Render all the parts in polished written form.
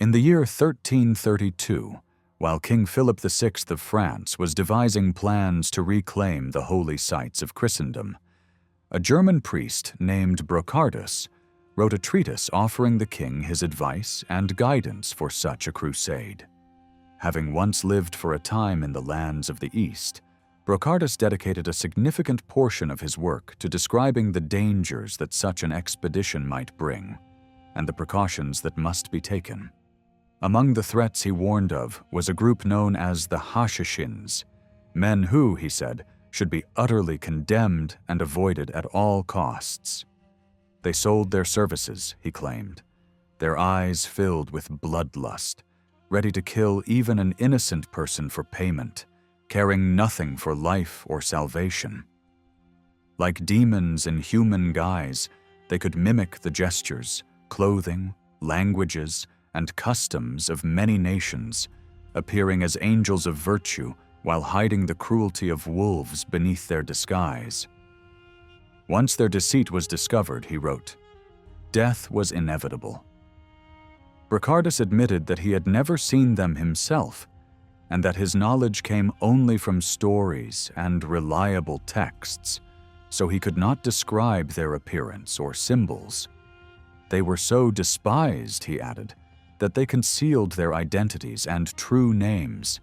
In the year 1332, while King Philip VI of France was devising plans to reclaim the holy sites of Christendom, a German priest named Brocardus wrote a treatise offering the king his advice and guidance for such a crusade. Having once lived for a time in the lands of the East, Brocardus dedicated a significant portion of his work to describing the dangers that such an expedition might bring and the precautions that must be taken. Among the threats he warned of was a group known as the Hashashins, men who, he said, should be utterly condemned and avoided at all costs. They sold their services, he claimed, their eyes filled with bloodlust, ready to kill even an innocent person for payment, caring nothing for life or salvation. Like demons in human guise, they could mimic the gestures, clothing, languages, and customs of many nations, appearing as angels of virtue while hiding the cruelty of wolves beneath their disguise. Once their deceit was discovered, he wrote, death was inevitable. Brocardus admitted that he had never seen them himself, and that his knowledge came only from stories and reliable texts, so he could not describe their appearance or symbols. They were so despised, he added, that they concealed their identities and true names,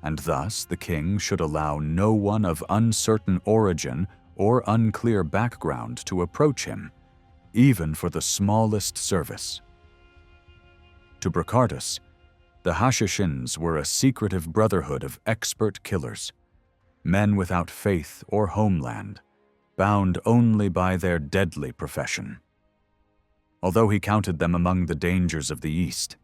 and thus the king should allow no one of uncertain origin or unclear background to approach him, even for the smallest service. To Brocardus, the Hashashins were a secretive brotherhood of expert killers, men without faith or homeland, bound only by their deadly profession. Although he counted them among the dangers of the East,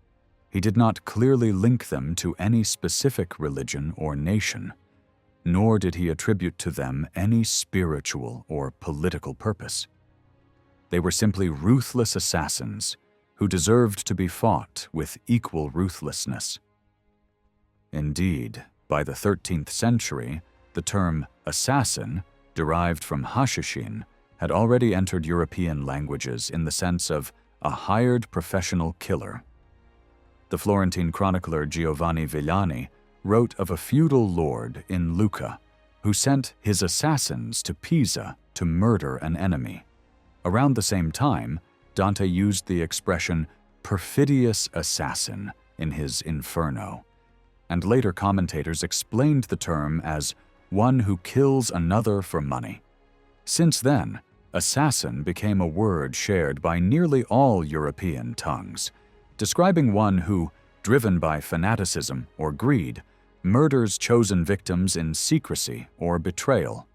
he did not clearly link them to any specific religion or nation, nor did he attribute to them any spiritual or political purpose. They were simply ruthless assassins who deserved to be fought with equal ruthlessness. Indeed, by the 13th century, the term assassin, derived from Hashashin, had already entered European languages in the sense of a hired professional killer. The Florentine chronicler Giovanni Villani wrote of a feudal lord in Lucca who sent his assassins to Pisa to murder an enemy. Around the same time, Dante used the expression perfidious assassin in his Inferno, and later commentators explained the term as one who kills another for money. Since then, assassin became a word shared by nearly all European tongues, describing one who, driven by fanaticism or greed, murders chosen victims in secrecy or betrayal.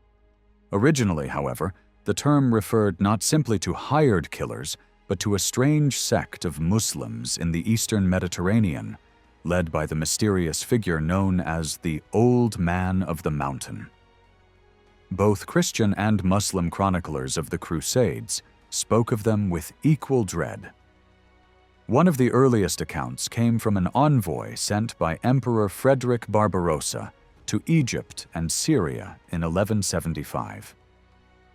Originally, however, the term referred not simply to hired killers, but to a strange sect of Muslims in the Eastern Mediterranean, led by the mysterious figure known as the Old Man of the Mountain. Both Christian and Muslim chroniclers of the Crusades spoke of them with equal dread. One of the earliest accounts came from an envoy sent by Emperor Frederick Barbarossa to Egypt and Syria in 1175.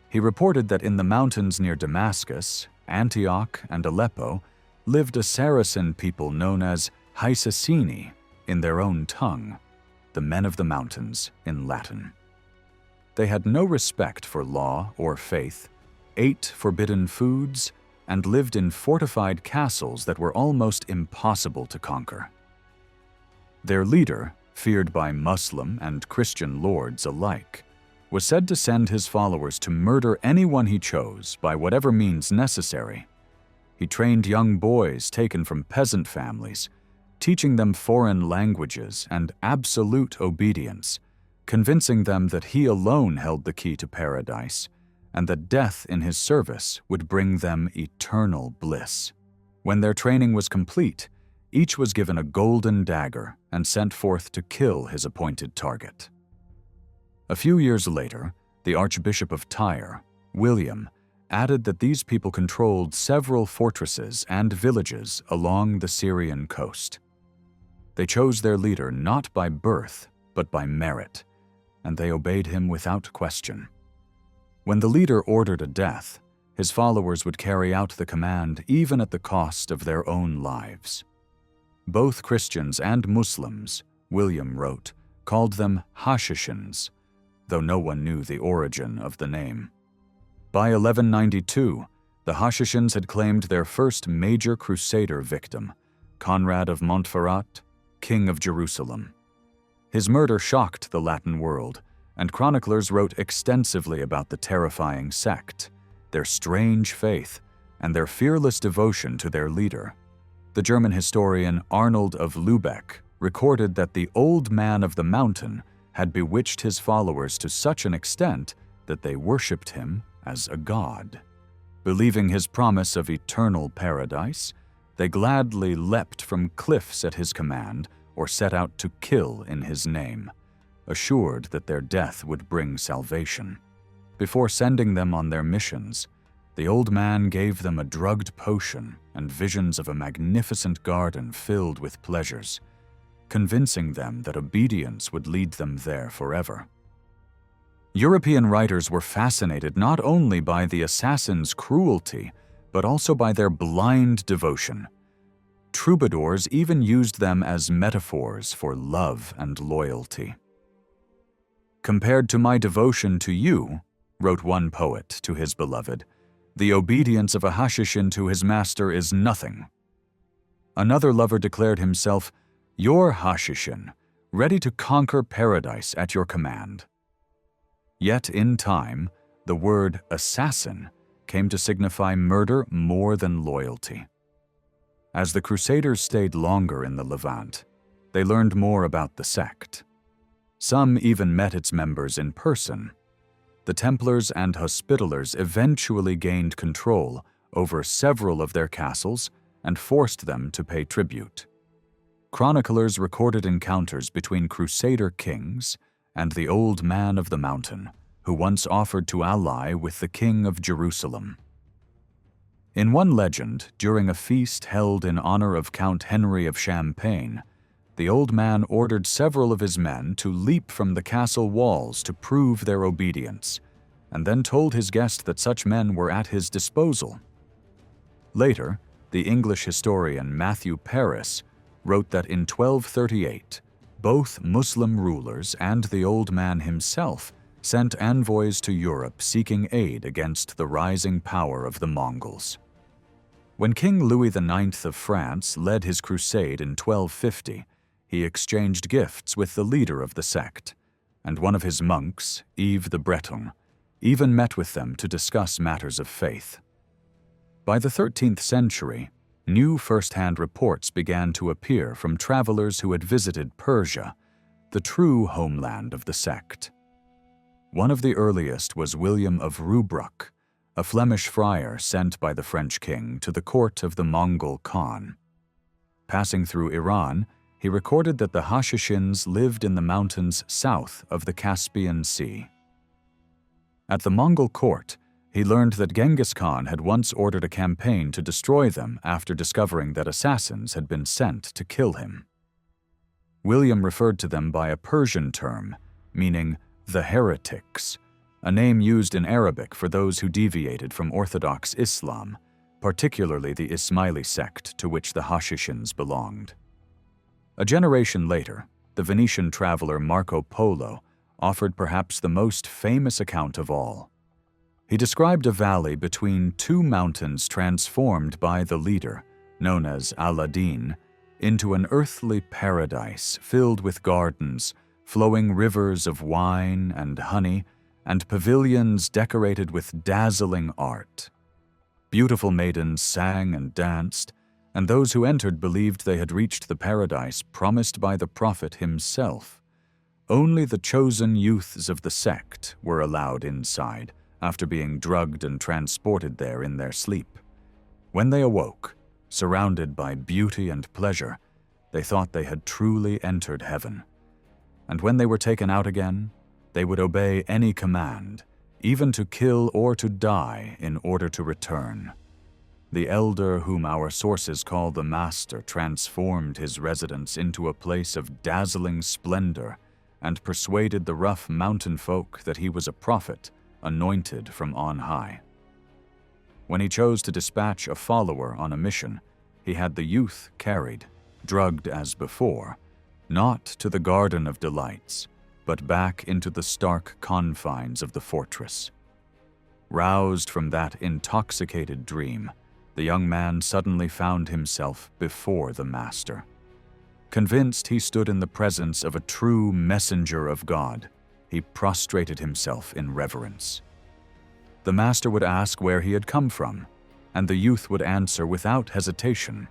He reported that in the mountains near Damascus, Antioch, and Aleppo lived a Saracen people known as Hashashins in their own tongue, the men of the mountains in Latin. They had no respect for law or faith, ate forbidden foods, and lived in fortified castles that were almost impossible to conquer. Their leader, feared by Muslim and Christian lords alike, was said to send his followers to murder anyone he chose by whatever means necessary. He trained young boys taken from peasant families, teaching them foreign languages and absolute obedience, convincing them that he alone held the key to paradise, and that death in his service would bring them eternal bliss. When their training was complete, each was given a golden dagger and sent forth to kill his appointed target. A few years later, the Archbishop of Tyre, William, added that these people controlled several fortresses and villages along the Syrian coast. They chose their leader not by birth, but by merit, and they obeyed him without question. When the leader ordered a death, his followers would carry out the command even at the cost of their own lives. Both Christians and Muslims, William wrote, called them Hashashins, though no one knew the origin of the name. By 1192, the Hashashins had claimed their first major crusader victim, Conrad of Montferrat, King of Jerusalem. His murder shocked the Latin world, and chroniclers wrote extensively about the terrifying sect, their strange faith, and their fearless devotion to their leader. The German historian Arnold of Lübeck recorded that the old man of the mountain had bewitched his followers to such an extent that they worshipped him as a god. Believing his promise of eternal paradise, they gladly leapt from cliffs at his command or set out to kill in his name, assured that their death would bring salvation. Before sending them on their missions, the old man gave them a drugged potion and visions of a magnificent garden filled with pleasures, convincing them that obedience would lead them there forever. European writers were fascinated not only by the assassins' cruelty, but also by their blind devotion. Troubadours even used them as metaphors for love and loyalty. "Compared to my devotion to you," wrote one poet to his beloved, "the obedience of a Hashashin to his master is nothing." Another lover declared himself, "Your Hashashin, ready to conquer paradise at your command." Yet in time, the word assassin came to signify murder more than loyalty. As the Crusaders stayed longer in the Levant, they learned more about the sect. Some even met its members in person. The Templars and Hospitallers eventually gained control over several of their castles and forced them to pay tribute. Chroniclers recorded encounters between Crusader kings and the old man of the mountain, who once offered to ally with the King of Jerusalem. In one legend, during a feast held in honor of Count Henry of Champagne, the old man ordered several of his men to leap from the castle walls to prove their obedience, and then told his guest that such men were at his disposal. Later, the English historian Matthew Paris wrote that in 1238, both Muslim rulers and the old man himself sent envoys to Europe seeking aid against the rising power of the Mongols. When King Louis IX of France led his crusade in 1250, he exchanged gifts with the leader of the sect, and one of his monks, Yves the Breton, even met with them to discuss matters of faith. By the 13th century, new first-hand reports began to appear from travelers who had visited Persia, the true homeland of the sect. One of the earliest was William of Rubruck, a Flemish friar sent by the French king to the court of the Mongol Khan. Passing through Iran, he recorded that the Hashashins lived in the mountains south of the Caspian Sea. At the Mongol court, he learned that Genghis Khan had once ordered a campaign to destroy them after discovering that assassins had been sent to kill him. William referred to them by a Persian term, meaning the heretics, a name used in Arabic for those who deviated from Orthodox Islam, particularly the Ismaili sect to which the Hashashins belonged. A generation later, the Venetian traveler Marco Polo offered perhaps the most famous account of all. He described a valley between two mountains transformed by the leader, known as Aladdin, into an earthly paradise filled with gardens, flowing rivers of wine and honey, and pavilions decorated with dazzling art. Beautiful maidens sang and danced, and those who entered believed they had reached the paradise promised by the prophet himself. Only the chosen youths of the sect were allowed inside, after being drugged and transported there in their sleep. When they awoke, surrounded by beauty and pleasure, they thought they had truly entered heaven. And when they were taken out again, they would obey any command, even to kill or to die in order to return. The elder whom our sources call the Master transformed his residence into a place of dazzling splendor and persuaded the rough mountain folk that he was a prophet anointed from on high. When he chose to dispatch a follower on a mission, he had the youth carried, drugged as before, not to the Garden of Delights, but back into the stark confines of the fortress. Roused from that intoxicated dream, the young man suddenly found himself before the master. Convinced he stood in the presence of a true messenger of God, he prostrated himself in reverence. The master would ask where he had come from, and the youth would answer without hesitation,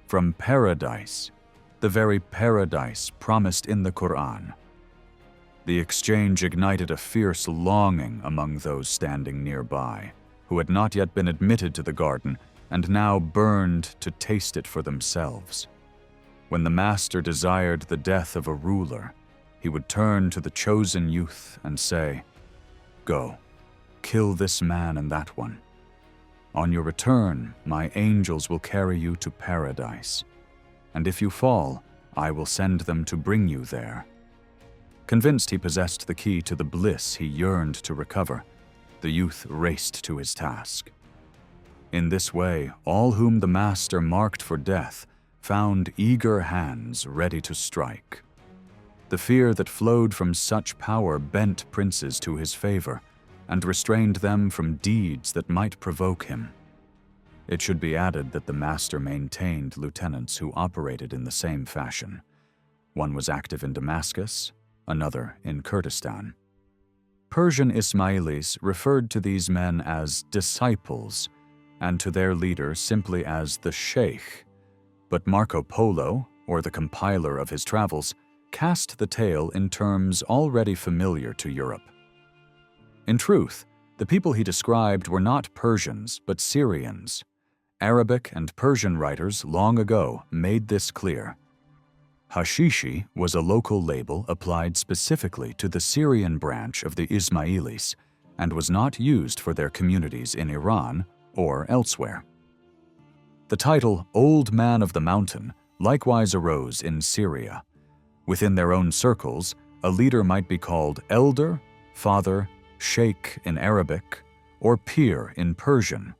"From paradise, the very paradise promised in the Quran." The exchange ignited a fierce longing among those standing nearby, who had not yet been admitted to the garden and now burned to taste it for themselves. When the master desired the death of a ruler, he would turn to the chosen youth and say, "Go, kill this man and that one. On your return, my angels will carry you to paradise, and if you fall, I will send them to bring you there." Convinced he possessed the key to the bliss he yearned to recover, the youth raced to his task. In this way, all whom the master marked for death found eager hands ready to strike. The fear that flowed from such power bent princes to his favor and restrained them from deeds that might provoke him. It should be added that the master maintained lieutenants who operated in the same fashion. One was active in Damascus, another in Kurdistan. Persian Ismailis referred to these men as disciples and to their leader simply as the sheikh, but Marco Polo, or the compiler of his travels, cast the tale in terms already familiar to Europe. In truth, the people he described were not Persians but Syrians. Arabic and Persian writers long ago made this clear. Hashishi was a local label applied specifically to the Syrian branch of the Ismailis and was not used for their communities in Iran or elsewhere. The title Old Man of the Mountain likewise arose in Syria. Within their own circles, a leader might be called elder, father, sheikh in Arabic, or pir in Persian,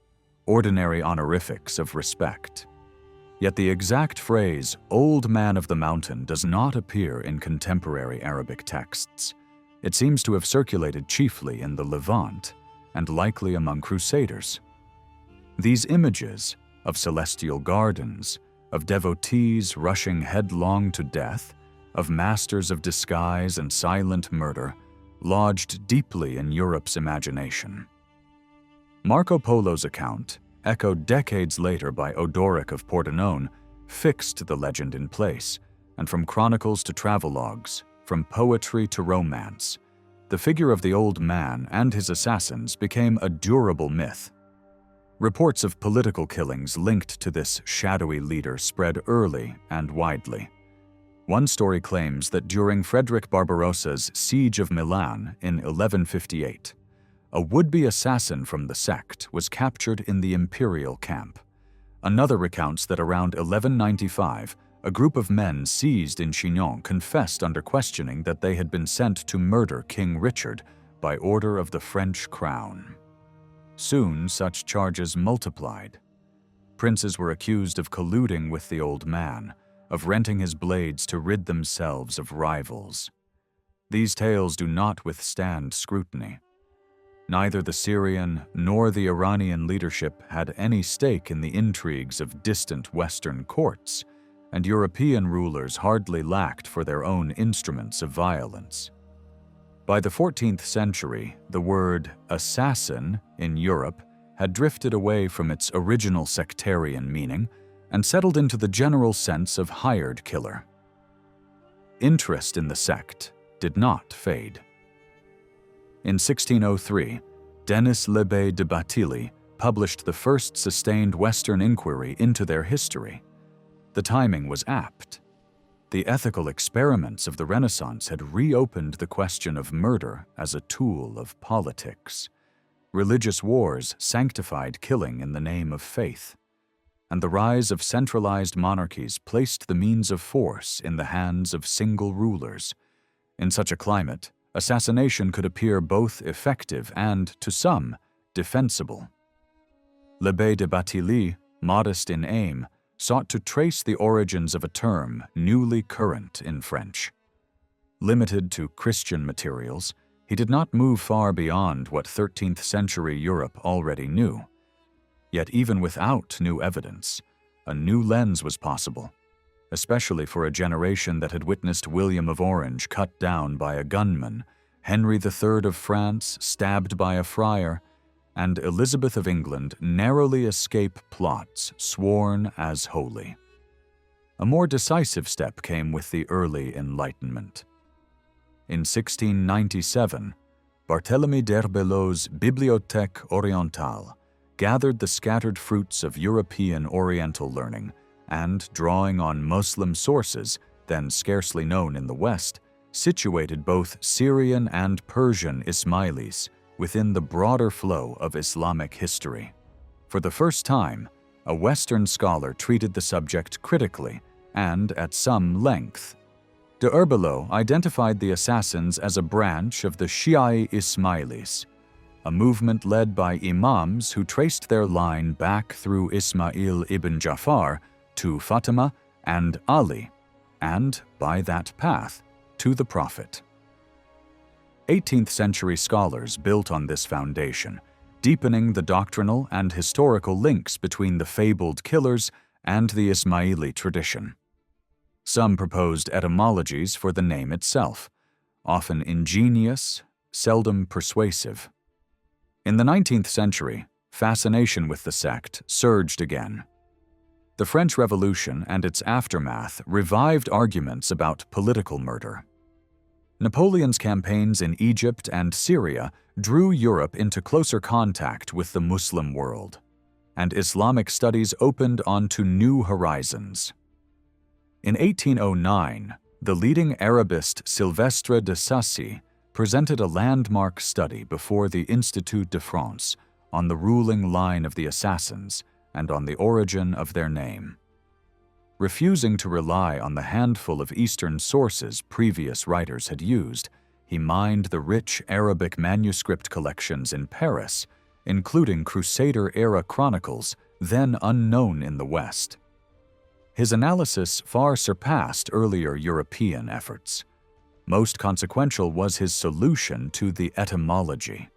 ordinary honorifics of respect. Yet the exact phrase, "Old Man of the Mountain," does not appear in contemporary Arabic texts. It seems to have circulated chiefly in the Levant, and likely among crusaders. These images of celestial gardens, of devotees rushing headlong to death, of masters of disguise and silent murder, lodged deeply in Europe's imagination. Marco Polo's account, echoed decades later by Odoric of Pordenone, fixed the legend in place, and from chronicles to travelogues, from poetry to romance, the figure of the old man and his assassins became a durable myth. Reports of political killings linked to this shadowy leader spread early and widely. One story claims that during Frederick Barbarossa's siege of Milan in 1158, a would-be assassin from the sect was captured in the imperial camp. Another recounts that around 1195, a group of men seized in Chinon confessed under questioning that they had been sent to murder King Richard by order of the French crown. Soon, such charges multiplied. Princes were accused of colluding with the old man, of renting his blades to rid themselves of rivals. These tales do not withstand scrutiny. Neither the Syrian nor the Iranian leadership had any stake in the intrigues of distant Western courts, and European rulers hardly lacked for their own instruments of violence. By the 14th century, the word assassin in Europe had drifted away from its original sectarian meaning and settled into the general sense of hired killer. Interest in the sect did not fade. In 1603, Denis Lebé de Batilly published the first sustained Western inquiry into their history. The timing was apt. The ethical experiments of the Renaissance had reopened the question of murder as a tool of politics. Religious wars sanctified killing in the name of faith, and the rise of centralized monarchies placed the means of force in the hands of single rulers. In such a climate, assassination could appear both effective and, to some, defensible. Lebé de Batilly, modest in aim, sought to trace the origins of a term newly current in French. Limited to Christian materials, he did not move far beyond what 13th century Europe already knew. Yet even without new evidence, a new lens was possible, especially for a generation that had witnessed William of Orange cut down by a gunman, Henry III of France stabbed by a friar, and Elizabeth of England narrowly escape plots sworn as holy. A more decisive step came with the early Enlightenment. In 1697, Barthélemy d'Herbelot's Bibliothèque Orientale gathered the scattered fruits of European Oriental learning and, drawing on Muslim sources, then scarcely known in the West, situated both Syrian and Persian Ismailis within the broader flow of Islamic history. For the first time, a Western scholar treated the subject critically and at some length. D'Herbelot identified the Assassins as a branch of the Nizari Ismailis, a movement led by imams who traced their line back through Ismail ibn Jafar to Fatima and Ali, and, by that path, to the Prophet. 18th century scholars built on this foundation, deepening the doctrinal and historical links between the fabled killers and the Ismaili tradition. Some proposed etymologies for the name itself, often ingenious, seldom persuasive. In the 19th century, fascination with the sect surged again. The French Revolution and its aftermath revived arguments about political murder. Napoleon's campaigns in Egypt and Syria drew Europe into closer contact with the Muslim world, and Islamic studies opened onto new horizons. In 1809, the leading Arabist Sylvestre de Sacy presented a landmark study before the Institut de France on the ruling line of the Assassins and on the origin of their name. Refusing to rely on the handful of Eastern sources previous writers had used, he mined the rich Arabic manuscript collections in Paris, including Crusader-era chronicles then unknown in the West. His analysis far surpassed earlier European efforts. Most consequential was his solution to the etymology.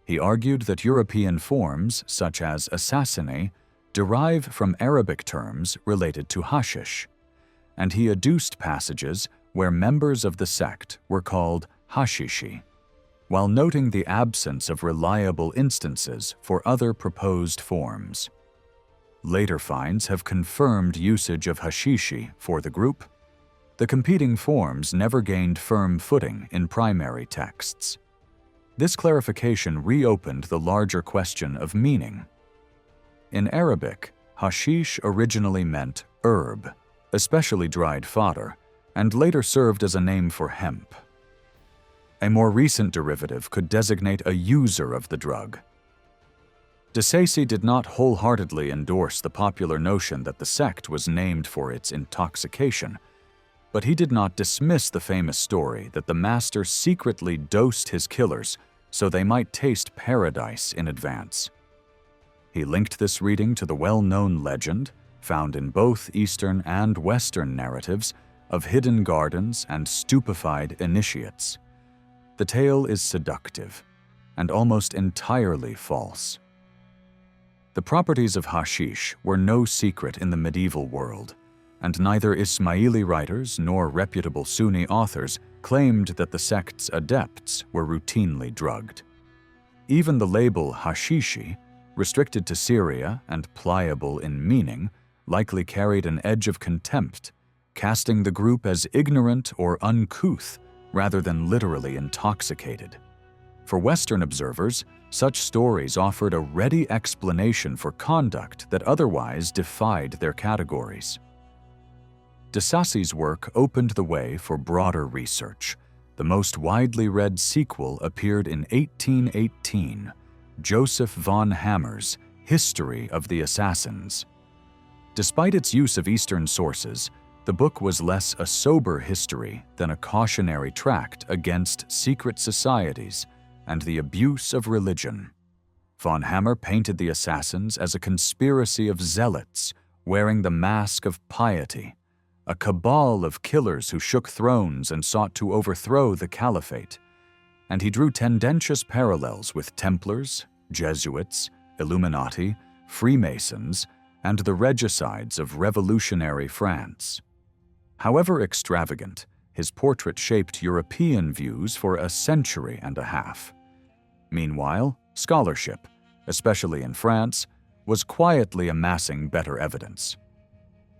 He argued that European forms, such as assassine, derive from Arabic terms related to hashish, and he adduced passages where members of the sect were called hashishi, while noting the absence of reliable instances for other proposed forms. Later finds have confirmed usage of hashishi for the group. The competing forms never gained firm footing in primary texts. This clarification reopened the larger question of meaning. In Arabic, hashish originally meant herb, especially dried fodder, and later served as a name for hemp. A more recent derivative could designate a user of the drug. De Sacy did not wholeheartedly endorse the popular notion that the sect was named for its intoxication, but he did not dismiss the famous story that the master secretly dosed his killers so they might taste paradise in advance. He linked this reading to the well-known legend, found in both Eastern and Western narratives, of hidden gardens and stupefied initiates. The tale is seductive and almost entirely false. The properties of hashish were no secret in the medieval world, and neither Ismaili writers nor reputable Sunni authors claimed that the sect's adepts were routinely drugged. Even the label hashishi, restricted to Syria and pliable in meaning, likely carried an edge of contempt, casting the group as ignorant or uncouth rather than literally intoxicated. For Western observers, such stories offered a ready explanation for conduct that otherwise defied their categories. De Sacy's work opened the way for broader research. The most widely read sequel appeared in 1818, Joseph von Hammer's History of the Assassins. Despite its use of Eastern sources, the book was less a sober history than a cautionary tract against secret societies and the abuse of religion. Von Hammer painted the Assassins as a conspiracy of zealots, wearing the mask of piety, a cabal of killers who shook thrones and sought to overthrow the caliphate, and he drew tendentious parallels with Templars, Jesuits, Illuminati, Freemasons, and the regicides of revolutionary France. However extravagant, his portrait shaped European views for a century and a half. Meanwhile, scholarship, especially in France, was quietly amassing better evidence.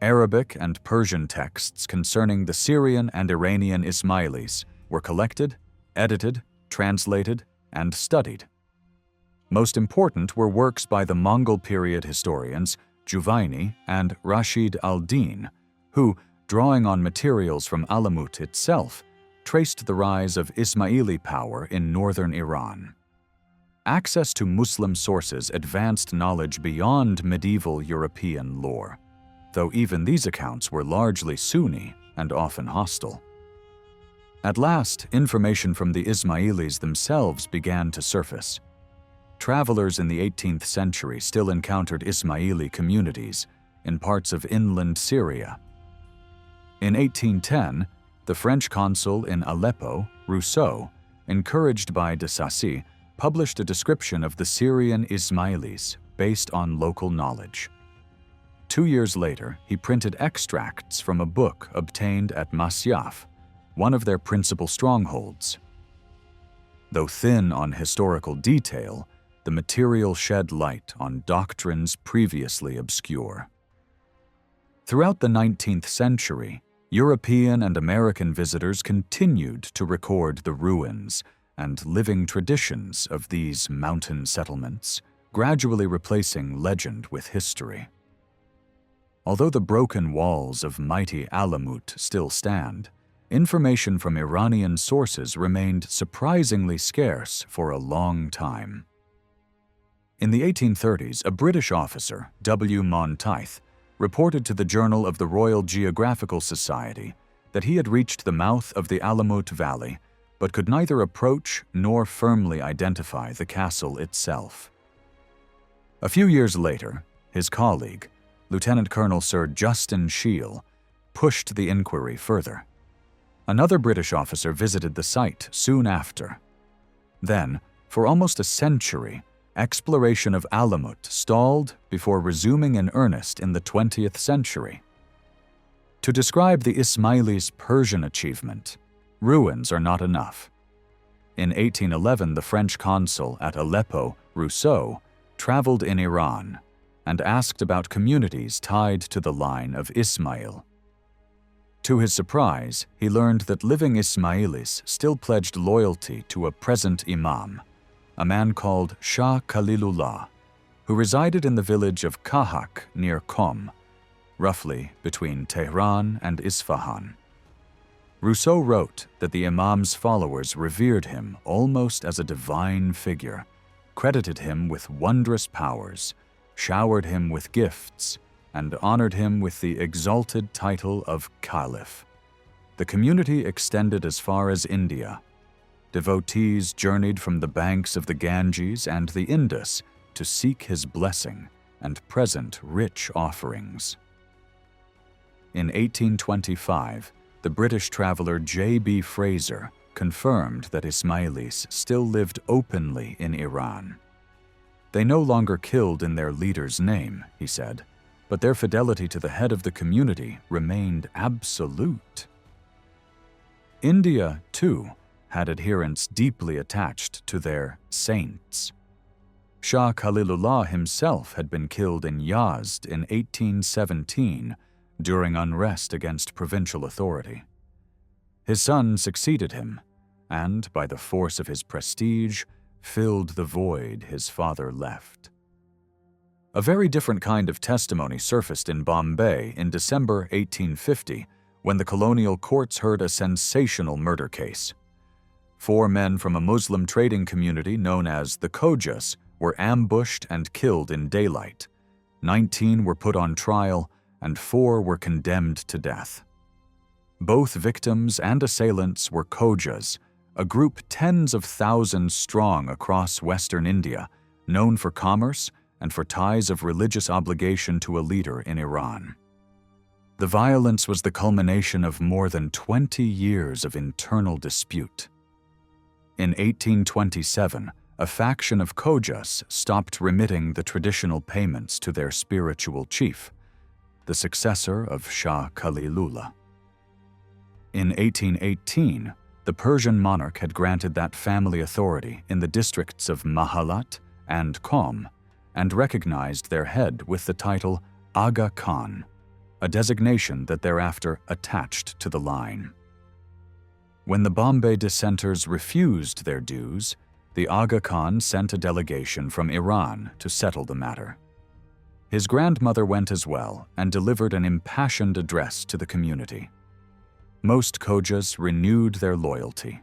Arabic and Persian texts concerning the Syrian and Iranian Ismailis were collected, edited, translated, and studied. Most important were works by the Mongol period historians Juvaini and Rashid al-Din, who, drawing on materials from Alamut itself, traced the rise of Ismaili power in northern Iran. Access to Muslim sources advanced knowledge beyond medieval European lore, though even these accounts were largely Sunni and often hostile. At last, information from the Ismailis themselves began to surface. Travelers in the 18th century still encountered Ismaili communities in parts of inland Syria. In 1810, the French consul in Aleppo, Rousseau, encouraged by de Sacy, published a description of the Syrian Ismailis based on local knowledge. 2 years later, he printed extracts from a book obtained at Masyaf, one of their principal strongholds. Though thin on historical detail, the material shed light on doctrines previously obscure. Throughout the 19th century, European and American visitors continued to record the ruins and living traditions of these mountain settlements, gradually replacing legend with history. Although the broken walls of mighty Alamut still stand, information from Iranian sources remained surprisingly scarce for a long time. In the 1830s, a British officer, W. Monteith, reported to the Journal of the Royal Geographical Society that he had reached the mouth of the Alamut Valley, but could neither approach nor firmly identify the castle itself. A few years later, his colleague, Lieutenant Colonel Sir Justin Shiel, pushed the inquiry further. Another British officer visited the site soon after. Then, for almost a century, exploration of Alamut stalled before resuming in earnest in the 20th century. To describe the Ismailis' Persian achievement, ruins are not enough. In 1811, the French consul at Aleppo, Rousseau, traveled in Iran and asked about communities tied to the line of Ismail. To his surprise, he learned that living Ismailis still pledged loyalty to a present imam, a man called Shah Khalilullah, who resided in the village of Kahak near Qom, roughly between Tehran and Isfahan. Rousseau wrote that the imam's followers revered him almost as a divine figure, credited him with wondrous powers, showered him with gifts, and honored him with the exalted title of Caliph. The community extended as far as India. Devotees journeyed from the banks of the Ganges and the Indus to seek his blessing and present rich offerings. In 1825, the British traveler J.B. Fraser confirmed that Ismailis still lived openly in Iran. They no longer killed in their leader's name, he said, but their fidelity to the head of the community remained absolute. India, too, had adherents deeply attached to their saints. Shah Khalilullah himself had been killed in Yazd in 1817 during unrest against provincial authority. His son succeeded him, and, by the force of his prestige, filled the void his father left. A very different kind of testimony surfaced in Bombay in December 1850 when the colonial courts heard a sensational murder case. 4 men from a Muslim trading community known as the Khojas were ambushed and killed in daylight. 19 were put on trial, and 4 were condemned to death. Both victims and assailants were Khojas, a group tens of thousands strong across western India, known for commerce and for ties of religious obligation to a leader in Iran. The violence was the culmination of more than 20 years of internal dispute. In 1827, a faction of Khojas stopped remitting the traditional payments to their spiritual chief, the successor of Shah Khalilullah. In 1818, the Persian monarch had granted that family authority in the districts of Mahalat and Qom and recognized their head with the title Aga Khan, a designation that thereafter attached to the line. When the Bombay dissenters refused their dues, the Aga Khan sent a delegation from Iran to settle the matter. His grandmother went as well and delivered an impassioned address to the community. Most Khojas renewed their loyalty.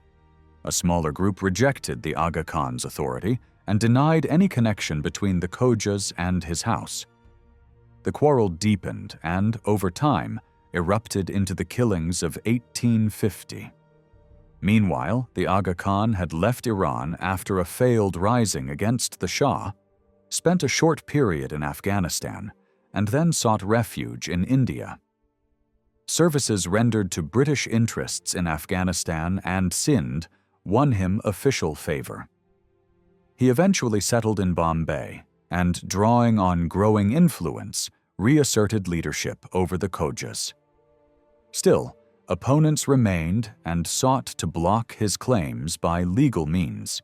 A smaller group rejected the Aga Khan's authority and denied any connection between the Khojas and his house. The quarrel deepened and, over time, erupted into the killings of 1850. Meanwhile, the Aga Khan had left Iran after a failed rising against the Shah, spent a short period in Afghanistan, and then sought refuge in India. Services rendered to British interests in Afghanistan and Sindh won him official favor. He eventually settled in Bombay and, drawing on growing influence, reasserted leadership over the Khojas. Still, opponents remained and sought to block his claims by legal means.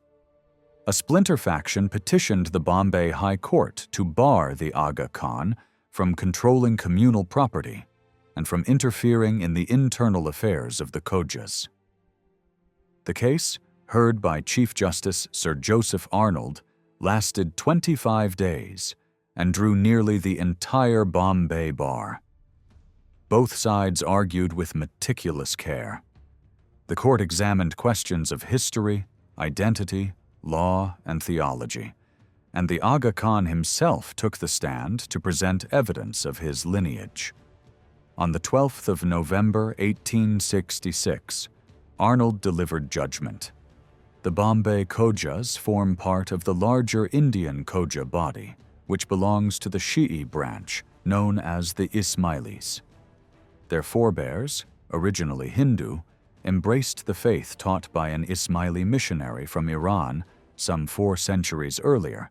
A splinter faction petitioned the Bombay High Court to bar the Aga Khan from controlling communal property and from interfering in the internal affairs of the Khojas. The case, heard by Chief Justice Sir Joseph Arnold, lasted 25 days and drew nearly the entire Bombay bar. Both sides argued with meticulous care. The court examined questions of history, identity, law, and theology, and the Aga Khan himself took the stand to present evidence of his lineage. On the 12th of November 1866, Arnold delivered judgment. The Bombay Khojas form part of the larger Indian Khoja body, which belongs to the Shi'i branch known as the Ismailis. Their forebears, originally Hindu, embraced the faith taught by an Ismaili missionary from Iran some 4 centuries earlier,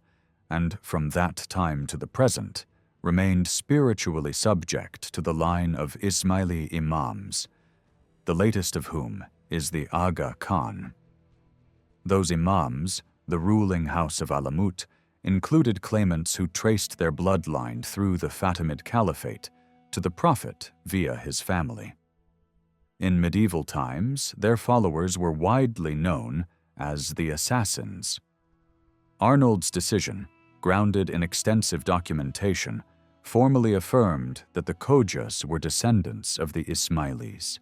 and from that time to the present, remained spiritually subject to the line of Ismaili imams, the latest of whom is the Aga Khan. Those imams, the ruling house of Alamut, included claimants who traced their bloodline through the Fatimid Caliphate to the Prophet via his family. In medieval times, their followers were widely known as the Assassins. Arnold's decision, grounded in extensive documentation, formally affirmed that the Khojas were descendants of the Ismailis,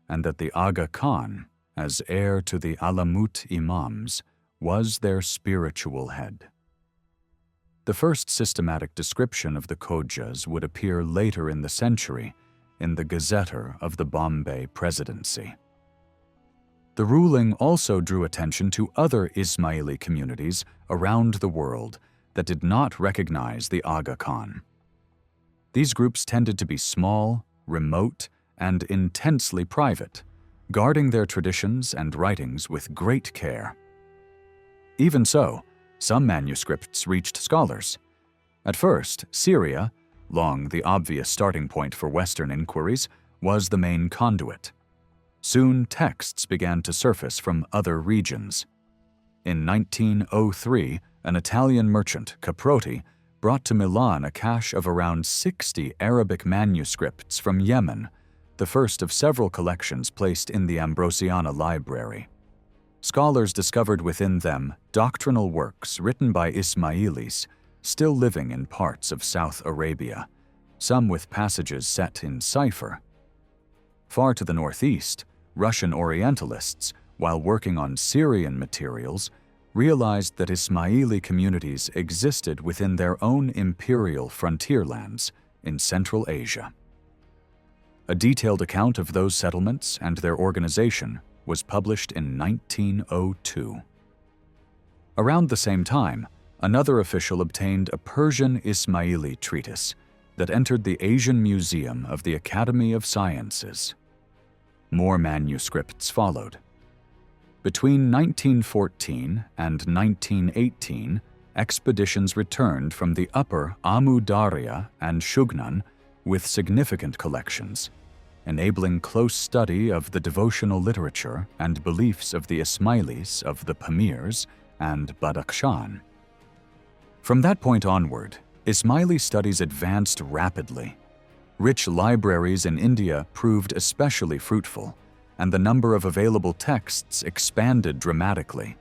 and that the Aga Khan, as heir to the Alamut imams, was their spiritual head. The first systematic description of the Khojas would appear later in the century in the Gazetteer of the Bombay Presidency. The ruling also drew attention to other Ismaili communities around the world that did not recognize the Aga Khan. These groups tended to be small, remote, and intensely private, guarding their traditions and writings with great care. Even so, some manuscripts reached scholars. At first, Syria, long the obvious starting point for Western inquiries, was the main conduit. Soon, texts began to surface from other regions. In 1903, an Italian merchant, Caprotti, brought to Milan a cache of around 60 Arabic manuscripts from Yemen, the first of several collections placed in the Ambrosiana Library. Scholars discovered within them doctrinal works written by Ismailis still living in parts of South Arabia, some with passages set in cipher. Far to the northeast, Russian Orientalists, while working on Syrian materials, realized that Ismaili communities existed within their own imperial frontierlands in Central Asia. A detailed account of those settlements and their organization was published in 1902. Around the same time, Another official obtained a Persian Ismaili treatise that entered the Asian Museum of the Academy of Sciences. More manuscripts followed. Between 1914 and 1918, expeditions returned from the upper Amu Darya and Shugnan with significant collections, enabling close study of the devotional literature and beliefs of the Ismailis of the Pamirs and Badakhshan. From that point onward, Ismaili studies advanced rapidly. Rich libraries in India proved especially fruitful, and the number of available texts expanded dramatically.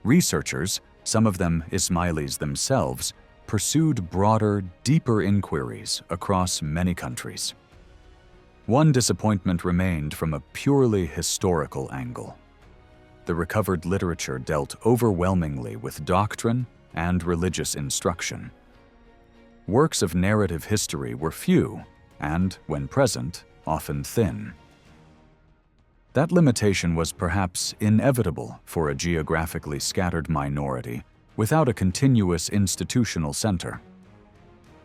Researchers, some of them Ismailis themselves, pursued broader, deeper inquiries across many countries. One disappointment remained from a purely historical angle. The recovered literature dealt overwhelmingly with doctrine and religious instruction. Works of narrative history were few and, when present, often thin. That limitation was perhaps inevitable for a geographically scattered minority without a continuous institutional center.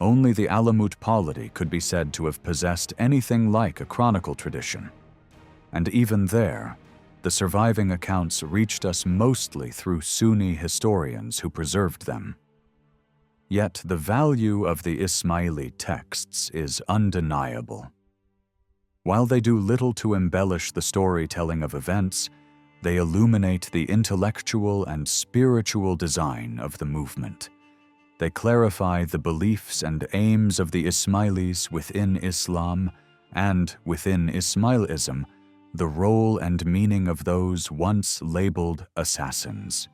Only the Alamut polity could be said to have possessed anything like a chronicle tradition. And even there, the surviving accounts reached us mostly through Sunni historians who preserved them. Yet the value of the Ismaili texts is undeniable. While they do little to embellish the storytelling of events, they illuminate the intellectual and spiritual design of the movement. They clarify the beliefs and aims of the Ismailis within Islam and, within Ismailism, the role and meaning of those once labeled assassins.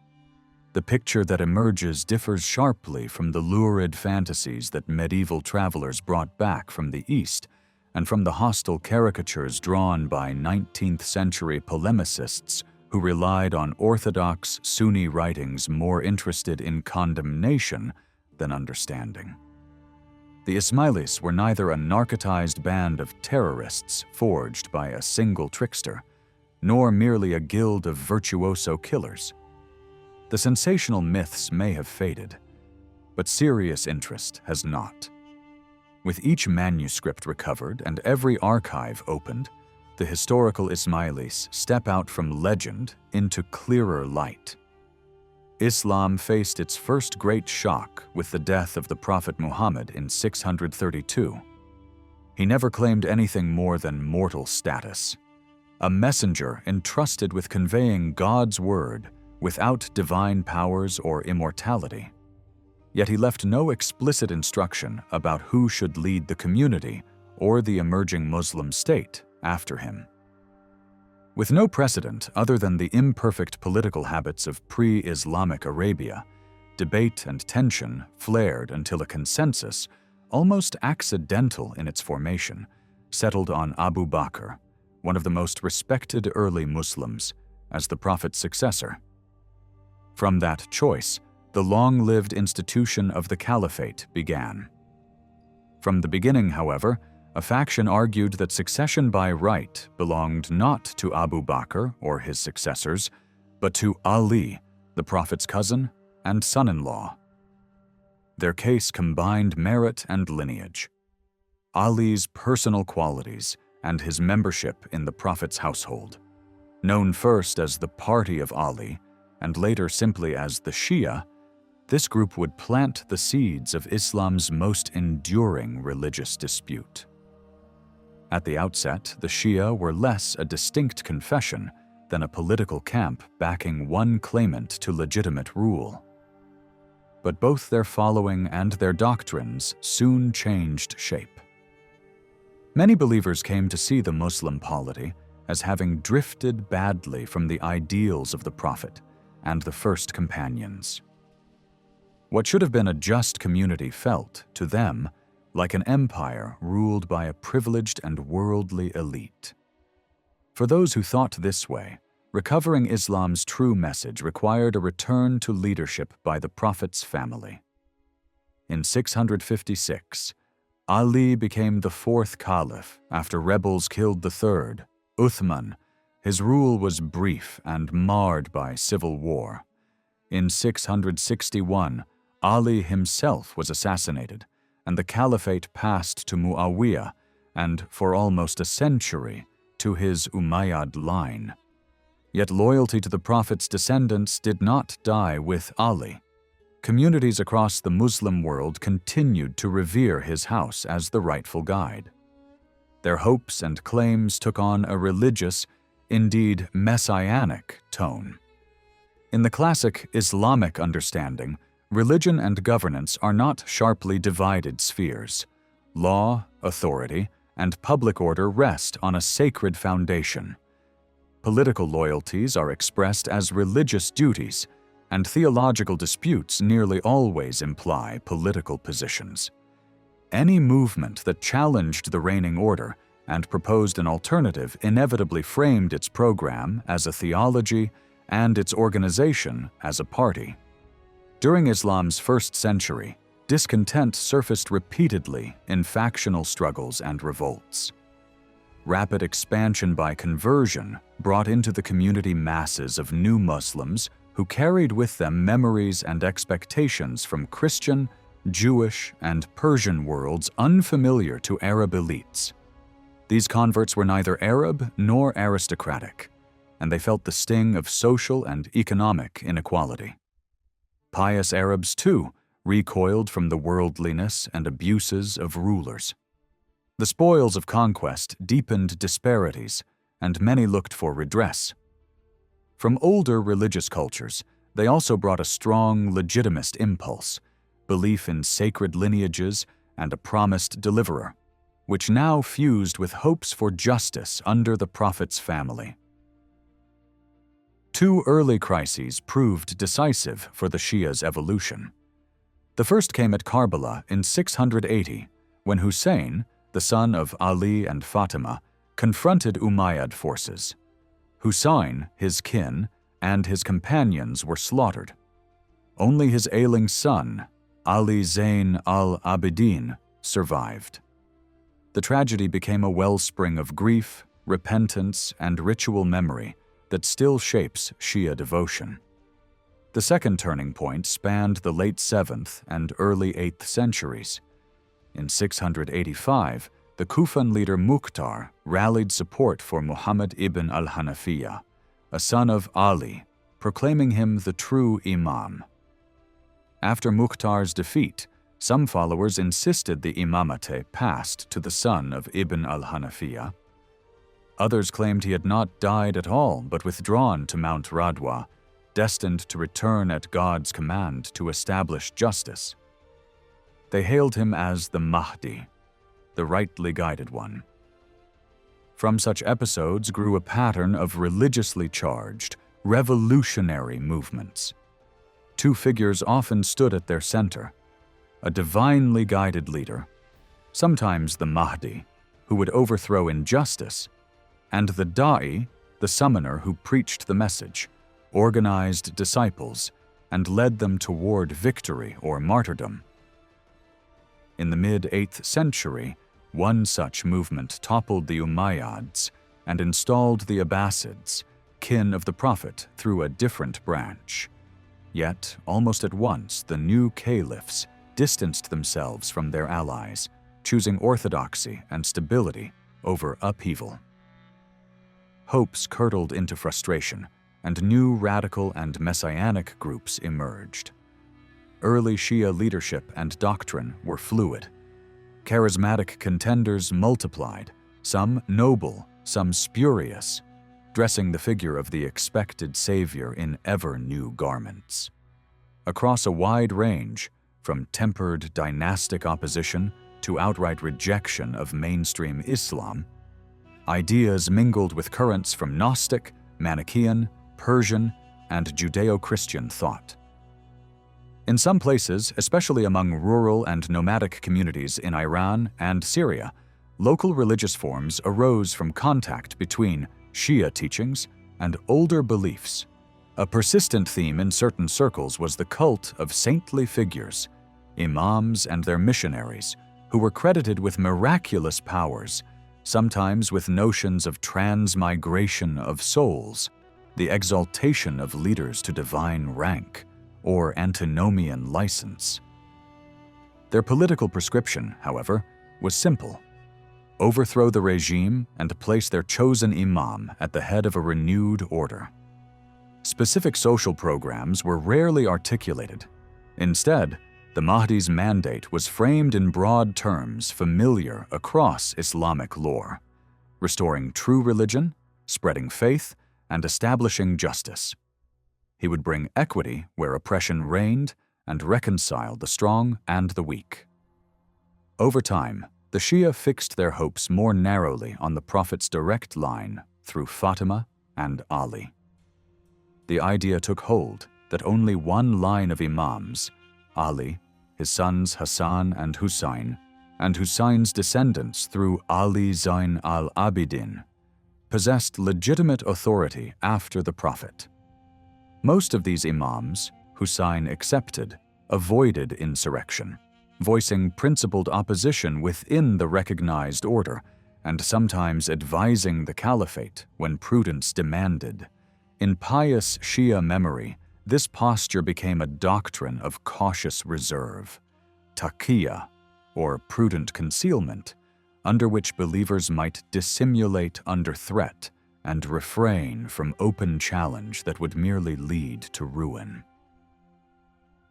The picture that emerges differs sharply from the lurid fantasies that medieval travelers brought back from the East and from the hostile caricatures drawn by 19th-century polemicists who relied on orthodox Sunni writings more interested in condemnation than understanding. The Ismailis were neither a narcotized band of terrorists forged by a single trickster, nor merely a guild of virtuoso killers. The sensational myths may have faded, but serious interest has not. With each manuscript recovered and every archive opened, the historical Ismailis step out from legend into clearer light. Islam faced its first great shock with the death of the Prophet Muhammad in 632. He never claimed anything more than mortal status, a messenger entrusted with conveying God's word without divine powers or immortality. Yet he left no explicit instruction about who should lead the community or the emerging Muslim state after him. With no precedent other than the imperfect political habits of pre-Islamic Arabia, debate and tension flared until a consensus, almost accidental in its formation, settled on Abu Bakr, one of the most respected early Muslims, as the Prophet's successor. From that choice, the long-lived institution of the Caliphate began. From the beginning, however, a faction argued that succession by right belonged not to Abu Bakr or his successors, but to Ali, the Prophet's cousin and son-in-law. Their case combined merit and lineage, Ali's personal qualities and his membership in the Prophet's household. Known first as the Party of Ali and later simply as the Shia, this group would plant the seeds of Islam's most enduring religious dispute. At the outset, the Shia were less a distinct confession than a political camp backing one claimant to legitimate rule. But both their following and their doctrines soon changed shape. Many believers came to see the Muslim polity as having drifted badly from the ideals of the Prophet and the first companions. What should have been a just community felt, to them, like an empire ruled by a privileged and worldly elite. For those who thought this way, recovering Islam's true message required a return to leadership by the Prophet's family. In 656, Ali became the fourth caliph after rebels killed the third, Uthman. His rule was brief and marred by civil war. In 661, Ali himself was assassinated, and the caliphate passed to Muawiyah, and for almost a century to his Umayyad line. Yet loyalty to the Prophet's descendants did not die with Ali. Communities across the Muslim world continued to revere his house as the rightful guide. Their hopes and claims took on a religious, indeed messianic, tone. In the classic Islamic understanding, religion and governance are not sharply divided spheres. Law, authority, and public order rest on a sacred foundation. Political loyalties are expressed as religious duties, and theological disputes nearly always imply political positions. Any movement that challenged the reigning order and proposed an alternative inevitably framed its program as a theology and its organization as a party. During Islam's first century, discontent surfaced repeatedly in factional struggles and revolts. Rapid expansion by conversion brought into the community masses of new Muslims who carried with them memories and expectations from Christian, Jewish, and Persian worlds unfamiliar to Arab elites. These converts were neither Arab nor aristocratic, and they felt the sting of social and economic inequality. Pious Arabs, too, recoiled from the worldliness and abuses of rulers. The spoils of conquest deepened disparities, and many looked for redress. From older religious cultures, they also brought a strong legitimist impulse, belief in sacred lineages and a promised deliverer, which now fused with hopes for justice under the Prophet's family. Two early crises proved decisive for the Shia's evolution. The first came at Karbala in 680, when Hussein, the son of Ali and Fatima, confronted Umayyad forces. Hussein, his kin, and his companions were slaughtered. Only his ailing son, Ali Zayn al-Abidin, survived. The tragedy became a wellspring of grief, repentance, and ritual memory that still shapes Shia devotion. The second turning point spanned the late 7th and early 8th centuries. In 685, the Kufan leader Mukhtar rallied support for Muhammad ibn al-Hanafiyyah, a son of Ali, proclaiming him the true imam. After Mukhtar's defeat, some followers insisted the imamate passed to the son of Ibn al-Hanafiyyah. Others claimed he had not died at all but withdrawn to Mount Radwa, destined to return at God's command to establish justice. They hailed him as the Mahdi, the rightly guided one. From such episodes grew a pattern of religiously charged, revolutionary movements. Two figures often stood at their center: a divinely guided leader, sometimes the Mahdi, who would overthrow injustice, and the Da'i, the summoner who preached the message, organized disciples, and led them toward victory or martyrdom. In the mid-8th century, one such movement toppled the Umayyads and installed the Abbasids, kin of the Prophet, through a different branch. Yet, almost at once, the new caliphs distanced themselves from their allies, choosing orthodoxy and stability over upheaval. Hopes curdled into frustration, and new radical and messianic groups emerged. Early Shia leadership and doctrine were fluid. Charismatic contenders multiplied, some noble, some spurious, dressing the figure of the expected savior in ever-new garments. Across a wide range, from tempered dynastic opposition to outright rejection of mainstream Islam, ideas mingled with currents from Gnostic, Manichaean, Persian, and Judeo-Christian thought. In some places, especially among rural and nomadic communities in Iran and Syria, local religious forms arose from contact between Shia teachings and older beliefs. A persistent theme in certain circles was the cult of saintly figures, imams and their missionaries, who were credited with miraculous powers, sometimes with notions of transmigration of souls, the exaltation of leaders to divine rank, or antinomian license. Their political prescription, however, was simple: overthrow the regime and place their chosen imam at the head of a renewed order. Specific social programs were rarely articulated. Instead, the Mahdi's mandate was framed in broad terms familiar across Islamic lore: restoring true religion, spreading faith, and establishing justice. He would bring equity where oppression reigned and reconcile the strong and the weak. Over time, the Shia fixed their hopes more narrowly on the Prophet's direct line through Fatima and Ali. The idea took hold that only one line of imams, Ali, his sons Hassan and Hussein, and Hussein's descendants through Ali Zain al-Abidin, possessed legitimate authority after the Prophet. Most of these imams, Hussein excepted, avoided insurrection, voicing principled opposition within the recognized order and sometimes advising the caliphate when prudence demanded. In pious Shia memory, this posture became a doctrine of cautious reserve, taqiyya, or prudent concealment, under which believers might dissimulate under threat and refrain from open challenge that would merely lead to ruin.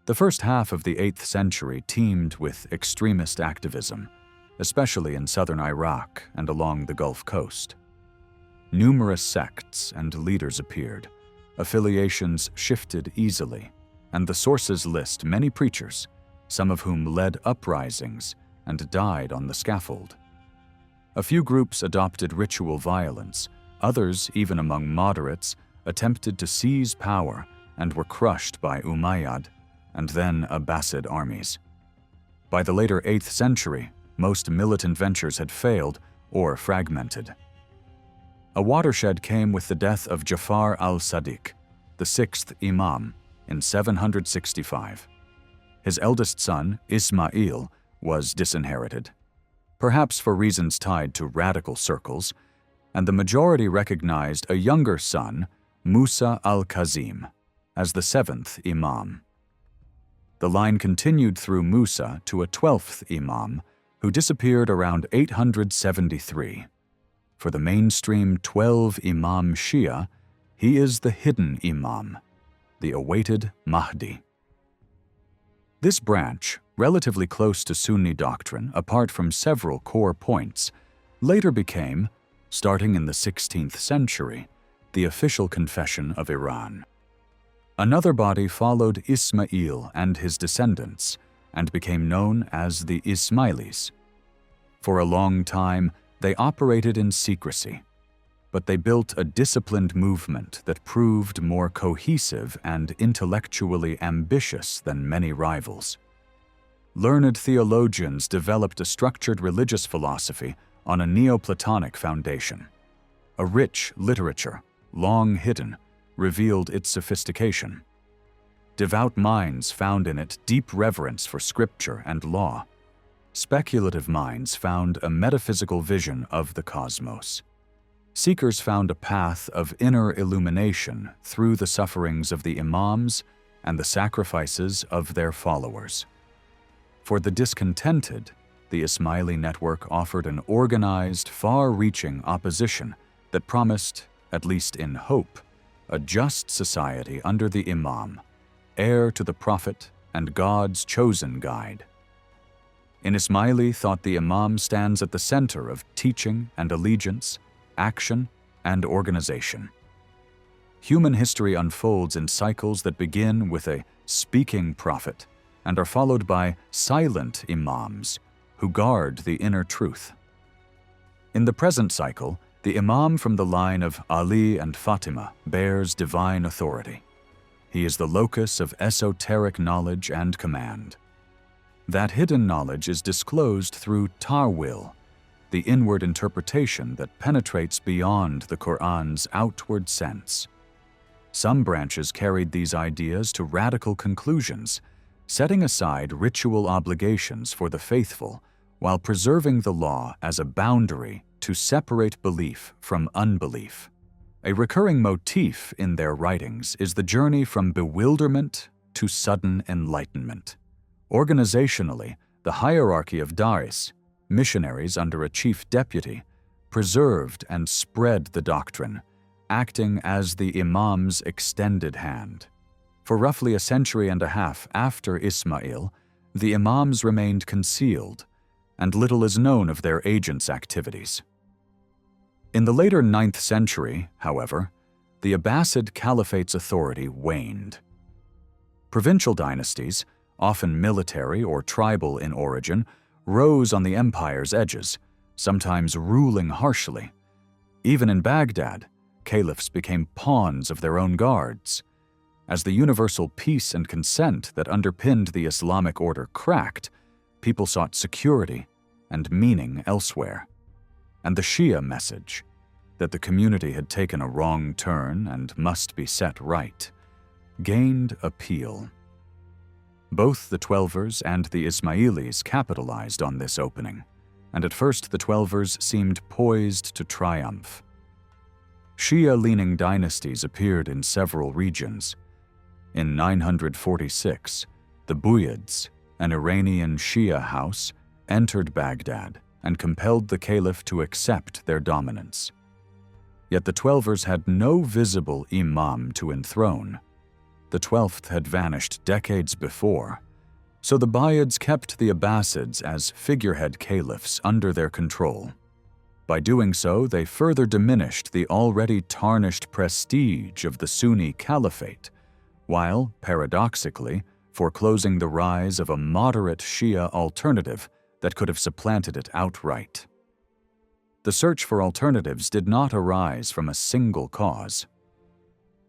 The first half of the 8th century teemed with extremist activism, especially in southern Iraq and along the Gulf Coast. Numerous sects and leaders appeared, affiliations shifted easily, and the sources list many preachers, some of whom led uprisings and died on the scaffold. A few groups adopted ritual violence, others, even among moderates, attempted to seize power and were crushed by Umayyad and then Abbasid armies. By the later 8th century, most militant ventures had failed or fragmented. A watershed came with the death of Jafar al-Sadiq, the 6th Imam, in 765. His eldest son, Ismail, was disinherited, perhaps for reasons tied to radical circles, and the majority recognized a younger son, Musa al-Kazim, as the 7th Imam. The line continued through Musa to a 12th Imam, who disappeared around 873. For the mainstream 12 Imam Shia, he is the hidden Imam, the awaited Mahdi. This branch, relatively close to Sunni doctrine apart from several core points, later became, starting in the 16th century, the official confession of Iran. Another body followed Ismail and his descendants and became known as the Ismailis. For a long time, they operated in secrecy, but they built a disciplined movement that proved more cohesive and intellectually ambitious than many rivals. Learned theologians developed a structured religious philosophy on a Neoplatonic foundation. A rich literature, long hidden, revealed its sophistication. Devout minds found in it deep reverence for scripture and law. Speculative minds found a metaphysical vision of the cosmos. Seekers found a path of inner illumination through the sufferings of the imams and the sacrifices of their followers. For the discontented, the Ismaili network offered an organized, far-reaching opposition that promised, at least in hope, a just society under the Imam, heir to the Prophet and God's chosen guide. In Ismaili thought, the Imam stands at the center of teaching and allegiance, action and organization. Human history unfolds in cycles that begin with a speaking prophet and are followed by silent imams who guard the inner truth. In the present cycle, the Imam from the line of Ali and Fatima bears divine authority. He is the locus of esoteric knowledge and command. That hidden knowledge is disclosed through ta'wil, the inward interpretation that penetrates beyond the Qur'an's outward sense. Some branches carried these ideas to radical conclusions, setting aside ritual obligations for the faithful while preserving the law as a boundary to separate belief from unbelief. A recurring motif in their writings is the journey from bewilderment to sudden enlightenment. Organizationally, the hierarchy of daris, missionaries under a chief deputy, preserved and spread the doctrine, acting as the imam's extended hand. For roughly a century and a half after Ismail, the imams remained concealed, and little is known of their agents' activities. In the later 9th century, however, the Abbasid Caliphate's authority waned. Provincial dynasties, often military or tribal in origin, rose on the empire's edges, sometimes ruling harshly. Even in Baghdad, caliphs became pawns of their own guards. As the universal peace and consent that underpinned the Islamic order cracked, people sought security and meaning elsewhere. And the Shia message, that the community had taken a wrong turn and must be set right, gained appeal. Both the Twelvers and the Ismailis capitalized on this opening, and at first the Twelvers seemed poised to triumph. Shia-leaning dynasties appeared in several regions. In 946, the Buyids, an Iranian Shia house, entered Baghdad and compelled the caliph to accept their dominance. Yet the Twelvers had no visible imam to enthrone. The 12th had vanished decades before, so the Buyids kept the Abbasids as figurehead caliphs under their control. By doing so, they further diminished the already tarnished prestige of the Sunni Caliphate, while, paradoxically, foreclosing the rise of a moderate Shia alternative that could have supplanted it outright. The search for alternatives did not arise from a single cause.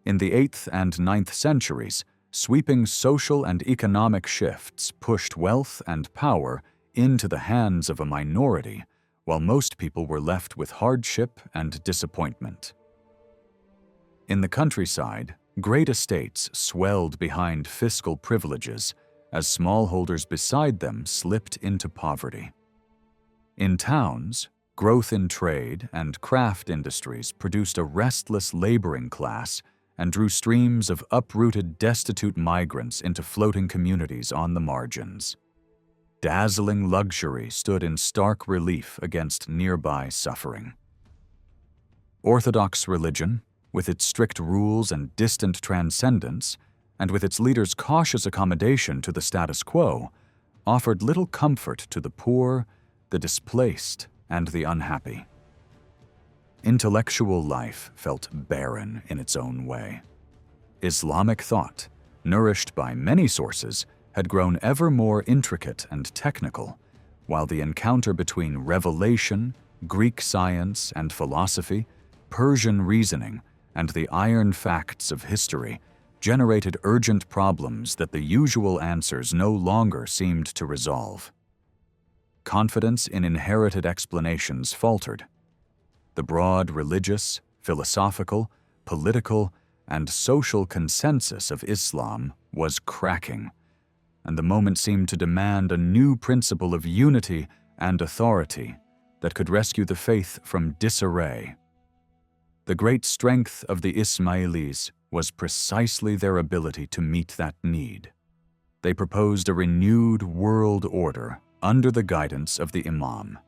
In the 8th and 9th centuries, sweeping social and economic shifts pushed wealth and power into the hands of a minority, while most people were left with hardship and disappointment. In the countryside, great estates swelled behind fiscal privileges as smallholders beside them slipped into poverty. In towns, growth in trade and craft industries produced a restless laboring class and drew streams of uprooted, destitute migrants into floating communities on the margins. Dazzling luxury stood in stark relief against nearby suffering. Orthodox religion, with its strict rules and distant transcendence, and with its leaders' cautious accommodation to the status quo, offered little comfort to the poor, the displaced, and the unhappy. Intellectual life felt barren in its own way. Islamic thought, nourished by many sources, had grown ever more intricate and technical, while the encounter between revelation, Greek science and philosophy, Persian reasoning, and the iron facts of history generated urgent problems that the usual answers no longer seemed to resolve. Confidence in inherited explanations faltered. The broad religious, philosophical, political, and social consensus of Islam was cracking, and the moment seemed to demand a new principle of unity and authority that could rescue the faith from disarray. The great strength of the Ismailis was precisely their ability to meet that need. They proposed a renewed world order under the guidance of the Imam.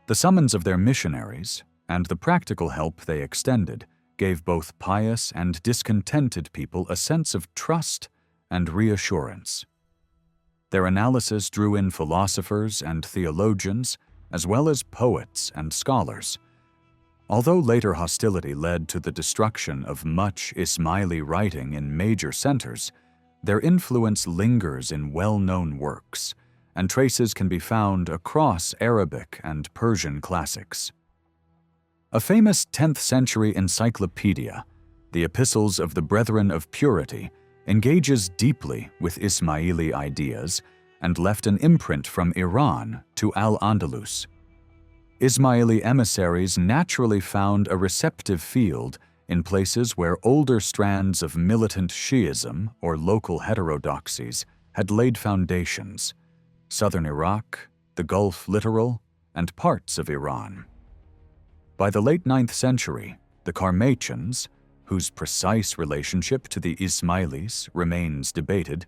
The summons of their missionaries and the practical help they extended gave both pious and discontented people a sense of trust and reassurance. Their analysis drew in philosophers and theologians, as well as poets and scholars. Although later hostility led to the destruction of much Ismaili writing in major centers, their influence lingers in well-known works, and traces can be found across Arabic and Persian classics. A famous 10th century encyclopedia, the Epistles of the Brethren of Purity, engages deeply with Ismaili ideas and left an imprint from Iran to Al-Andalus. Ismaili emissaries naturally found a receptive field in places where older strands of militant Shi'ism or local heterodoxies had laid foundations: southern Iraq, the Gulf littoral, and parts of Iran. By the late 9th century, the Sarmatians, whose precise relationship to the Ismailis remains debated,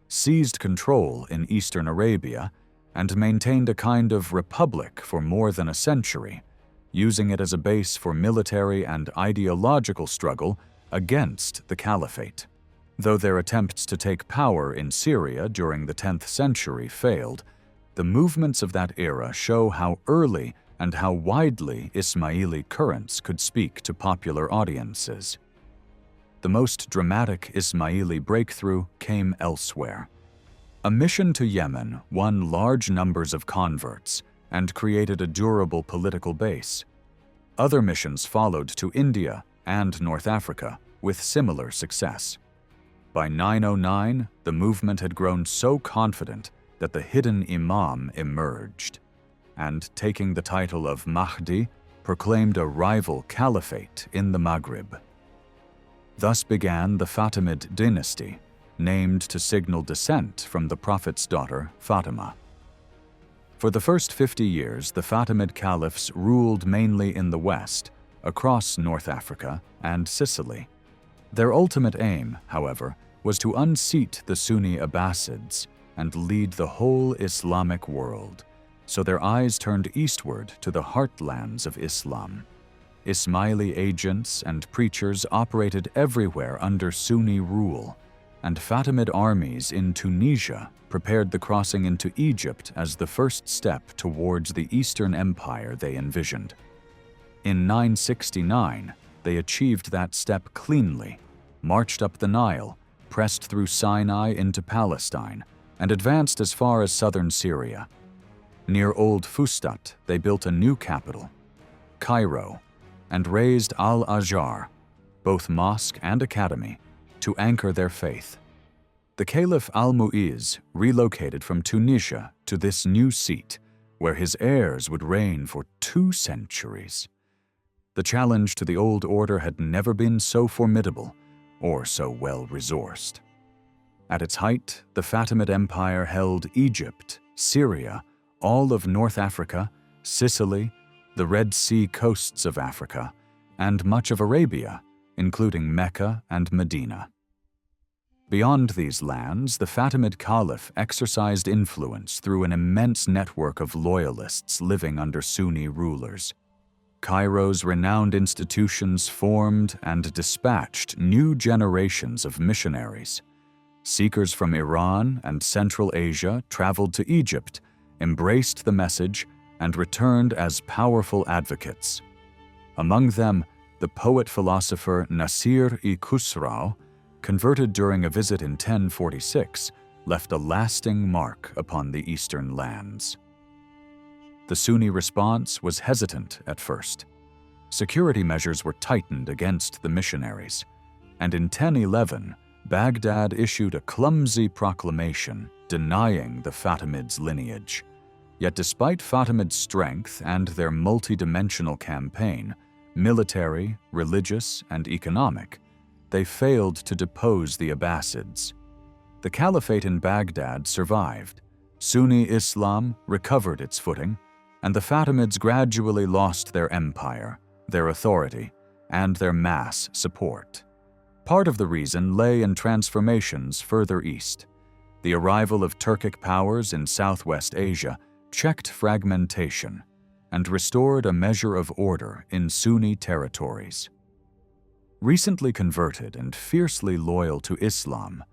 seized control in eastern Arabia and maintained a kind of republic for more than a century, using it as a base for military and ideological struggle against the caliphate. Though their attempts to take power in Syria during the 10th century failed, the movements of that era show how early and how widely Ismaili currents could speak to popular audiences. The most dramatic Ismaili breakthrough came elsewhere. A mission to Yemen won large numbers of converts and created a durable political base. Other missions followed to India and North Africa with similar success. By 909, the movement had grown so confident that the hidden imam emerged, and taking the title of Mahdi, proclaimed a rival caliphate in the Maghrib. Thus began the Fatimid dynasty, named to signal descent from the Prophet's daughter, Fatima. For the first 50 years, the Fatimid caliphs ruled mainly in the west, across North Africa and Sicily. Their ultimate aim, however, was to unseat the Sunni Abbasids and lead the whole Islamic world, so their eyes turned eastward to the heartlands of Islam. Ismaili agents and preachers operated everywhere under Sunni rule, and Fatimid armies in Tunisia prepared the crossing into Egypt as the first step towards the Eastern Empire they envisioned. In 969, they achieved that step cleanly, marched up the Nile, pressed through Sinai into Palestine, and advanced as far as southern Syria. Near Old Fustat, they built a new capital, Cairo, and raised Al-Azhar, both mosque and academy, to anchor their faith. The Caliph Al-Mu'iz relocated from Tunisia to this new seat, where his heirs would reign for 2 centuries. The challenge to the old order had never been so formidable or so well-resourced. At its height, the Fatimid Empire held Egypt, Syria, all of North Africa, Sicily, the Red Sea coasts of Africa, and much of Arabia, including Mecca and Medina. Beyond these lands, the Fatimid Caliph exercised influence through an immense network of loyalists living under Sunni rulers. Cairo's renowned institutions formed and dispatched new generations of missionaries. Seekers from Iran and Central Asia traveled to Egypt, embraced the message, and returned as powerful advocates. Among them, the poet-philosopher Nasir-i-Khusraw, converted during a visit in 1046, left a lasting mark upon the eastern lands. The Sunni response was hesitant at first. Security measures were tightened against the missionaries, and in 1011, Baghdad issued a clumsy proclamation denying the Fatimids' lineage. Yet despite Fatimid strength and their multi-dimensional campaign, military, religious, and economic, they failed to depose the Abbasids. The caliphate in Baghdad survived, Sunni Islam recovered its footing, and the Fatimids gradually lost their empire, their authority, and their mass support. Part of the reason lay in transformations further east. The arrival of Turkic powers in Southwest Asia checked fragmentation and restored a measure of order in Sunni territories. Recently converted and fiercely loyal to Islam,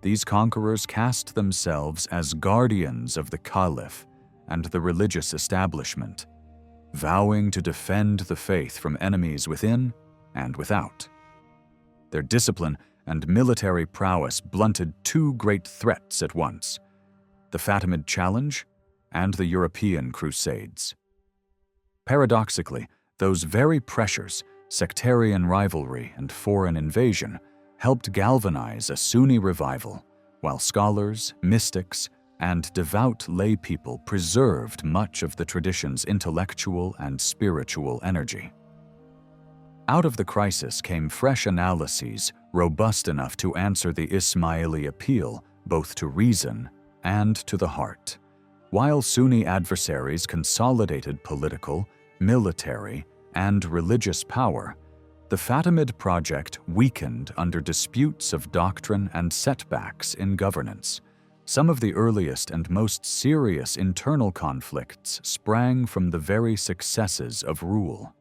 these conquerors cast themselves as guardians of the Caliph and the religious establishment, vowing to defend the faith from enemies within and without. Their discipline and military prowess blunted 2 great threats at once: the Fatimid challenge and the European Crusades. Paradoxically, those very pressures, sectarian rivalry and foreign invasion, helped galvanize a Sunni revival, while scholars, mystics, and devout laypeople preserved much of the tradition's intellectual and spiritual energy. Out of the crisis came fresh analyses robust enough to answer the Ismaili appeal both to reason and to the heart. While Sunni adversaries consolidated political, military, and religious power, the Fatimid project weakened under disputes of doctrine and setbacks in governance. Some of the earliest and most serious internal conflicts sprang from the very successes of rule.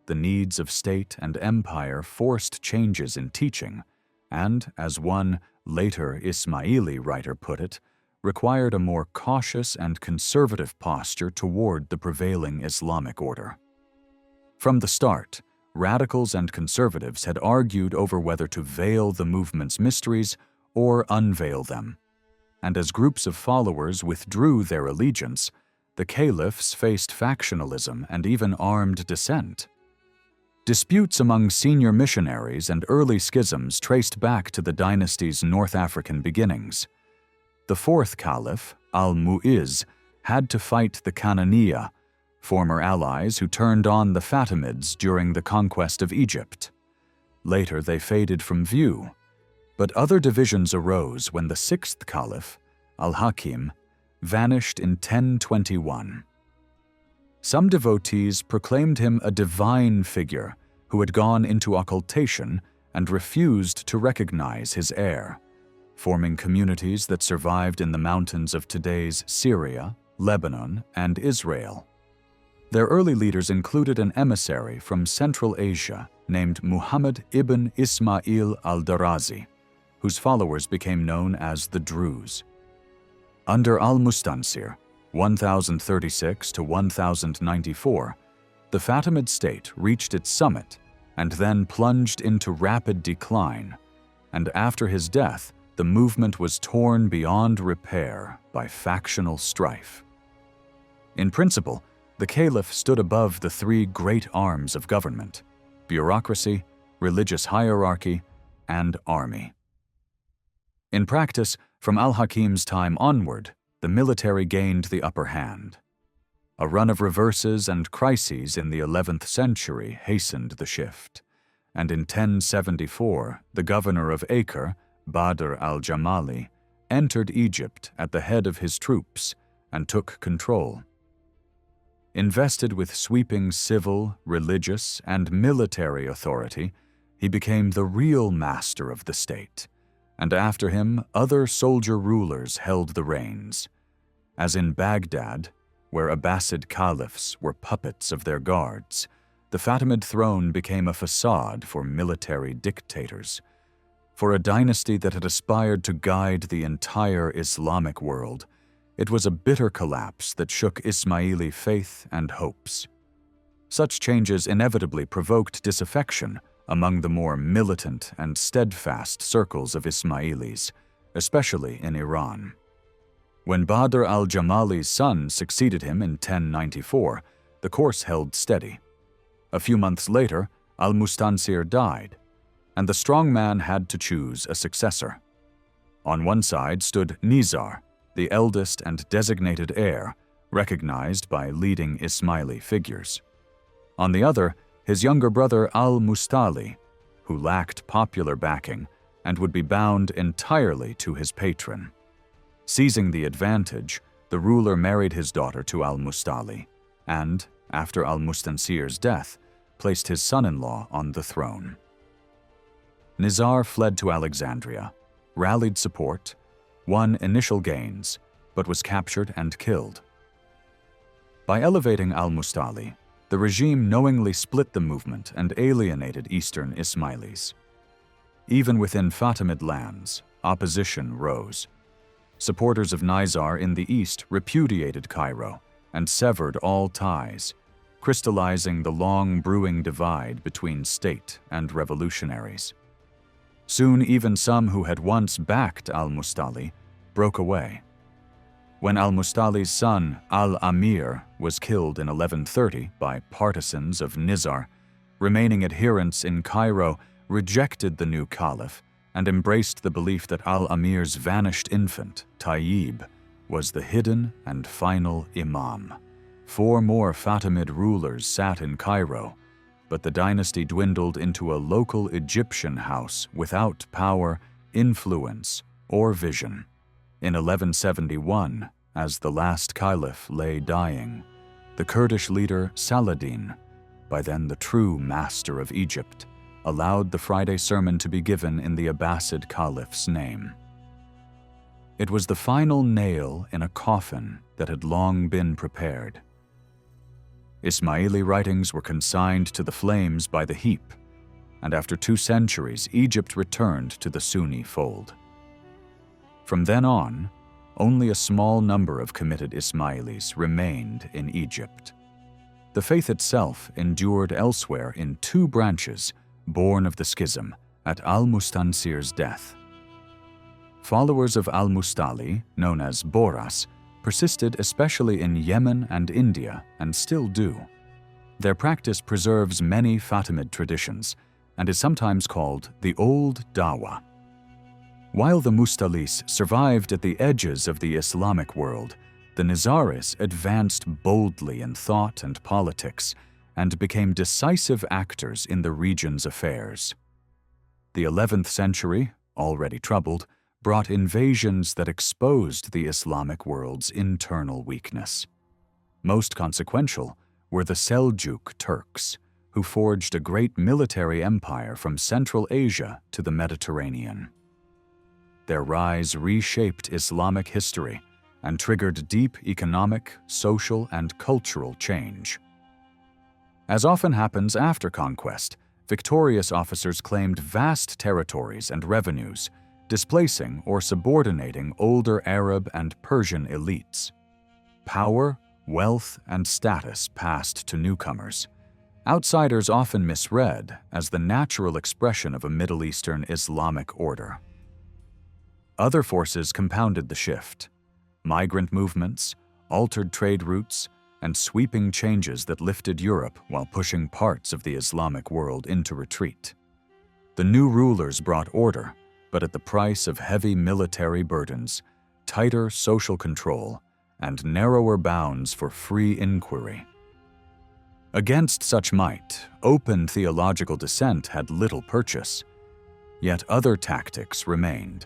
The needs of state and empire forced changes in teaching, and, as one later Ismaili writer put it, required a more cautious and conservative posture toward the prevailing Islamic order. From the start, radicals and conservatives had argued over whether to veil the movement's mysteries or unveil them, and as groups of followers withdrew their allegiance, the caliphs faced factionalism and even armed dissent. Disputes among senior missionaries and early schisms traced back to the dynasty's North African beginnings. The fourth caliph, al-Mu'izz, had to fight the Kananiya, former allies who turned on the Fatimids during the conquest of Egypt. Later they faded from view, but other divisions arose when the sixth caliph, al-Hakim, vanished in 1021. Some devotees proclaimed him a divine figure who had gone into occultation and refused to recognize his heir, forming communities that survived in the mountains of today's Syria, Lebanon, and Israel. Their early leaders included an emissary from Central Asia named Muhammad ibn Ismail al-Darazi, whose followers became known as the Druze. Under al-Mustansir, 1036 to 1094, the Fatimid state reached its summit and then plunged into rapid decline, and after his death, the movement was torn beyond repair by factional strife. In principle, the caliph stood above the three great arms of government: bureaucracy, religious hierarchy, and army. In practice, from al-Hakim's time onward, the military gained the upper hand. A run of reverses and crises in the 11th century hastened the shift, and in 1074, the governor of Acre, Badr al-Jamali, entered Egypt at the head of his troops and took control. Invested with sweeping civil, religious, and military authority, he became the real master of the state, and after him other soldier rulers held the reins. As in Baghdad, where Abbasid caliphs were puppets of their guards, the Fatimid throne became a facade for military dictators. For a dynasty that had aspired to guide the entire Islamic world, it was a bitter collapse that shook Ismaili faith and hopes. Such changes inevitably provoked disaffection among the more militant and steadfast circles of Ismailis, especially in Iran. When Badr al-Jamali's son succeeded him in 1094, the course held steady. A few months later, al-Mustansir died, and the strong man had to choose a successor. On one side stood Nizar, the eldest and designated heir, recognized by leading Ismaili figures. On the other, his younger brother al-Mustali, who lacked popular backing and would be bound entirely to his patron. Seizing the advantage, the ruler married his daughter to al-Mustali and, after al-Mustansir's death, placed his son-in-law on the throne. Nizar fled to Alexandria, rallied support, won initial gains, but was captured and killed. By elevating al-Mustali, the regime knowingly split the movement and alienated Eastern Ismailis. Even within Fatimid lands, opposition rose. Supporters of Nizar in the east repudiated Cairo and severed all ties, crystallizing the long-brewing divide between state and revolutionaries. Soon even some who had once backed al-Mustali broke away. When al-Mustali's son, al-Amir, was killed in 1130 by partisans of Nizar, remaining adherents in Cairo rejected the new caliph and embraced the belief that al-Amir's vanished infant, Tayyib, was the hidden and final imam. 4 more Fatimid rulers sat in Cairo, but the dynasty dwindled into a local Egyptian house without power, influence, or vision. In 1171, as the last caliph lay dying, the Kurdish leader Saladin, by then the true master of Egypt, allowed the Friday sermon to be given in the Abbasid Caliph's name. It was the final nail in a coffin that had long been prepared. Ismaili writings were consigned to the flames by the heap, and after 2 centuries, Egypt returned to the Sunni fold. From then on, only a small number of committed Ismailis remained in Egypt. The faith itself endured elsewhere in 2 branches born of the schism at al-Mustansir's death. Followers of al-Mustali, known as Boras, persisted especially in Yemen and India, and still do. Their practice preserves many Fatimid traditions and is sometimes called the Old Dawa. While the Mustalis survived at the edges of the Islamic world, the Nizaris advanced boldly in thought and politics and became decisive actors in the region's affairs. The 11th century, already troubled, brought invasions that exposed the Islamic world's internal weakness. Most consequential were the Seljuk Turks, who forged a great military empire from Central Asia to the Mediterranean. Their rise reshaped Islamic history and triggered deep economic, social, and cultural change. As often happens after conquest, victorious officers claimed vast territories and revenues, displacing or subordinating older Arab and Persian elites. Power, wealth, and status passed to newcomers. Outsiders often misread as the natural expression of a Middle Eastern Islamic order. Other forces compounded the shift: migrant movements, altered trade routes, and sweeping changes that lifted Europe while pushing parts of the Islamic world into retreat. The new rulers brought order, but at the price of heavy military burdens, tighter social control, and narrower bounds for free inquiry. Against such might, open theological dissent had little purchase, yet other tactics remained.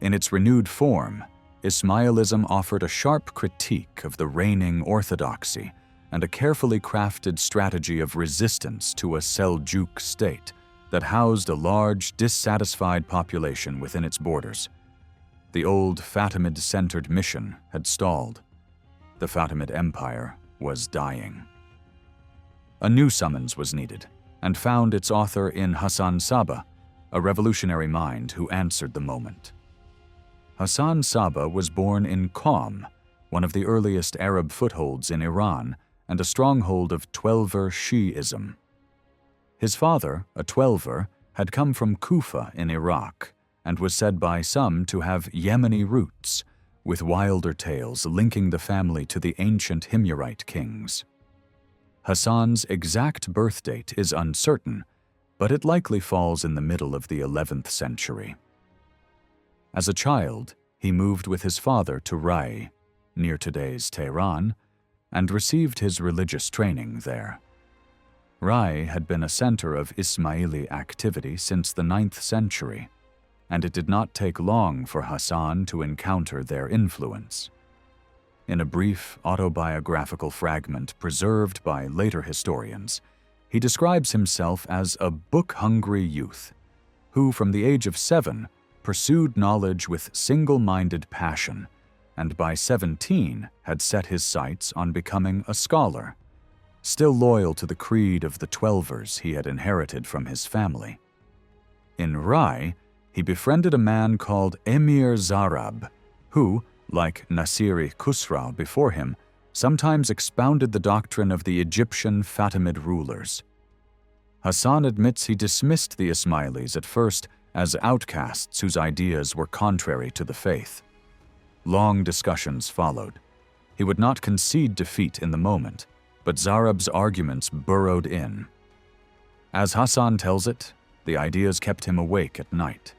In its renewed form, Ismailism offered a sharp critique of the reigning orthodoxy and a carefully crafted strategy of resistance to a Seljuk state that housed a large, dissatisfied population within its borders. The old Fatimid-centered mission had stalled. The Fatimid Empire was dying. A new summons was needed, and found its author in Hasan Sabbah, a revolutionary mind who answered the moment. Hasan Sabbah was born in Qom, one of the earliest Arab footholds in Iran and a stronghold of Twelver Shi'ism. His father, a Twelver, had come from Kufa in Iraq and was said by some to have Yemeni roots, with wilder tales linking the family to the ancient Himyarite kings. Hasan's exact birth date is uncertain, but it likely falls in the middle of the 11th century. As a child, he moved with his father to Rai, near today's Tehran, and received his religious training there. Rai had been a center of Ismaili activity since the 9th century, and it did not take long for Hasan to encounter their influence. In a brief autobiographical fragment preserved by later historians, he describes himself as a book-hungry youth who, from the age of 7, pursued knowledge with single-minded passion, and by 17 had set his sights on becoming a scholar, still loyal to the creed of the Twelvers he had inherited from his family. In Rai, he befriended a man called Emir Zarab, who, like Nasiri Khusrau before him, sometimes expounded the doctrine of the Egyptian Fatimid rulers. Hasan admits he dismissed the Ismailis at first as outcasts whose ideas were contrary to the faith. Long discussions followed. He would not concede defeat in the moment, but Zarab's arguments burrowed in. As Hasan tells it, the ideas kept him awake at night.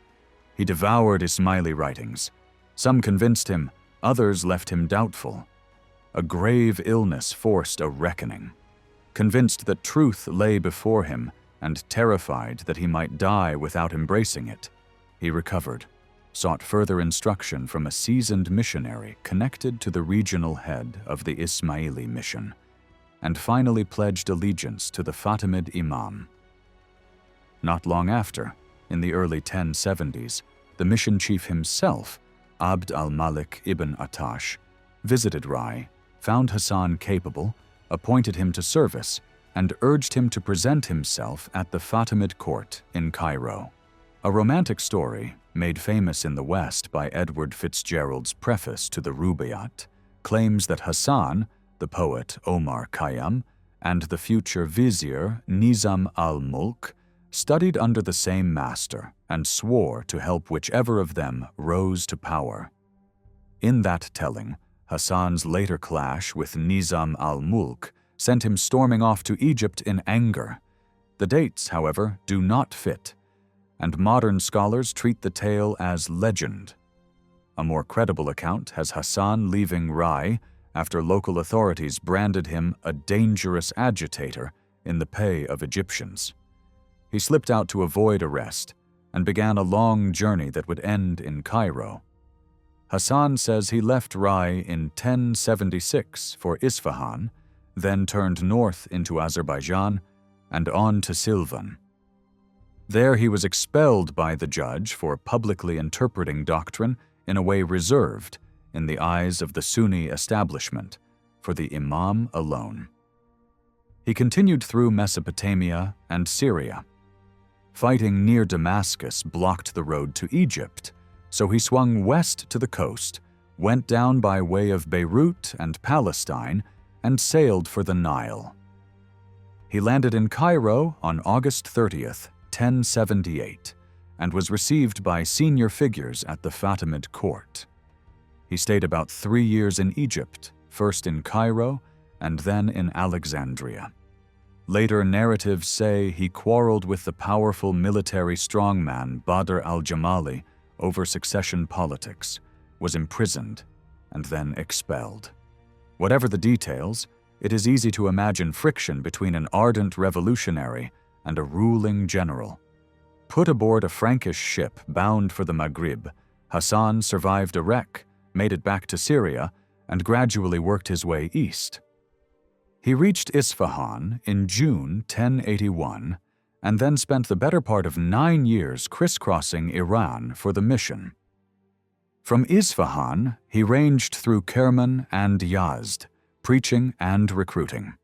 He devoured Ismaili writings. Some convinced him, others left him doubtful. A grave illness forced a reckoning. Convinced that truth lay before him, and terrified that he might die without embracing it, he recovered, sought further instruction from a seasoned missionary connected to the regional head of the Ismaili mission, and finally pledged allegiance to the Fatimid Imam. Not long after, in the early 1070s, the mission chief himself, Abd al-Malik ibn Attash, visited Rai, found Hasan capable, appointed him to service, and urged him to present himself at the Fatimid court in Cairo. A romantic story, made famous in the West by Edward Fitzgerald's preface to the Rubaiyat, claims that Hasan, the poet Omar Khayyam, and the future vizier Nizam al-Mulk studied under the same master and swore to help whichever of them rose to power. In that telling, Hasan's later clash with Nizam al-Mulk sent him storming off to Egypt in anger. The dates, however, do not fit, and modern scholars treat the tale as legend. A more credible account has Hasan leaving Rai after local authorities branded him a dangerous agitator in the pay of Egyptians. He slipped out to avoid arrest and began a long journey that would end in Cairo. Hasan says he left Rai in 1076 for Isfahan, then turned north into Azerbaijan and on to Silvan. There he was expelled by the judge for publicly interpreting doctrine in a way reserved, in the eyes of the Sunni establishment, for the Imam alone. He continued through Mesopotamia and Syria. Fighting near Damascus blocked the road to Egypt, so he swung west to the coast, went down by way of Beirut and Palestine, and sailed for the Nile. He landed in Cairo on August 30th, 1078, and was received by senior figures at the Fatimid court. He stayed about 3 years in Egypt, first in Cairo and then in Alexandria. Later narratives say he quarreled with the powerful military strongman Badr al-Jamali over succession politics, was imprisoned, and then expelled. Whatever the details, it is easy to imagine friction between an ardent revolutionary and a ruling general. Put aboard a Frankish ship bound for the Maghrib, Hasan survived a wreck, made it back to Syria, and gradually worked his way east. He reached Isfahan in June 1081 and then spent the better part of 9 years crisscrossing Iran for the mission. From Isfahan, he ranged through Kerman and Yazd, preaching and recruiting.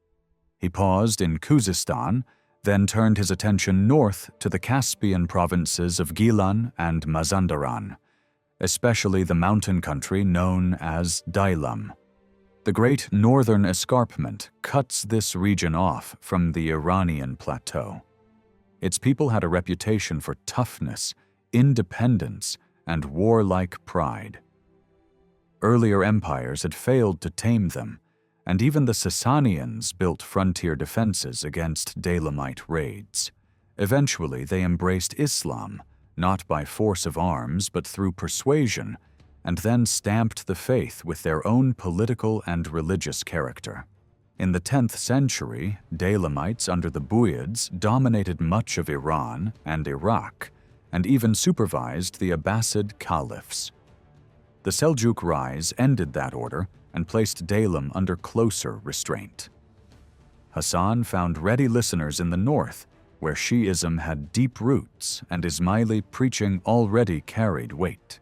He paused in Khuzestan, then turned his attention north to the Caspian provinces of Gilan and Mazandaran, especially the mountain country known as Dailam. The great northern escarpment cuts this region off from the Iranian plateau. Its people had a reputation for toughness, independence, and warlike pride. Earlier empires had failed to tame them, and even the Sasanians built frontier defenses against Dailamite raids. Eventually, they embraced Islam, not by force of arms but through persuasion, and then stamped the faith with their own political and religious character. In the 10th century, Dailamites under the Buyids dominated much of Iran and Iraq, and even supervised the Abbasid caliphs. The Seljuk rise ended that order and placed Dailam under closer restraint. Hasan found ready listeners in the north, where Shi'ism had deep roots and Ismaili preaching already carried weight.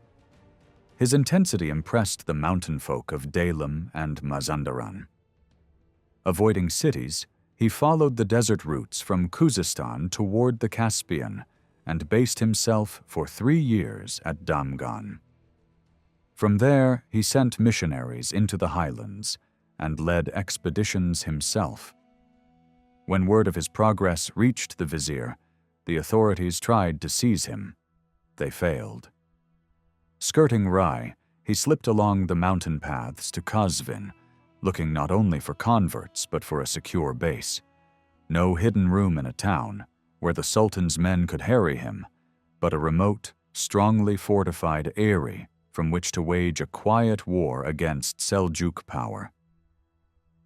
His intensity impressed the mountain folk of Dailam and Mazandaran. Avoiding cities, he followed the desert routes from Khuzestan toward the Caspian and based himself for 3 years at Damgan. From there, he sent missionaries into the highlands and led expeditions himself. When word of his progress reached the vizier, the authorities tried to seize him. They failed. Skirting Rai, he slipped along the mountain paths to Qazvin, looking not only for converts but for a secure base. No hidden room in a town where the Sultan's men could harry him, but a remote, strongly fortified eyrie from which to wage a quiet war against Seljuk power.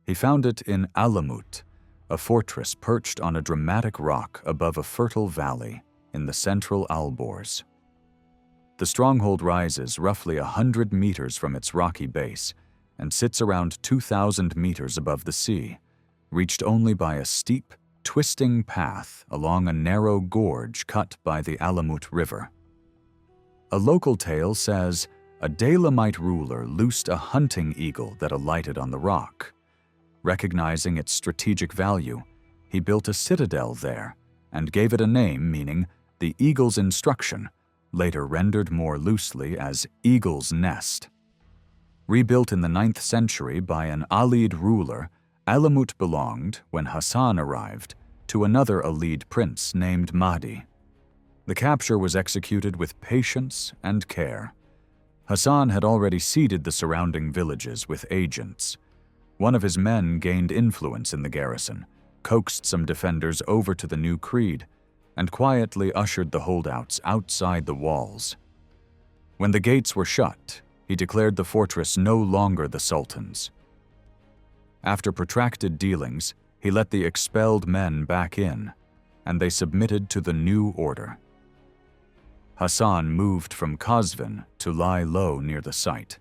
He found it in Alamut, a fortress perched on a dramatic rock above a fertile valley in the central Alborz. The stronghold rises roughly 100 meters from its rocky base and sits around 2,000 meters above the sea, reached only by a steep, twisting path along a narrow gorge cut by the Alamut River. A local tale says a Dalamite ruler loosed a hunting eagle that alighted on the rock. Recognizing its strategic value, he built a citadel there and gave it a name meaning the eagle's instruction, later rendered more loosely as Eagle's Nest. Rebuilt in the 9th century by an Alid ruler, Alamut belonged, when Hasan arrived, to another Alid prince named Mahdi. The capture was executed with patience and care. Hasan had already seeded the surrounding villages with agents. One of his men gained influence in the garrison, coaxed some defenders over to the new creed, and quietly ushered the holdouts outside the walls. When the gates were shut, he declared the fortress no longer the Sultan's. After protracted dealings, he let the expelled men back in, and they submitted to the new order. Hasan moved from Qazvin to lie low near the site,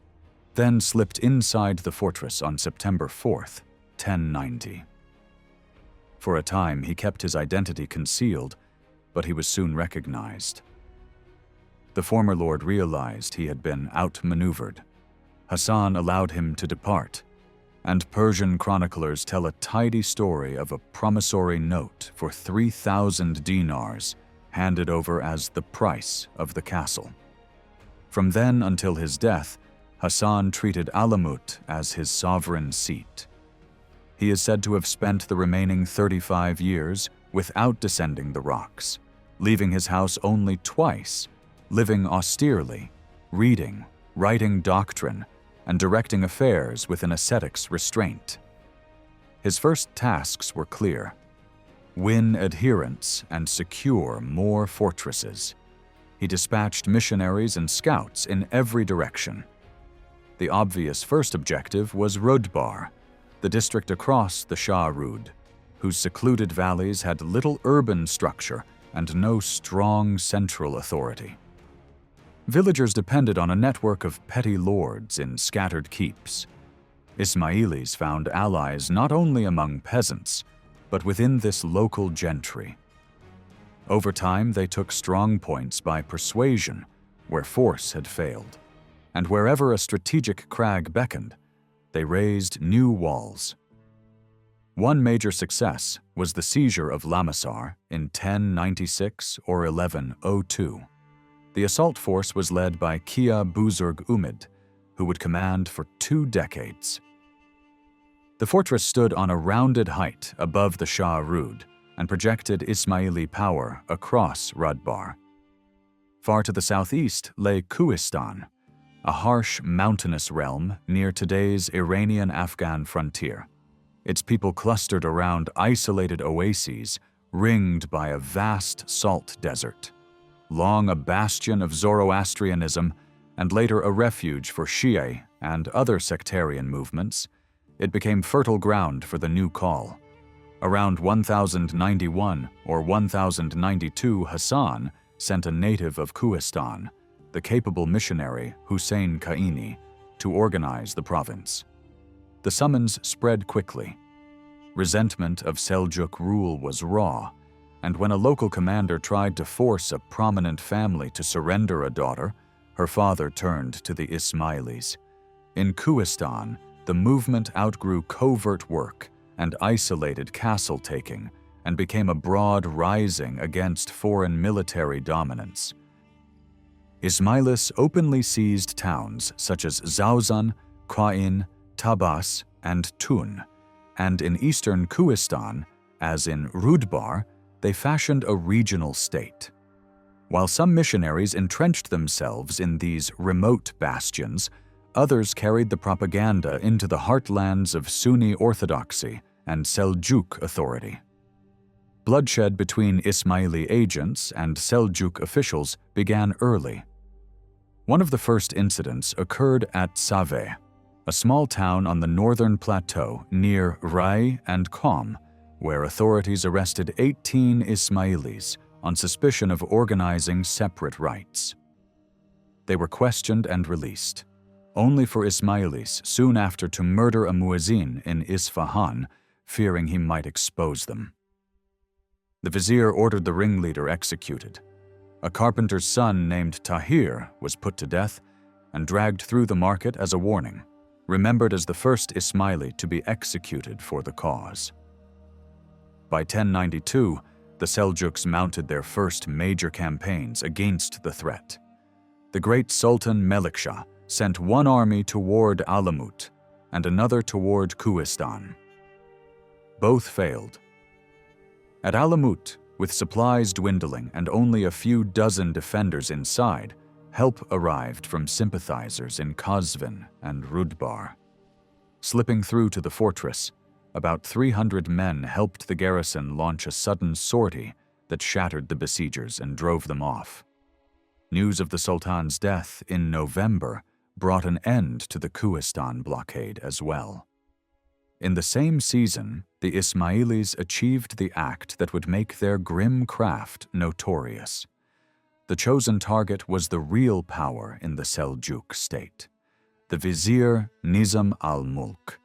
then slipped inside the fortress on September 4th, 1090. For a time, he kept his identity concealed, but he was soon recognized. The former lord realized he had been outmaneuvered. Hasan allowed him to depart, and Persian chroniclers tell a tidy story of a promissory note for 3,000 dinars handed over as the price of the castle. From then until his death, Hasan treated Alamut as his sovereign seat. He is said to have spent the remaining 35 years without descending the rocks, leaving his house only twice, living austerely, reading, writing doctrine, and directing affairs with an ascetic's restraint. His first tasks were clear: win adherents and secure more fortresses. He dispatched missionaries and scouts in every direction. The obvious first objective was Rudbar, the district across the Shah Rud, whose secluded valleys had little urban structure and no strong central authority. Villagers depended on a network of petty lords in scattered keeps. Ismailis found allies not only among peasants, but within this local gentry. Over time, they took strong points by persuasion, where force had failed, and wherever a strategic crag beckoned, they raised new walls. One major success was the seizure of Lamassar in 1096 or 1102. The assault force was led by Kia Buzurg Umid, who would command for 2 decades. The fortress stood on a rounded height above the Shah Rud and projected Ismaili power across Rudbar. Far to the southeast lay Kuistan, a harsh mountainous realm near today's Iranian-Afghan frontier. Its people clustered around isolated oases ringed by a vast salt desert. Long a bastion of Zoroastrianism and later a refuge for Shia and other sectarian movements, it became fertile ground for the new call. Around 1091 or 1092, Hasan sent a native of Kuistan, the capable missionary Hussein Kaini, to organize the province. The summons spread quickly. Resentment of Seljuk rule was raw, and when a local commander tried to force a prominent family to surrender a daughter, her father turned to the Ismailis. In Kuistan, the movement outgrew covert work and isolated castle-taking and became a broad rising against foreign military dominance. Ismailis openly seized towns such as Zauzan, Qain, Tabas, and Tun, and in eastern Kuistan, as in Rudbar, they fashioned a regional state. While some missionaries entrenched themselves in these remote bastions, others carried the propaganda into the heartlands of Sunni orthodoxy and Seljuk authority. Bloodshed between Ismaili agents and Seljuk officials began early. One of the first incidents occurred at Save, a small town on the northern plateau near Rai and Qom, where authorities arrested 18 Ismailis on suspicion of organizing separate rites. They were questioned and released, only for Ismailis soon after to murder a muezzin in Isfahan, fearing he might expose them. The vizier ordered the ringleader executed. A carpenter's son named Tahir was put to death and dragged through the market as a warning, remembered as the first Ismaili to be executed for the cause. By 1092, the Seljuks mounted their first major campaigns against the threat. The great Sultan Melikshah sent one army toward Alamut and another toward Kuistan. Both failed. At Alamut, with supplies dwindling and only a few dozen defenders inside, help arrived from sympathizers in Qazvin and Rudbar. Slipping through to the fortress, about 300 men helped the garrison launch a sudden sortie that shattered the besiegers and drove them off. News of the Sultan's death in November brought an end to the Kuistan blockade as well. In the same season, the Ismailis achieved the act that would make their grim craft notorious. The chosen target was the real power in the Seljuk state, the vizier Nizam al-Mulk,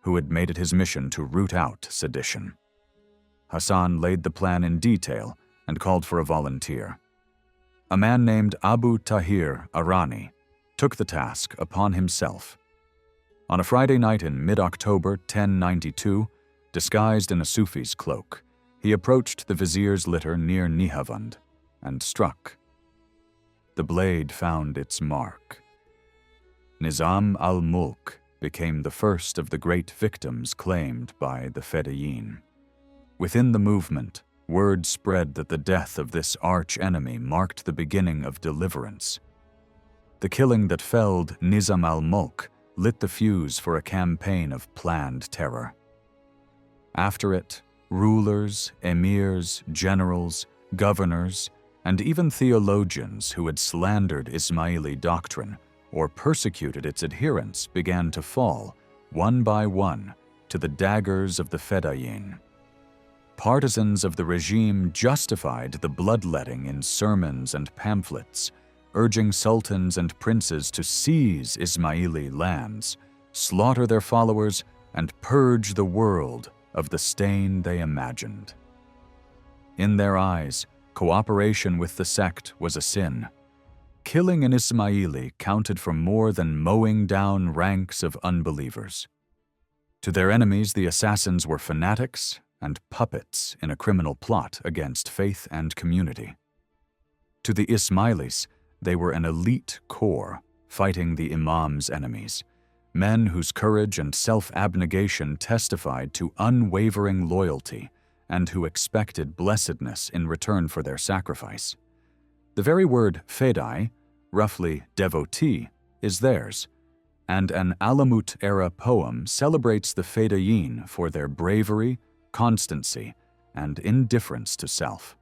who had made it his mission to root out sedition. Hasan laid the plan in detail and called for a volunteer. A man named Abu Tahir Arani took the task upon himself. On a Friday night in mid-October 1092, disguised in a Sufi's cloak, he approached the vizier's litter near Nihavand and struck. The blade found its mark. Nizam al-Mulk became the first of the great victims claimed by the Fedayeen. Within the movement, word spread that the death of this arch-enemy marked the beginning of deliverance. The killing that felled Nizam al-Mulk lit the fuse for a campaign of planned terror. After it, rulers, emirs, generals, governors, and even theologians who had slandered Ismaili doctrine or persecuted its adherents began to fall, one by one, to the daggers of the Fedayeen. Partisans of the regime justified the bloodletting in sermons and pamphlets, urging sultans and princes to seize Ismaili lands, slaughter their followers, and purge the world of the stain they imagined. In their eyes, cooperation with the sect was a sin. Killing an Ismaili counted for more than mowing down ranks of unbelievers. To their enemies, the assassins were fanatics and puppets in a criminal plot against faith and community. To the Ismailis, they were an elite corps fighting the imam's enemies, men whose courage and self-abnegation testified to unwavering loyalty and who expected blessedness in return for their sacrifice. The very word fedai, roughly devotee, is theirs, and an Alamut-era poem celebrates the Fedayeen for their bravery, constancy, and indifference to self.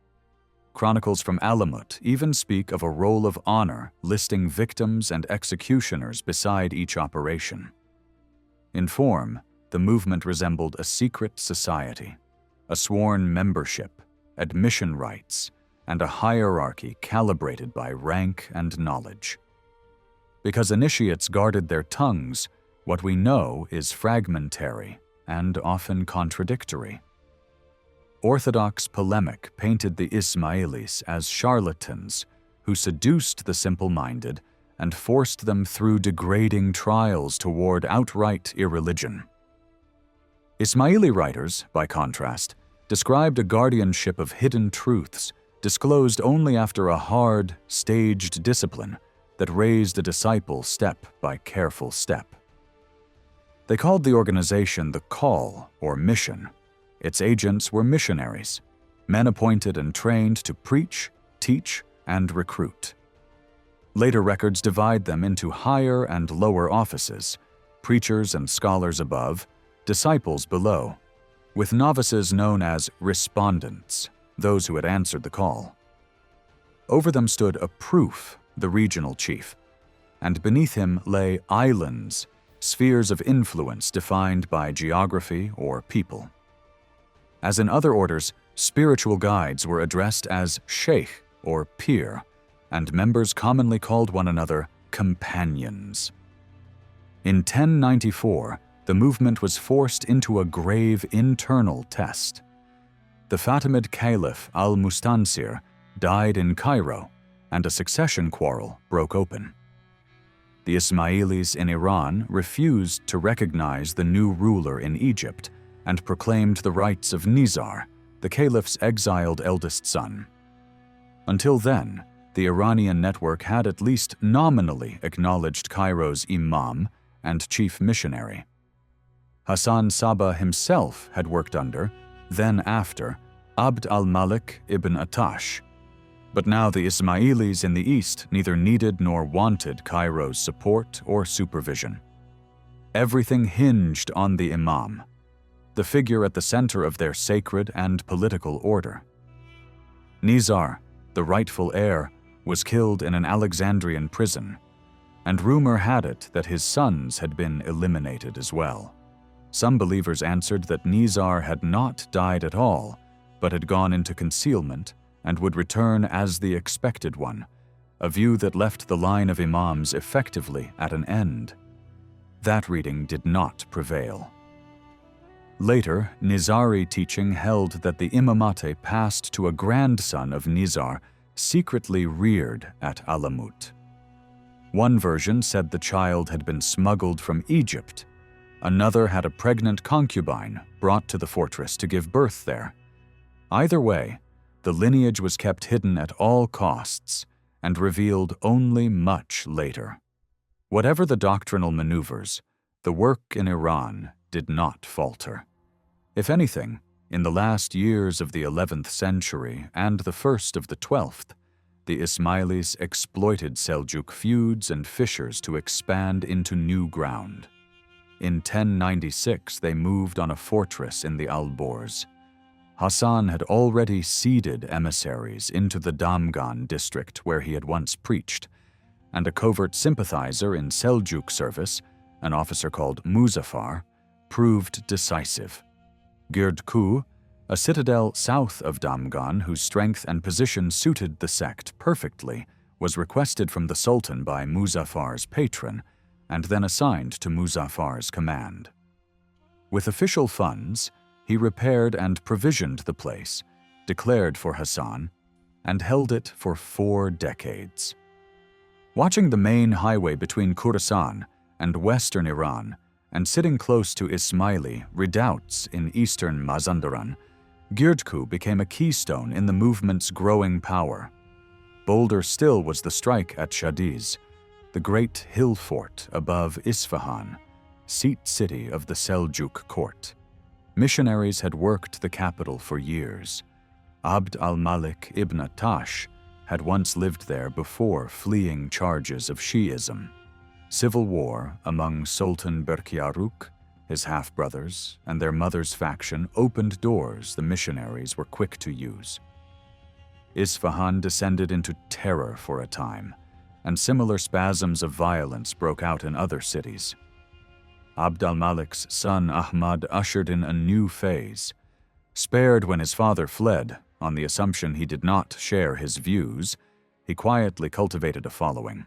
Chronicles from Alamut even speak of a roll of honor listing victims and executioners beside each operation. In form, the movement resembled a secret society, a sworn membership, admission rights, and a hierarchy calibrated by rank and knowledge. Because initiates guarded their tongues, what we know is fragmentary and often contradictory. Orthodox polemic painted the Ismailis as charlatans who seduced the simple-minded and forced them through degrading trials toward outright irreligion. Ismaili writers, by contrast, described a guardianship of hidden truths disclosed only after a hard, staged discipline that raised a disciple step by careful step. They called the organization the Call, or Mission. Its agents were missionaries, men appointed and trained to preach, teach, and recruit. Later records divide them into higher and lower offices, preachers and scholars above, disciples below, with novices known as respondents, those who had answered the call. Over them stood a proof, the regional chief, and beneath him lay islands, spheres of influence defined by geography or people. As in other orders, spiritual guides were addressed as sheikh or pir, and members commonly called one another companions. In 1094, the movement was forced into a grave internal test. The Fatimid Caliph al-Mustansir died in Cairo, and a succession quarrel broke open. The Ismailis in Iran refused to recognize the new ruler in Egypt and proclaimed the rights of Nizar, the caliph's exiled eldest son. Until then, the Iranian network had at least nominally acknowledged Cairo's imam and chief missionary. Hasan Sabbah himself had worked under, then after, Abd al-Malik ibn Attash. But now the Ismailis in the east neither needed nor wanted Cairo's support or supervision. Everything hinged on the imam, the figure at the center of their sacred and political order. Nizar, the rightful heir, was killed in an Alexandrian prison, and rumor had it that his sons had been eliminated as well. Some believers answered that Nizar had not died at all, but had gone into concealment and would return as the expected one, a view that left the line of imams effectively at an end. That reading did not prevail. Later, Nizari teaching held that the imamate passed to a grandson of Nizar, secretly reared at Alamut. One version said the child had been smuggled from Egypt. Another had a pregnant concubine brought to the fortress to give birth there. Either way, the lineage was kept hidden at all costs and revealed only much later. Whatever the doctrinal maneuvers, the work in Iran did not falter. If anything, in the last years of the 11th century and the first of the 12th, the Ismailis exploited Seljuk feuds and fissures to expand into new ground. In 1096, they moved on a fortress in the Alborz. Hassan had already seeded emissaries into the Damgan district where he had once preached, and a covert sympathizer in Seljuk service, an officer called Muzaffar, proved decisive. Girdku, a citadel south of Damgan whose strength and position suited the sect perfectly, was requested from the Sultan by Muzaffar's patron, and then assigned to Muzaffar's command. With official funds, he repaired and provisioned the place, declared for Hassan, and held it for 4 decades. Watching the main highway between Khorasan and western Iran, and sitting close to Ismaili redoubts in eastern Mazandaran, Girdku became a keystone in the movement's growing power. Bolder still was the strike at Shadiz, the great hill fort above Isfahan, seat city of the Seljuk court. Missionaries had worked the capital for years. Abd al-Malik ibn Attash had once lived there before fleeing charges of Shi'ism. Civil war among Sultan Berkiaruk, his half-brothers, and their mother's faction opened doors the missionaries were quick to use. Isfahan descended into terror for a time, and similar spasms of violence broke out in other cities. Abd al-Malik's son Ahmad ushered in a new phase. Spared when his father fled, on the assumption he did not share his views, he quietly cultivated a following.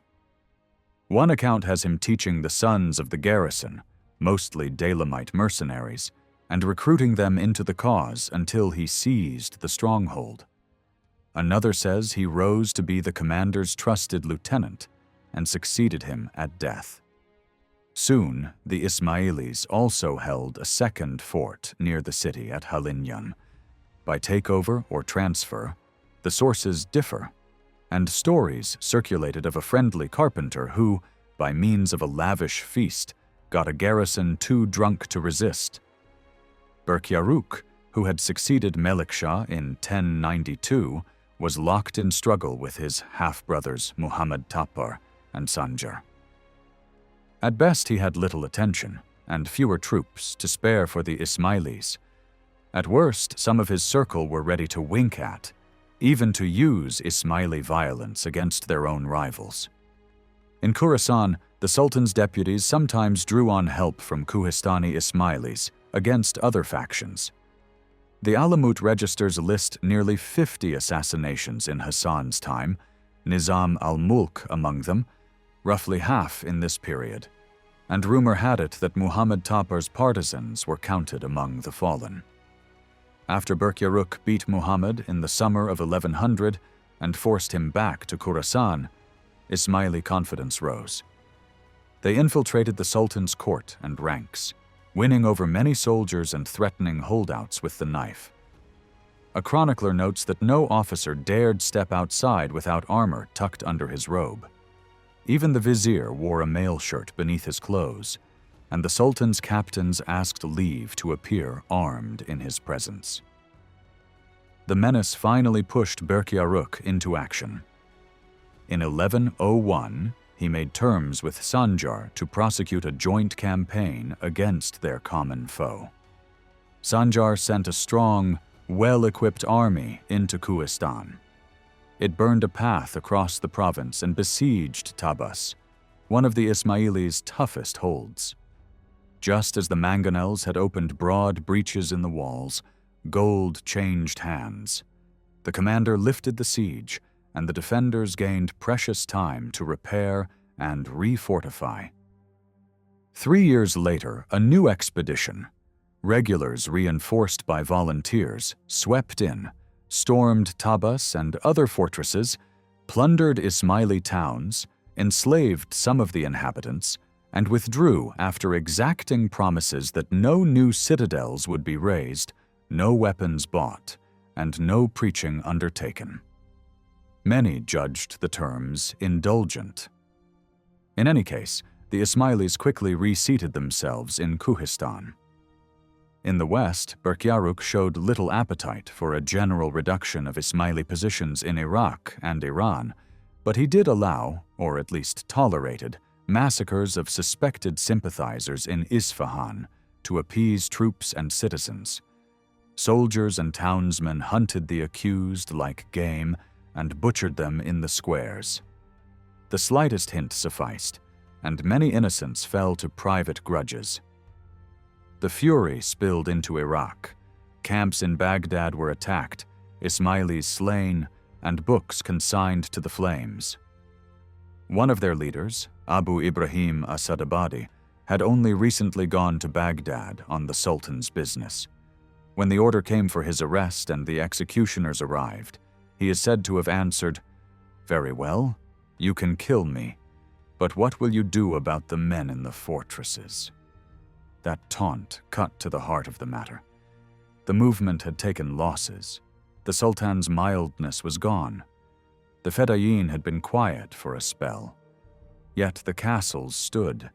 One account has him teaching the sons of the garrison, mostly Dalamite mercenaries, and recruiting them into the cause until he seized the stronghold. Another says he rose to be the commander's trusted lieutenant and succeeded him at death. Soon, the Ismailis also held a second fort near the city at Halinyan. By takeover or transfer, the sources differ, and stories circulated of a friendly carpenter who, by means of a lavish feast, got a garrison too drunk to resist. Berkiaruk, who had succeeded Melikshah in 1092, was locked in struggle with his half-brothers Muhammad Tapar and Sanjar. At best he had little attention, and fewer troops to spare for the Ismailis. At worst, some of his circle were ready to wink at, even to use Ismaili violence against their own rivals. In Khorasan, the Sultan's deputies sometimes drew on help from Kuhistani Ismailis against other factions. The Alamut registers list nearly 50 assassinations in Hassan's time, Nizam al-Mulk among them, roughly half in this period, and rumor had it that Muhammad Tapar's partisans were counted among the fallen. After Berkyaruk beat Muhammad in the summer of 1100 and forced him back to Khorasan, Ismaili confidence rose. They infiltrated the Sultan's court and ranks, winning over many soldiers and threatening holdouts with the knife. A chronicler notes that no officer dared step outside without armor tucked under his robe. Even the vizier wore a mail shirt beneath his clothes, and the Sultan's captains asked leave to appear armed in his presence. The menace finally pushed Berkyaruk into action. In 1101, he made terms with Sanjar to prosecute a joint campaign against their common foe. Sanjar sent a strong, well-equipped army into Kohistan. It burned a path across the province and besieged Tabbas, one of the Ismailis' toughest holds. Just as the mangonels had opened broad breaches in the walls, gold changed hands. The commander lifted the siege, and the defenders gained precious time to repair and refortify. 3 years later, a new expedition, regulars reinforced by volunteers, swept in, stormed Tabbas and other fortresses, plundered Ismaili towns, enslaved some of the inhabitants, and withdrew after exacting promises that no new citadels would be raised, no weapons bought, and no preaching undertaken. Many judged the terms indulgent. In any case, the Ismailis quickly reseated themselves in Kohistan. In the west, Berkyaruk showed little appetite for a general reduction of Ismaili positions in Iraq and Iran, but he did allow, or at least tolerated, massacres of suspected sympathizers in Isfahan to appease troops and citizens. Soldiers and townsmen hunted the accused like game and butchered them in the squares. The slightest hint sufficed, and many innocents fell to private grudges. The fury spilled into Iraq. Camps in Baghdad were attacked, Ismailis slain, and books consigned to the flames. One of their leaders, Abu Ibrahim Asadabadi, had only recently gone to Baghdad on the Sultan's business. When the order came for his arrest and the executioners arrived, he is said to have answered, "Very well, you can kill me, but what will you do about the men in the fortresses?" That taunt cut to the heart of the matter. The movement had taken losses. The Sultan's mildness was gone. The Fedayeen had been quiet for a spell. Yet the castles stood,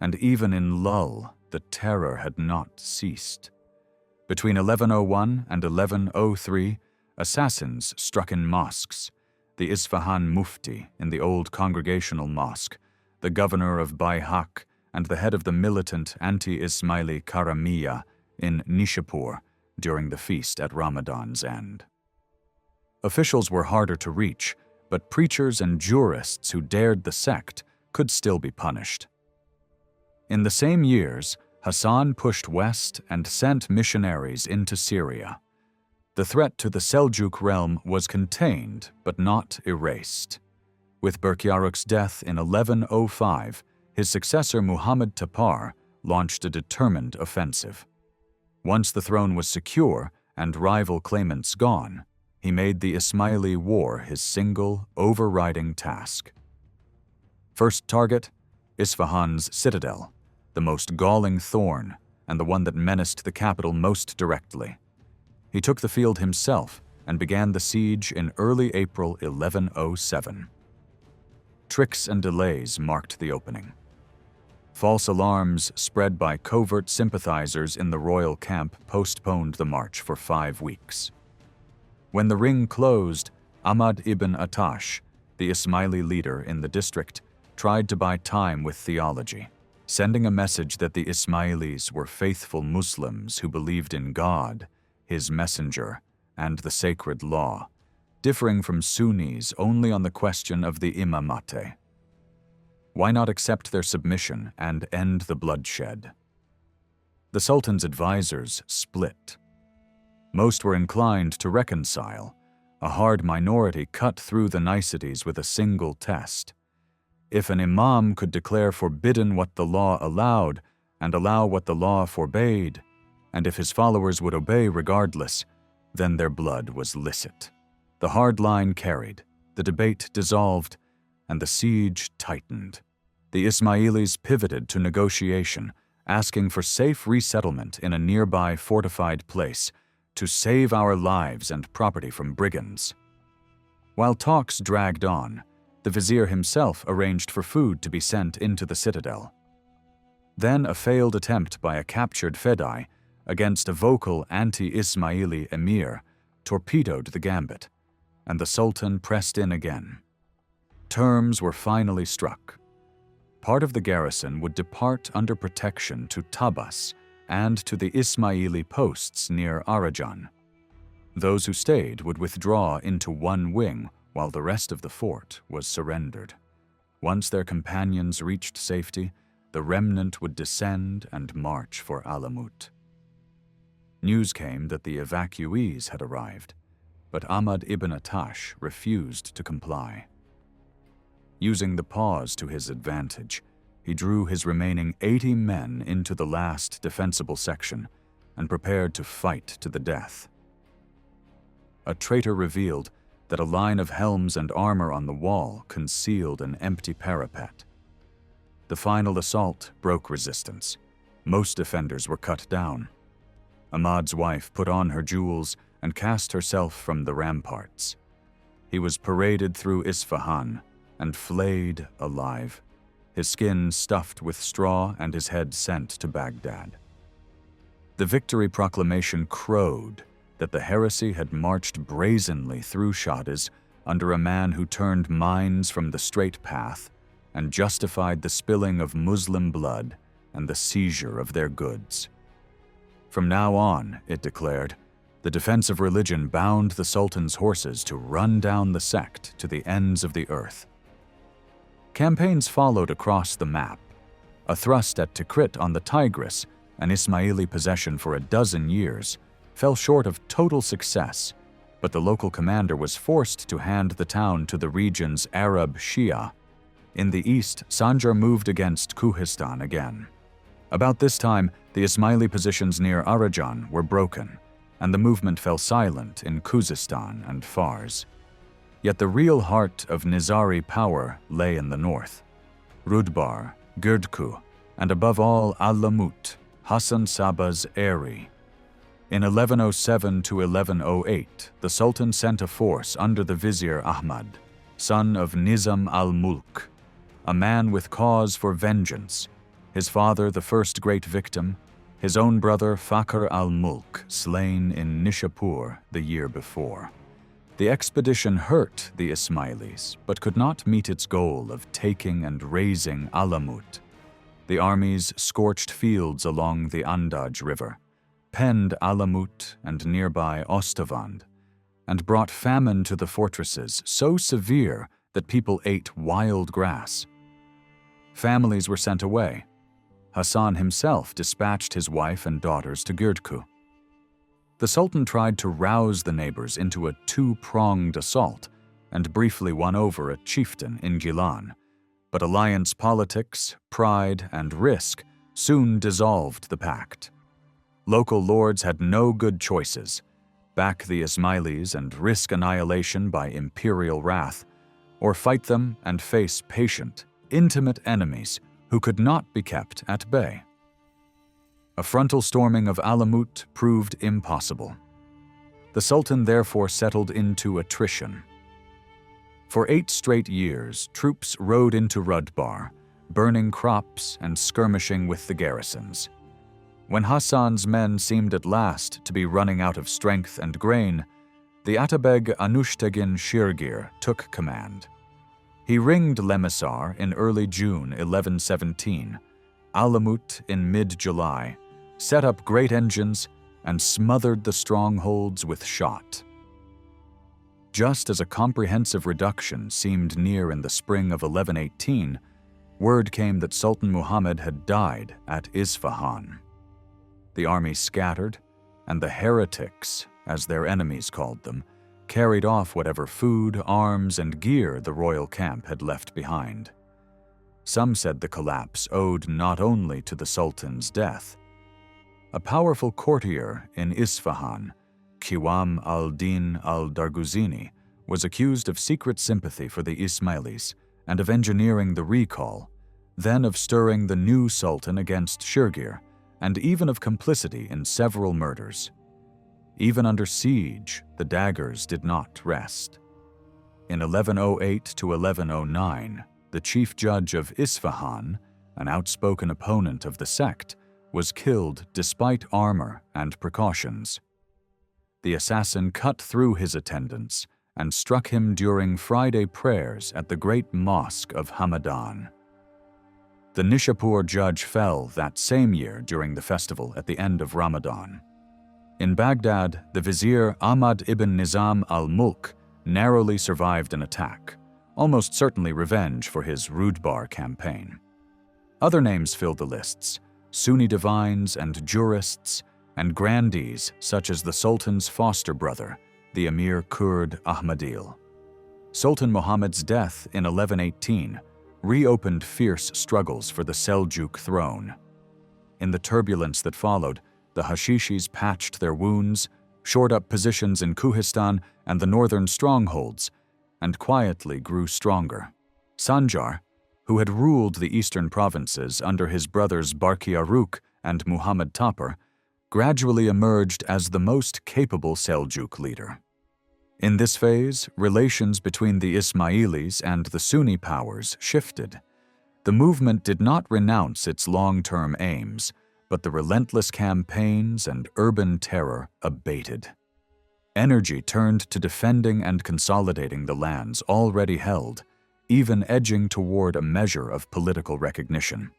and even in lull, the terror had not ceased. Between 1101 and 1103, assassins struck in mosques, the Isfahan Mufti in the old Congregational Mosque, the governor of Baihaq, and the head of the militant anti-Ismaili Karamiya in Nishapur during the feast at Ramadan's end. Officials were harder to reach, but preachers and jurists who dared the sect could still be punished. In the same years, Hassan pushed west and sent missionaries into Syria. The threat to the Seljuk realm was contained, but not erased. With Berkyaruk's death in 1105, his successor Muhammad Tapar launched a determined offensive. Once the throne was secure and rival claimants gone, he made the Ismaili war his single, overriding task. First target, Isfahan's citadel, the most galling thorn and the one that menaced the capital most directly. He took the field himself and began the siege in early April 1107. Tricks and delays marked the opening. False alarms spread by covert sympathizers in the royal camp postponed the march for 5 weeks. When the ring closed, Ahmad ibn Atash, the Ismaili leader in the district, tried to buy time with theology, sending a message that the Ismailis were faithful Muslims who believed in God, His messenger, and the sacred law, differing from Sunnis only on the question of the imamate. Why not accept their submission and end the bloodshed? The Sultan's advisors split. Most were inclined to reconcile. A hard minority cut through the niceties with a single test. If an imam could declare forbidden what the law allowed and allow what the law forbade, and if his followers would obey regardless, then their blood was licit. The hard line carried, the debate dissolved, and the siege tightened. The Ismailis pivoted to negotiation, asking for safe resettlement in a nearby fortified place to save our lives and property from brigands. While talks dragged on, the vizier himself arranged for food to be sent into the citadel. Then a failed attempt by a captured Fedai against a vocal anti-Ismaili emir torpedoed the gambit, and the Sultan pressed in again. Terms were finally struck. Part of the garrison would depart under protection to Tabas and to the Ismaili posts near Arajan. Those who stayed would withdraw into one wing while the rest of the fort was surrendered. Once their companions reached safety, the remnant would descend and march for Alamut. News came that the evacuees had arrived, but Ahmad ibn Atash refused to comply. Using the pause to his advantage, he drew his remaining 80 men into the last defensible section and prepared to fight to the death. A traitor revealed that a line of helms and armor on the wall concealed an empty parapet. The final assault broke resistance. Most defenders were cut down. Ahmad's wife put on her jewels and cast herself from the ramparts. He was paraded through Isfahan and flayed alive, his skin stuffed with straw and his head sent to Baghdad. The victory proclamation crowed that the heresy had marched brazenly through Shadis under a man who turned minds from the straight path and justified the spilling of Muslim blood and the seizure of their goods. From now on, it declared, the defense of religion bound the Sultan's horses to run down the sect to the ends of the earth. Campaigns followed across the map. A thrust at Tikrit on the Tigris, an Ismaili possession for a dozen years, fell short of total success, but the local commander was forced to hand the town to the region's Arab Shia. In the east, Sanjar moved against Kuhistan again. About this time, the Ismaili positions near Arajan were broken, and the movement fell silent in Khuzestan and Fars. Yet the real heart of Nizari power lay in the north. Rudbar, Girdku, and above all Alamut, Hasan Sabbah's eyrie. In 1107 to 1108, the Sultan sent a force under the Vizier Ahmad, son of Nizam al-Mulk, a man with cause for vengeance, his father the first great victim, his own brother Fakhr al-Mulk slain in Nishapur the year before. The expedition hurt the Ismailis, but could not meet its goal of taking and razing Alamut. The armies scorched fields along the Andaj River, penned Alamut and nearby Ostavand, and brought famine to the fortresses so severe that people ate wild grass. Families were sent away. Hasan himself dispatched his wife and daughters to Girdku. The Sultan tried to rouse the neighbors into a two-pronged assault and briefly won over a chieftain in Gilan, but alliance politics, pride, and risk soon dissolved the pact. Local lords had no good choices: back the Ismailis and risk annihilation by imperial wrath, or fight them and face patient, intimate enemies who could not be kept at bay. A frontal storming of Alamut proved impossible. The Sultan therefore settled into attrition. For 8 straight years, troops rode into Rudbar, burning crops and skirmishing with the garrisons. When Hassan's men seemed at last to be running out of strength and grain, the Atabeg Anushtagin Shirgir took command. He ringed Lemessar in early June 1117, Alamut in mid-July, set up great engines, and smothered the strongholds with shot. Just as a comprehensive reduction seemed near in the spring of 1118, word came that Sultan Muhammad had died at Isfahan. The army scattered, and the heretics, as their enemies called them, carried off whatever food, arms, and gear the royal camp had left behind. Some said the collapse owed not only to the Sultan's death. a powerful courtier in Isfahan, Qiwam al-Din al-Darguzini, was accused of secret sympathy for the Ismailis and of engineering the recall, then of stirring the new sultan against Shirgir, and even of complicity in several murders. Even under siege, the daggers did not rest. In 1108 to 1109, the chief judge of Isfahan, an outspoken opponent of the sect, was killed despite armor and precautions. The assassin cut through his attendants and struck him during Friday prayers at the great mosque of Hamadan. The Nishapur judge fell that same year during the festival at the end of Ramadan. In Baghdad, the vizier Ahmad ibn Nizam al-Mulk narrowly survived an attack, almost certainly revenge for his Rudbar campaign. Other names filled the lists: Sunni divines and jurists, and grandees such as the Sultan's foster brother, the Emir Kurd Ahmadil. Sultan Muhammad's death in 1118 reopened fierce struggles for the Seljuk throne. In the turbulence that followed, the Hashashins patched their wounds, shored up positions in Kuhistan and the northern strongholds, and quietly grew stronger. Sanjar, who had ruled the eastern provinces under his brothers Barkiaruk and Muhammad Topper, gradually emerged as the most capable Seljuk leader. In this phase, relations between the Ismailis and the Sunni powers shifted. The movement did not renounce its long-term aims, but the relentless campaigns and urban terror abated. Energy turned to defending and consolidating the lands already held, even edging toward a measure of political recognition.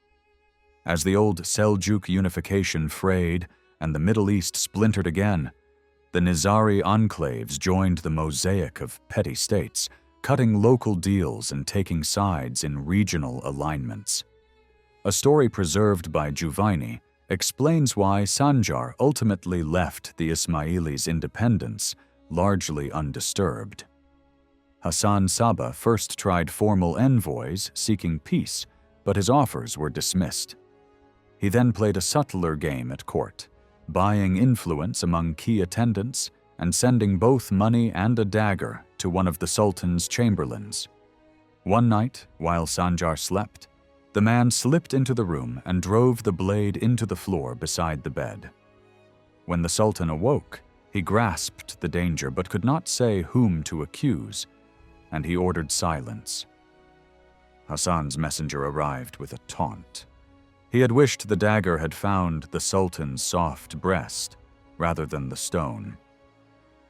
As the old Seljuk unification frayed and the Middle East splintered again, the Nizari enclaves joined the mosaic of petty states, cutting local deals and taking sides in regional alignments. A story preserved by Juvaini explains why Sanjar ultimately left the Ismailis' independence largely undisturbed. Hasan Sabbah first tried formal envoys seeking peace, but his offers were dismissed. He then played a subtler game at court, buying influence among key attendants and sending both money and a dagger to one of the Sultan's chamberlains. One night, while Sanjar slept, the man slipped into the room and drove the blade into the floor beside the bed. When the Sultan awoke, he grasped the danger but could not say whom to accuse, and he ordered silence. Hasan's messenger arrived with a taunt. He had wished the dagger had found the Sultan's soft breast rather than the stone.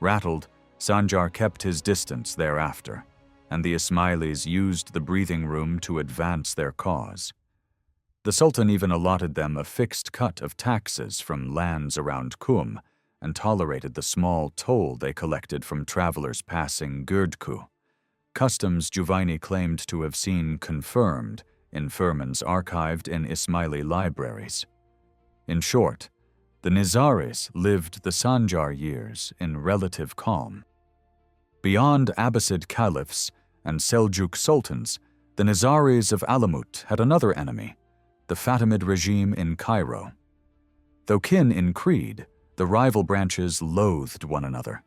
Rattled, Sanjar kept his distance thereafter, and the Ismailis used the breathing room to advance their cause. The Sultan even allotted them a fixed cut of taxes from lands around Qum and tolerated the small toll they collected from travelers passing Girdku, customs Juvaini claimed to have seen confirmed in firmans archived in Ismaili libraries. In short, the Nizaris lived the Sanjar years in relative calm. Beyond Abbasid caliphs and Seljuk sultans, the Nizaris of Alamut had another enemy, the Fatimid regime in Cairo. Though kin in creed, the rival branches loathed one another.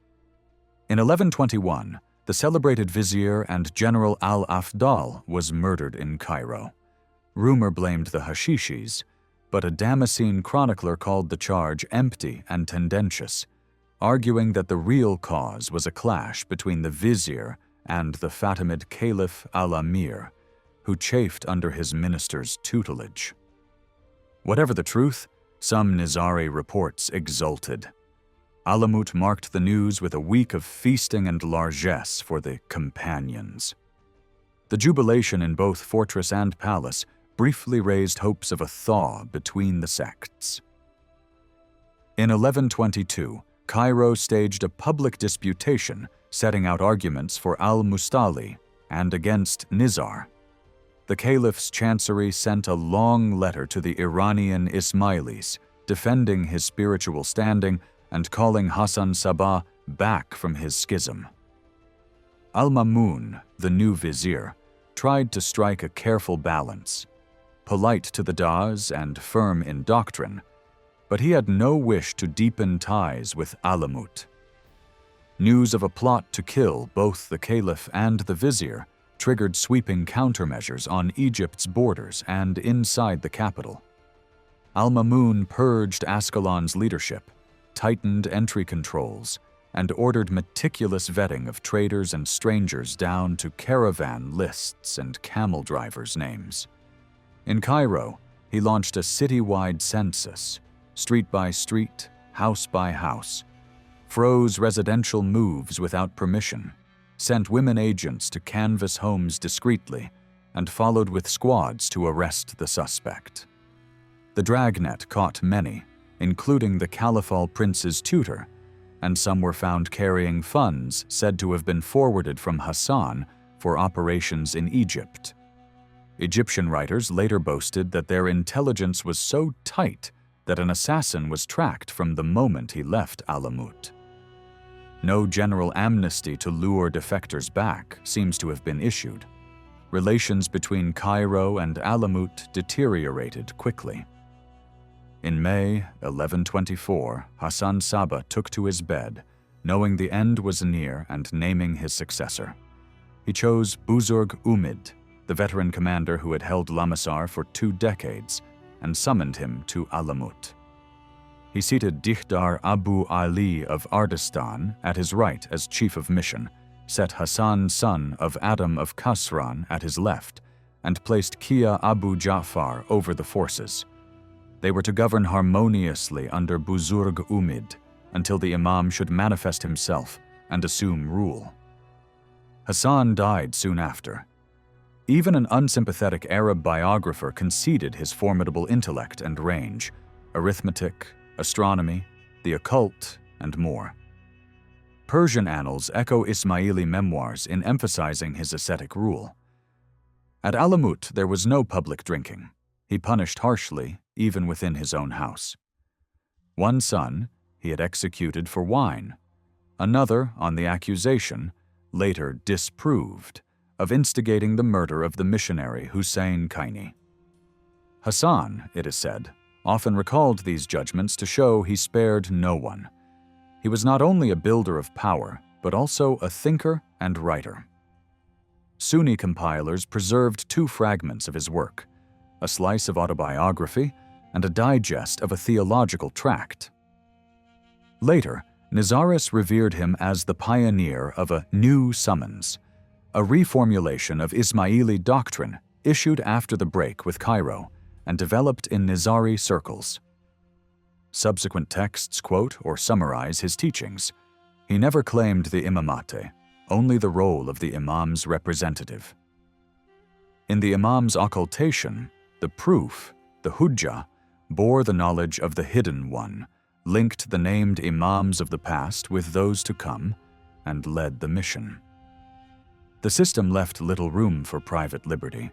In 1121, the celebrated vizier and general al-Afdal was murdered in Cairo. Rumor blamed the Hashashins, but a Damascene chronicler called the charge empty and tendentious, arguing that the real cause was a clash between the vizier and the Fatimid caliph al-Amir, who chafed under his minister's tutelage. Whatever the truth, some Nizari reports exulted. Alamut marked the news with a week of feasting and largesse for the companions. The jubilation in both fortress and palace briefly raised hopes of a thaw between the sects. In 1122, Cairo staged a public disputation setting out arguments for al-Mustali and against Nizar. The caliph's chancery sent a long letter to the Iranian Ismailis, defending his spiritual standing and calling Hasan Sabbah back from his schism. Al-Mamun, the new vizier, tried to strike a careful balance. Polite to the Daz and firm in doctrine, but he had no wish to deepen ties with Alamut. News of a plot to kill both the caliph and the vizier triggered sweeping countermeasures on Egypt's borders and inside the capital. Al-Mamun purged Ascalon's leadership, tightened entry controls, and ordered meticulous vetting of traders and strangers down to caravan lists and camel drivers' names. In Cairo, he launched a citywide census, street by street, house by house, froze residential moves without permission, sent women agents to canvass homes discreetly, and followed with squads to arrest the suspect. The dragnet caught many, including the Caliphal prince's tutor, and some were found carrying funds said to have been forwarded from Hassan for operations in Egypt. Egyptian writers later boasted that their intelligence was so tight that an assassin was tracked from the moment he left Alamut. No general amnesty to lure defectors back seems to have been issued. Relations between Cairo and Alamut deteriorated quickly. In May 1124, Hasan Sabbah took to his bed, knowing the end was near and naming his successor. He chose Buzurg Umid, the veteran commander who had held Lamasar for 2 decades, and summoned him to Alamut. He seated Dikhdar Abu Ali of Ardistan at his right as chief of mission, set Hassan son of Adam of Kasran at his left, and placed Kia Abu Ja'far over the forces. They were to govern harmoniously under Buzurg Umid until the imam should manifest himself and assume rule. Hassan died soon after. Even an unsympathetic Arab biographer conceded his formidable intellect and range, arithmetic, astronomy, the occult, and more. Persian annals echo Ismaili memoirs in emphasizing his ascetic rule. At Alamut, there was no public drinking. He punished harshly, even within his own house. One son he had executed for wine. Another, on the accusation, later disproved, of instigating the murder of the missionary Hussein Kaini. Hassan, it is said, often recalled these judgments to show he spared no one. He was not only a builder of power, but also a thinker and writer. Sunni compilers preserved 2 fragments of his work, a slice of autobiography and a digest of a theological tract. Later, Nizaris revered him as the pioneer of a new summons, a reformulation of Ismaili doctrine issued after the break with Cairo and developed in Nizari circles. Subsequent texts quote or summarize his teachings. He never claimed the imamate, only the role of the imam's representative. In the imam's occultation, the proof, the hujjah, bore the knowledge of the hidden one, linked the named imams of the past with those to come, and led the mission. The system left little room for private liberty.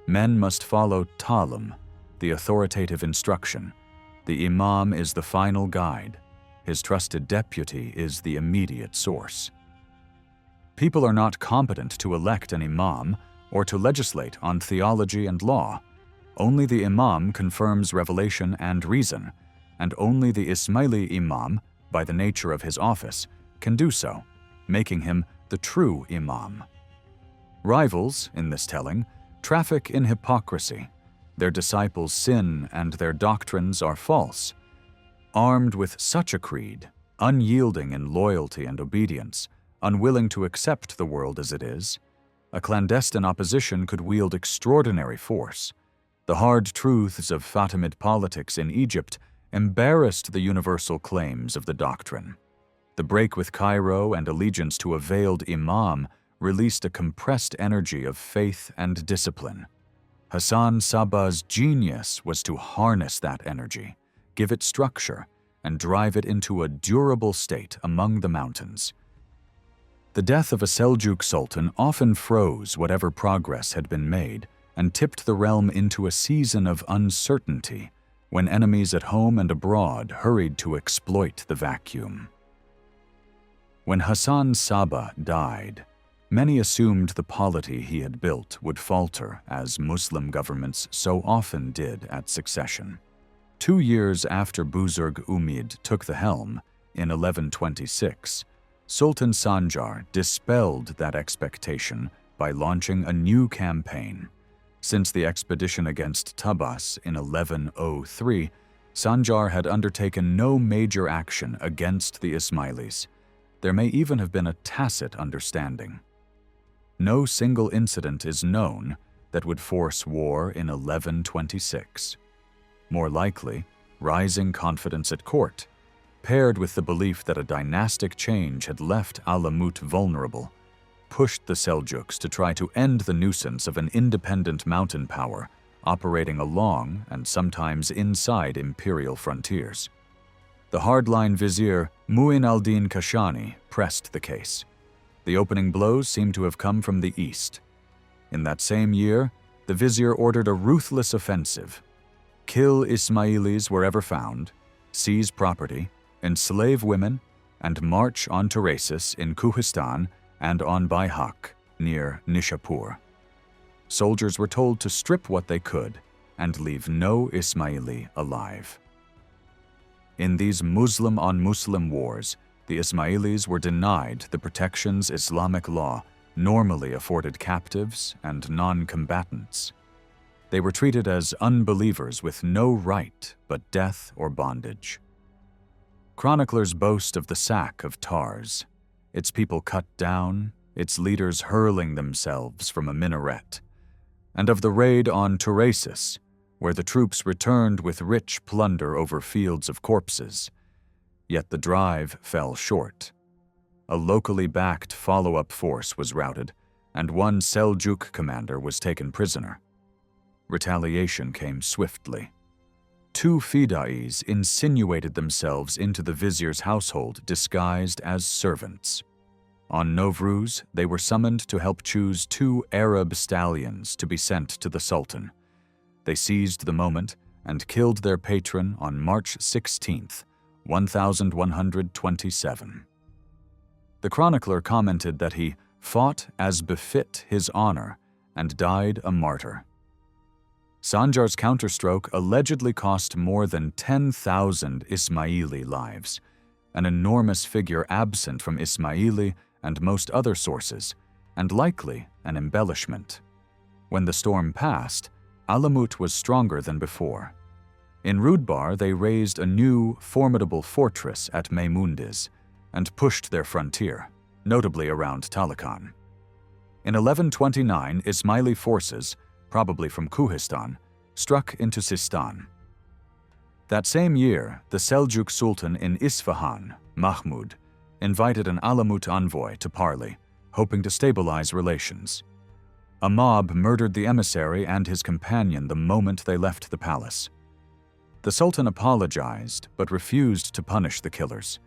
Men must follow talim, the authoritative instruction. The imam is the final guide. His trusted deputy is the immediate source. People are not competent to elect an imam or to legislate on theology and law. Only the imam confirms revelation and reason, and only the Ismaili imam, by the nature of his office, can do so, making him the true imam. Rivals, in this telling, traffic in hypocrisy. Their disciples sin and their doctrines are false. Armed with such a creed, unyielding in loyalty and obedience, unwilling to accept the world as it is, a clandestine opposition could wield extraordinary force. The hard truths of Fatimid politics in Egypt embarrassed the universal claims of the doctrine. The break with Cairo and allegiance to a veiled imam released a compressed energy of faith and discipline. Hasan Sabbah's genius was to harness that energy, give it structure, and drive it into a durable state among the mountains. The death of a Seljuk sultan often froze whatever progress had been made and tipped the realm into a season of uncertainty when enemies at home and abroad hurried to exploit the vacuum. When Hasan Sabbah died, many assumed the polity he had built would falter as Muslim governments so often did at succession. 2 years after Buzurg Umid took the helm, in 1126, Sultan Sanjar dispelled that expectation by launching a new campaign. Since the expedition against Tabas in 1103, Sanjar had undertaken no major action against the Ismailis. There may even have been a tacit understanding. No single incident is known that would force war in 1126. More likely, rising confidence at court, paired with the belief that a dynastic change had left Alamut vulnerable, pushed the Seljuks to try to end the nuisance of an independent mountain power operating along and sometimes inside imperial frontiers. The hardline vizier Mu'in al-Din Kashani pressed the case. The opening blows seem to have come from the east. In that same year, the vizier ordered a ruthless offensive. Kill Ismailis wherever found, seize property, enslave women, and march on Tarasis in Kuhistan and on Baihak near Nishapur. Soldiers were told to strip what they could and leave no Ismaili alive. In these Muslim-on-Muslim wars, the Ismailis were denied the protections Islamic law normally afforded captives and non-combatants. They were treated as unbelievers with no right but death or bondage. Chroniclers boast of the sack of Tars, its people cut down, its leaders hurling themselves from a minaret, and of the raid on Tarasis, where the troops returned with rich plunder over fields of corpses. Yet the drive fell short. A locally backed follow-up force was routed, and one Seljuk commander was taken prisoner. Retaliation came swiftly. 2 fida'is insinuated themselves into the vizier's household disguised as servants. On Novruz, they were summoned to help choose 2 Arab stallions to be sent to the Sultan. They seized the moment and killed their patron on March 16th, 1127. The chronicler commented that he fought as befit his honor and died a martyr. Sanjar's counterstroke allegedly cost more than 10,000 Ismaili lives, an enormous figure absent from Ismaili and most other sources, and likely an embellishment. When the storm passed, Alamut was stronger than before. In Rudbar, they raised a new, formidable fortress at Maymundiz and pushed their frontier, notably around Talakan. In 1129, Ismaili forces, probably from Kuhistan, struck into Sistan. That same year, the Seljuk Sultan in Isfahan, Mahmud, invited an Alamut envoy to parley, hoping to stabilize relations. A mob murdered the emissary and his companion the moment they left the palace. The Sultan apologized but refused to punish the killers.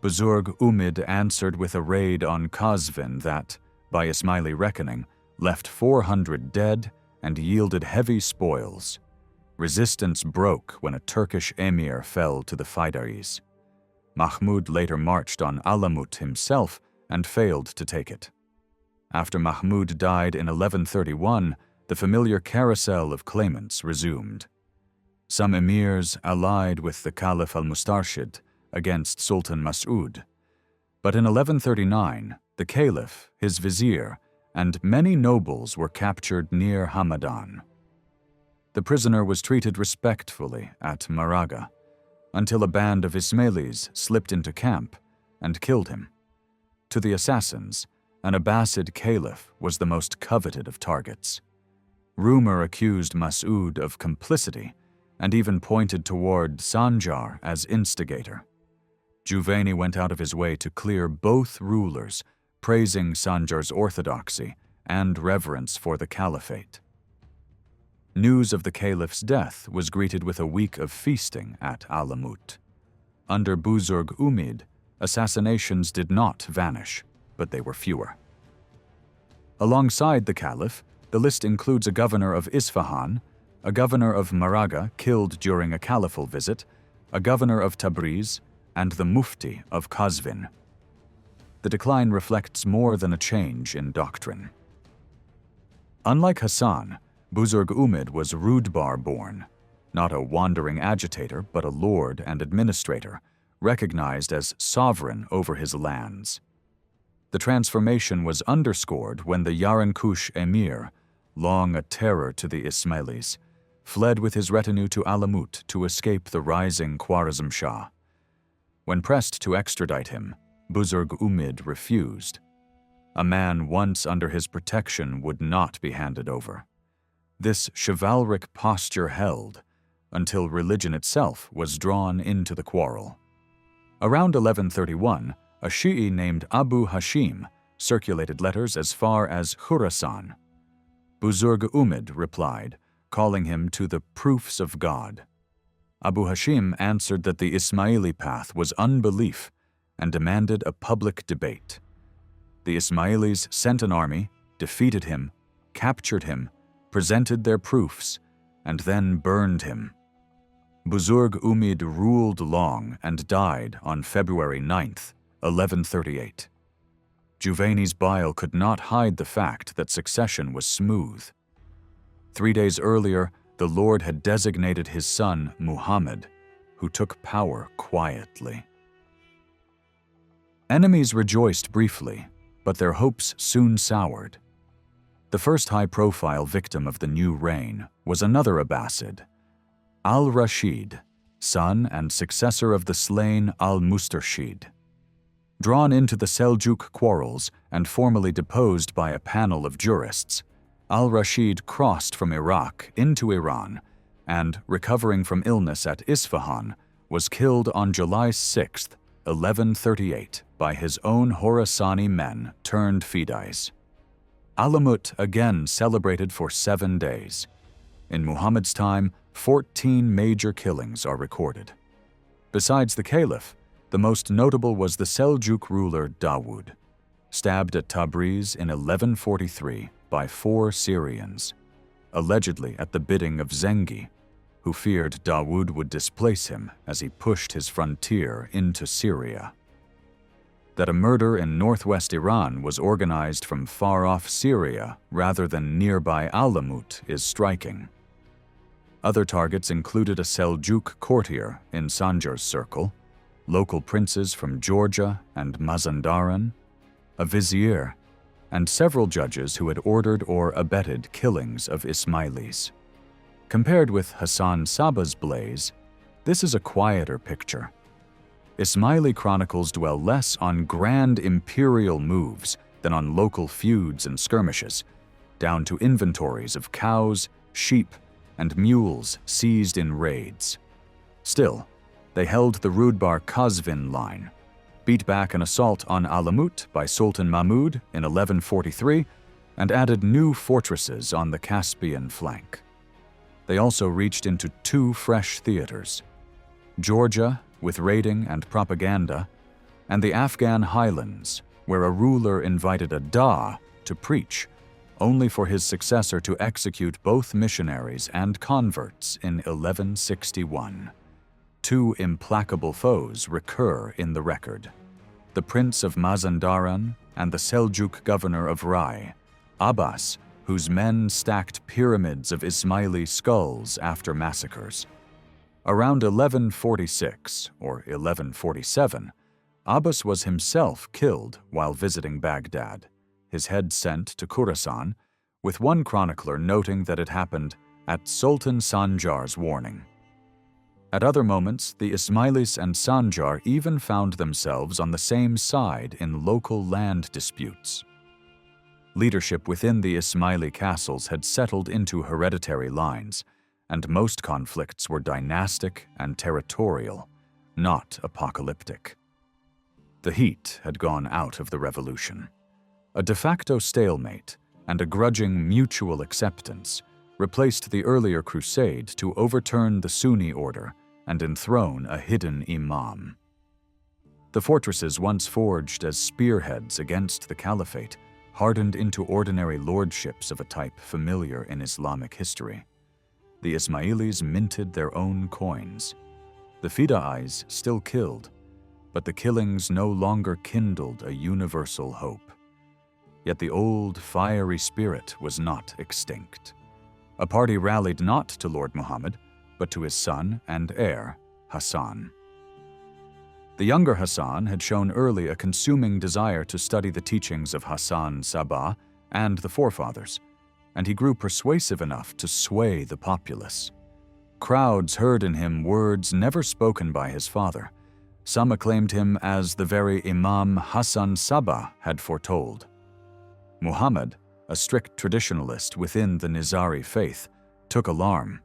Buzurg Umid answered with a raid on Qazvin that, by Ismaili reckoning, left 400 dead and yielded heavy spoils. Resistance broke when a Turkish emir fell to the Faidaris. Mahmud later marched on Alamut himself and failed to take it. After Mahmud died in 1131, the familiar carousel of claimants resumed. Some emirs allied with the Caliph al-Mustarshid against Sultan Mas'ud. But in 1139, the Caliph, his vizier, and many nobles were captured near Hamadan. The prisoner was treated respectfully at Maraga, until a band of Ismailis slipped into camp and killed him. To the assassins, an Abbasid caliph was the most coveted of targets. Rumor accused Mas'ud of complicity and even pointed toward Sanjar as instigator. Juvaini went out of his way to clear both rulers, praising Sanjar's orthodoxy and reverence for the caliphate. News of the caliph's death was greeted with a week of feasting at Alamut. Under Buzurg Umid, assassinations did not vanish, but they were fewer. Alongside the caliph, the list includes a governor of Isfahan, a governor of Maraga killed during a caliphal visit, a governor of Tabriz, and the mufti of Qazvin. The decline reflects more than a change in doctrine. Unlike Hasan, Buzurg Umid was Rudbar-born. not a wandering agitator but a lord and administrator, recognized as sovereign over his lands. The transformation was underscored when the Yarankush emir, long a terror to the Ismailis, fled with his retinue to Alamut to escape the rising Khwarezm Shah. When pressed to extradite him, Buzurg Umid refused. A man once under his protection would not be handed over. This chivalric posture held until religion itself was drawn into the quarrel. Around 1131, a Shi'i named Abu Hashim circulated letters as far as Khurasan. Buzurg Umid replied, calling him to the proofs of God. Abu Hashim answered that the Ismaili path was unbelief and demanded a public debate. The Ismailis sent an army, defeated him, captured him, presented their proofs, and then burned him. Buzurg Umid ruled long and died on February 9th, 1138. Juvaini's bile could not hide the fact that succession was smooth. 3 days earlier, the Lord had designated his son Muhammad, who took power quietly. Enemies rejoiced briefly, but their hopes soon soured. The first high-profile victim of the new reign was another Abbasid, al-Rashid, son and successor of the slain al-Mustarshid. Drawn into the Seljuk quarrels and formally deposed by a panel of jurists, al-Rashid crossed from Iraq into Iran and, recovering from illness at Isfahan, was killed on July 6, 1138, by his own Khorasani men turned Fidais. Alamut again celebrated for 7 days. In Muhammad's time, 14 major killings are recorded. Besides the caliph, the most notable was the Seljuk ruler Dawood, stabbed at Tabriz in 1143 by 4 Syrians, allegedly at the bidding of Zengi, who feared Dawood would displace him as he pushed his frontier into Syria. That a murder in northwest Iran was organized from far-off Syria rather than nearby Alamut is striking. Other targets included a Seljuk courtier in Sanjar's circle, local princes from Georgia and Mazandaran, a vizier, and several judges who had ordered or abetted killings of Ismailis. Compared with Hasan Sabbah's blaze, this is a quieter picture. Ismaili chronicles dwell less on grand imperial moves than on local feuds and skirmishes, down to inventories of cows, sheep, and mules seized in raids. Still, they held the Rudbar Qazvin line, beat back an assault on Alamut by Sultan Mahmud in 1143, and added new fortresses on the Caspian flank. They also reached into 2 fresh theaters: Georgia, with raiding and propaganda, and the Afghan highlands, where a ruler invited a Da to preach, only for his successor to execute both missionaries and converts in 1161. 2 implacable foes recur in the record: the Prince of Mazandaran and the Seljuk governor of Rai, Abbas, whose men stacked pyramids of Ismaili skulls after massacres. Around 1146 or 1147, Abbas was himself killed while visiting Baghdad, his head sent to Khurasan, with one chronicler noting that it happened at Sultan Sanjar's warning. At other moments, the Ismailis and Sanjar even found themselves on the same side in local land disputes. Leadership within the Ismaili castles had settled into hereditary lines, and most conflicts were dynastic and territorial, not apocalyptic. The heat had gone out of the revolution. A de facto stalemate and a grudging mutual acceptance replaced the earlier crusade to overturn the Sunni order and enthrone a hidden imam. The fortresses once forged as spearheads against the caliphate hardened into ordinary lordships of a type familiar in Islamic history. The Ismailis minted their own coins. The Fida'is still killed, but the killings no longer kindled a universal hope. Yet the old fiery spirit was not extinct. A party rallied not to Lord Muhammad, but to his son and heir, Hasan. The younger Hasan had shown early a consuming desire to study the teachings of Hasan Sabbah and the forefathers, and he grew persuasive enough to sway the populace. Crowds heard in him words never spoken by his father. Some acclaimed him as the very Imam Hasan Sabbah had foretold. Muhammad, a strict traditionalist within the Nizari faith, took alarm.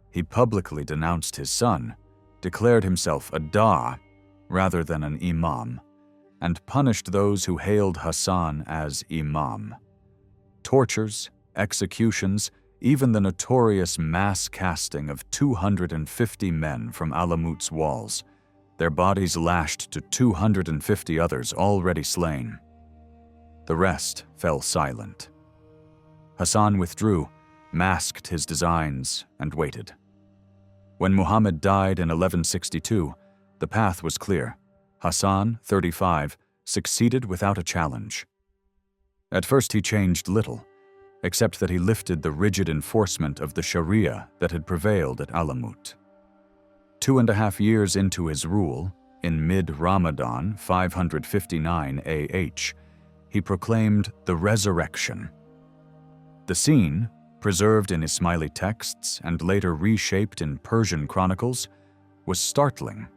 He publicly denounced his son, declared himself a da rather than an imam, and punished those who hailed Hasan as imam. Tortures, executions, even the notorious mass casting of 250 men from Alamut's walls, their bodies lashed to 250 others already slain. The rest fell silent. Hasan withdrew, masked his designs, and waited. When Muhammad died in 1162, the path was clear. Hasan, 35, succeeded without a challenge. At first he changed little, except that he lifted the rigid enforcement of the Sharia that had prevailed at Alamut. 2.5 years into his rule, in mid-Ramadan 559 AH, he proclaimed the resurrection. The scene, preserved in Ismaili texts and later reshaped in Persian chronicles, was startling.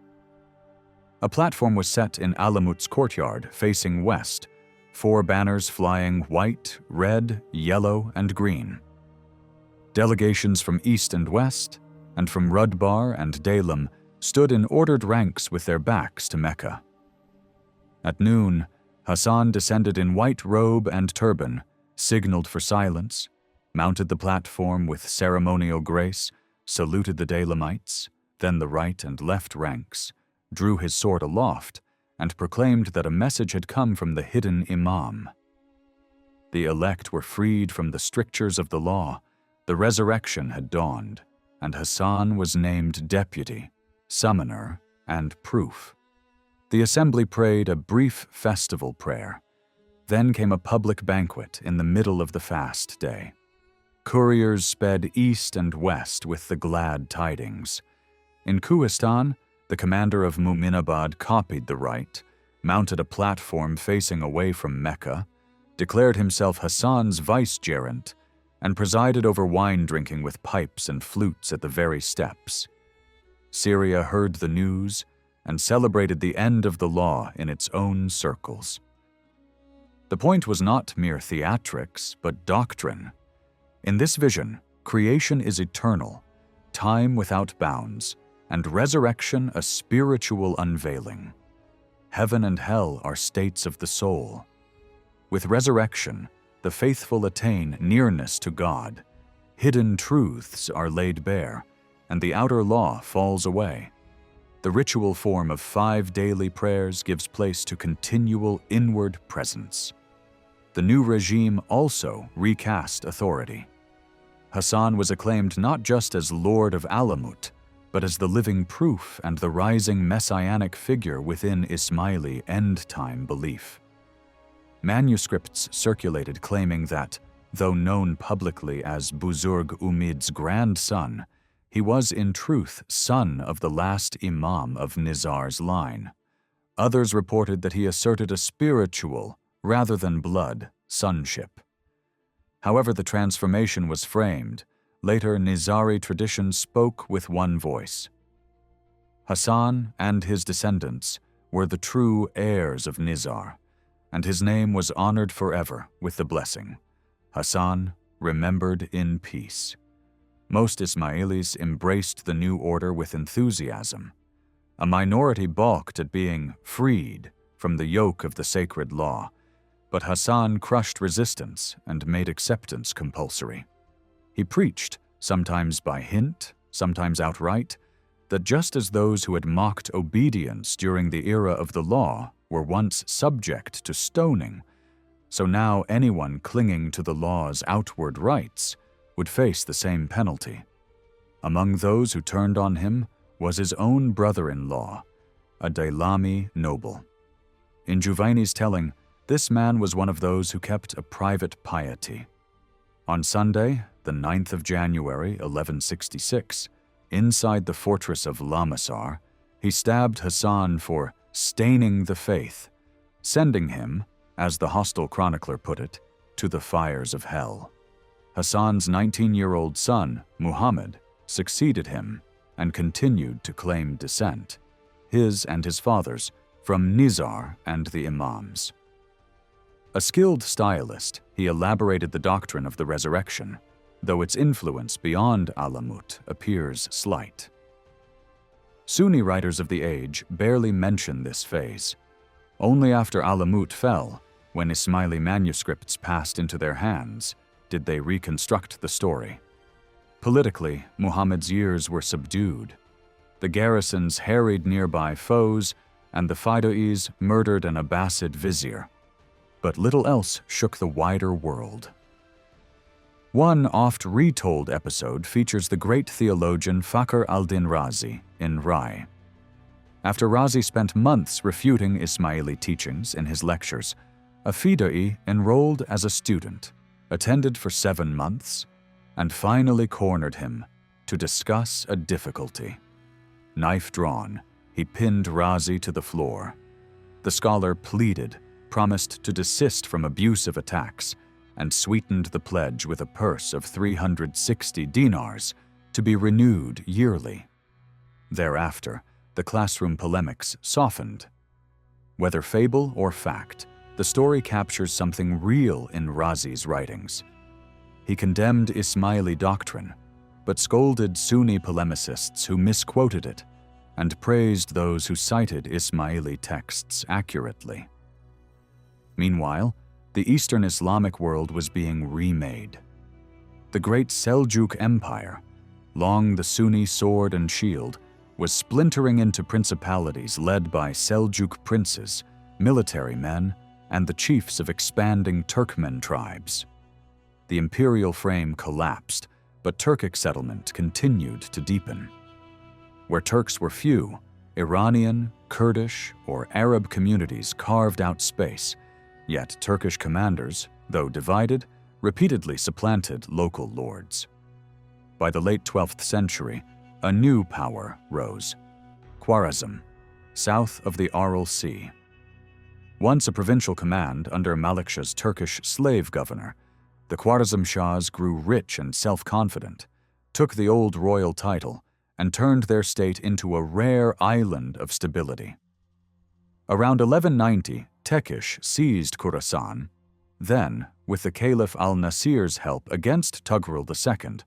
A platform was set in Alamut's courtyard facing west, 4 banners flying white, red, yellow, and green. Delegations from east and west, and from Rudbar and Dalam, stood in ordered ranks with their backs to Mecca. At noon, Hasan descended in white robe and turban, signaled for silence, mounted the platform with ceremonial grace, saluted the Dalamites, then the right and left ranks, drew his sword aloft, and proclaimed that a message had come from the hidden imam. The elect were freed from the strictures of the law, the resurrection had dawned, and Hasan was named deputy, summoner, and proof. The assembly prayed a brief festival prayer. Then came a public banquet in the middle of the fast day. Couriers sped east and west with the glad tidings. In Kuhistan, the commander of Mu'minabad copied the rite, mounted a platform facing away from Mecca, declared himself Hasan's vicegerent, and presided over wine drinking with pipes and flutes at the very steps. Syria heard the news and celebrated the end of the law in its own circles. The point was not mere theatrics, but doctrine. In this vision, creation is eternal, time without bounds, and resurrection a spiritual unveiling. Heaven and hell are states of the soul. With resurrection, the faithful attain nearness to God, hidden truths are laid bare, and the outer law falls away. The ritual form of 5 daily prayers gives place to continual inward presence. The new regime also recast authority. Hasan was acclaimed not just as Lord of Alamut, but as the living proof and the rising messianic figure within Ismaili end-time belief. Manuscripts circulated claiming that, though known publicly as Buzurg Umid's grandson, he was in truth son of the last imam of Nizar's line. Others reported that he asserted a spiritual, rather than blood, sonship. However the transformation was framed, later Nizari tradition spoke with one voice. Hasan and his descendants were the true heirs of Nizar, and his name was honored forever with the blessing, Hasan, remembered in peace. Most Ismailis embraced the new order with enthusiasm. A minority balked at being freed from the yoke of the sacred law, but Hasan crushed resistance and made acceptance compulsory. He preached, sometimes by hint, sometimes outright, that just as those who had mocked obedience during the era of the law were once subject to stoning, so now anyone clinging to the law's outward rites would face the same penalty. Among those who turned on him was his own brother-in-law, a Daylami noble. In Juvaini's telling, this man was one of those who kept a private piety. On Sunday, the 9th of January, 1166, inside the fortress of Lamasar, he stabbed Hasan for staining the faith, sending him, as the hostile chronicler put it, to the fires of hell. Hasan's 19-year-old son, Muhammad, succeeded him and continued to claim descent, his and his father's, from Nizar and the Imams. A skilled stylist, he elaborated the doctrine of the resurrection, though its influence beyond Alamut appears slight. Sunni writers of the age barely mention this phase. Only after Alamut fell, when Ismaili manuscripts passed into their hands, did they reconstruct the story. Politically, Muhammad's years were subdued. The garrisons harried nearby foes, and the Faidois murdered an Abbasid vizier. But little else shook the wider world. One oft-retold episode features the great theologian Fakhr al-Din Razi in Rai. After Razi spent months refuting Ismaili teachings in his lectures, a Fidai enrolled as a student, attended for 7 months, and finally cornered him to discuss a difficulty. Knife drawn, he pinned Razi to the floor. The scholar pleaded, promised to desist from abusive attacks, and sweetened the pledge with a purse of 360 dinars to be renewed yearly. Thereafter, the classroom polemics softened. Whether fable or fact, the story captures something real in Razi's writings. He condemned Ismaili doctrine, but scolded Sunni polemicists who misquoted it, and praised those who cited Ismaili texts accurately. Meanwhile, the Eastern Islamic world was being remade. The great Seljuk Empire, long the Sunni sword and shield, was splintering into principalities led by Seljuk princes, military men, and the chiefs of expanding Turkmen tribes. The imperial frame collapsed, but Turkic settlement continued to deepen. Where Turks were few, Iranian, Kurdish, or Arab communities carved out space, yet Turkish commanders, though divided, repeatedly supplanted local lords. By the late 12th century, a new power rose: Khwarezm, south of the Aral Sea. Once a provincial command under Malikshah's Turkish slave governor, the Khwarezm Shahs grew rich and self-confident, took the old royal title, and turned their state into a rare island of stability. Around 1190, Tekish seized Khorasan. Then, with the Caliph al-Nasir's help against Tughril II,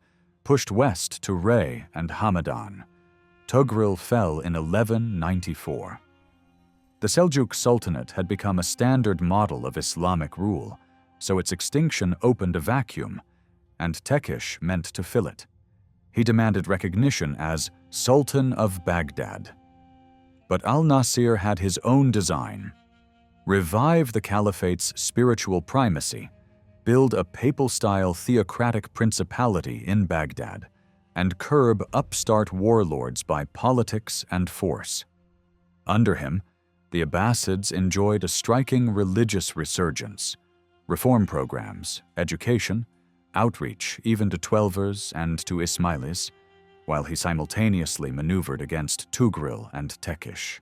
pushed west to Ray and Hamadan. Tughril fell in 1194. The Seljuk Sultanate had become a standard model of Islamic rule, so its extinction opened a vacuum, and Tekish meant to fill it. He demanded recognition as Sultan of Baghdad. But al-Nasir had his own design: revive the caliphate's spiritual primacy, build a papal-style theocratic principality in Baghdad, and curb upstart warlords by politics and force. Under him, the Abbasids enjoyed a striking religious resurgence: reform programs, education, outreach even to Twelvers and to Ismailis, while he simultaneously maneuvered against Tughril and Tekish.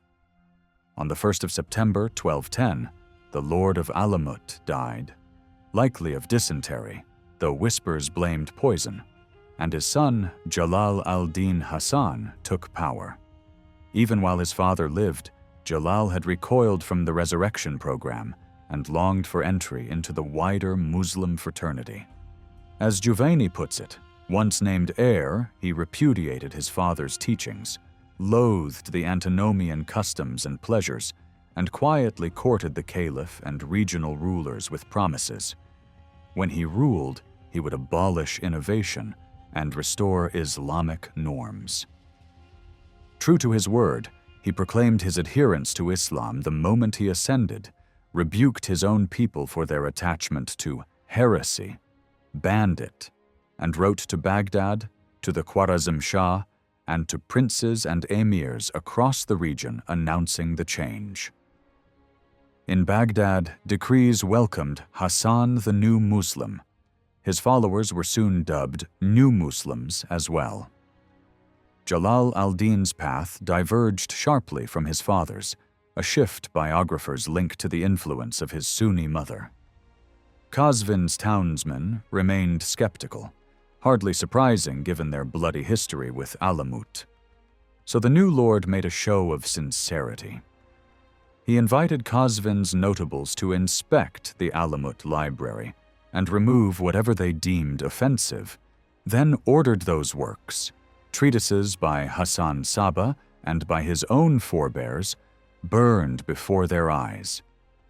On the 1st of September 1210, the Lord of Alamut died, likely of dysentery, though whispers blamed poison, and his son Jalal al-Din Hasan took power. Even while his father lived, Jalal had recoiled from the resurrection program and longed for entry into the wider Muslim fraternity. As Juvaini puts it, once named heir, he repudiated his father's teachings, loathed the antinomian customs and pleasures, and quietly courted the caliph and regional rulers with promises. When he ruled, he would abolish innovation and restore Islamic norms. True to his word, he proclaimed his adherence to Islam the moment he ascended, rebuked his own people for their attachment to heresy, banned it, and wrote to Baghdad, to the Khwarezm Shah, and to princes and emirs across the region announcing the change. In Baghdad, decrees welcomed Hasan the New Muslim. His followers were soon dubbed New Muslims as well. Jalal al-Din's path diverged sharply from his father's, a shift biographers link to the influence of his Sunni mother. Qazvin's townsmen remained skeptical, hardly surprising given their bloody history with Alamut. So the new lord made a show of sincerity. He invited Qazvin's notables to inspect the Alamut library and remove whatever they deemed offensive, then ordered those works, treatises by Hasan Sabbah and by his own forebears, burned before their eyes.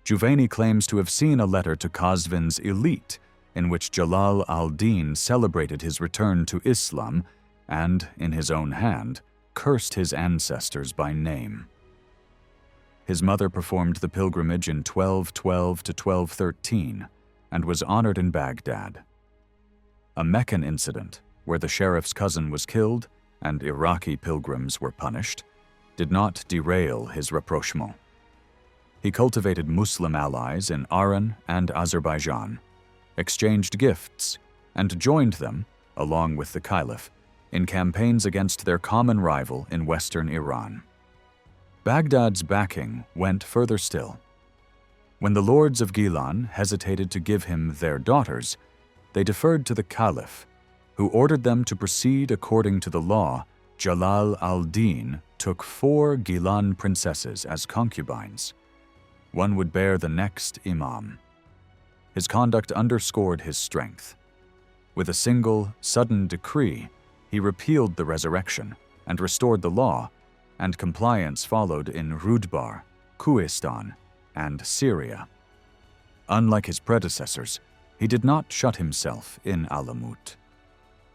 Juvaini claims to have seen a letter to Qazvin's elite in which Jalal al-Din celebrated his return to Islam and, in his own hand, cursed his ancestors by name. His mother performed the pilgrimage in 1212 to 1213 and was honored in Baghdad. A Meccan incident, where the sheriff's cousin was killed and Iraqi pilgrims were punished, did not derail his rapprochement. He cultivated Muslim allies in Iran and Azerbaijan, exchanged gifts, and joined them, along with the Caliph, in campaigns against their common rival in western Iran. Baghdad's backing went further still. When the lords of Gilan hesitated to give him their daughters, they deferred to the Caliph, who ordered them to proceed according to the law. Jalal al-Din took 4 Gilan princesses as concubines. One would bear the next imam. His conduct underscored his strength. With a single, sudden decree, he repealed the resurrection and restored the law, and compliance followed in Rudbar, Kuistan, and Syria. Unlike his predecessors, he did not shut himself in Alamut.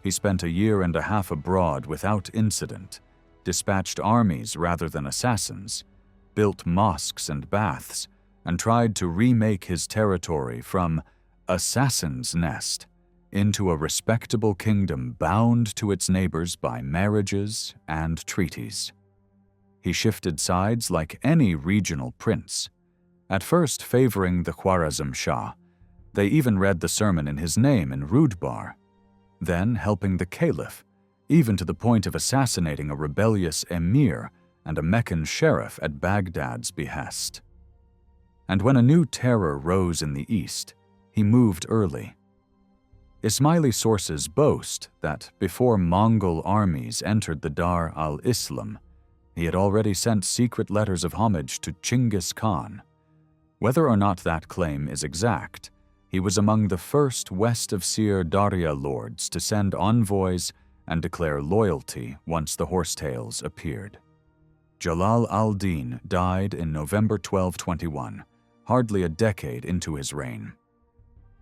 He spent a year and a half abroad without incident, dispatched armies rather than assassins, built mosques and baths, and tried to remake his territory from assassin's nest into a respectable kingdom bound to its neighbors by marriages and treaties. He shifted sides like any regional prince, at first favoring the Khwarazm Shah. They even read the sermon in his name in Rudbar, then helping the Caliph, even to the point of assassinating a rebellious emir and a Meccan sheriff at Baghdad's behest. And when a new terror rose in the east, he moved early. Ismaili sources boast that before Mongol armies entered the Dar al-Islam, he had already sent secret letters of homage to Chinggis Khan. Whether or not that claim is exact, he was among the first west of Sir Darya lords to send envoys and declare loyalty once the horsetails appeared. Jalal al-Din died in November 1221, hardly a decade into his reign.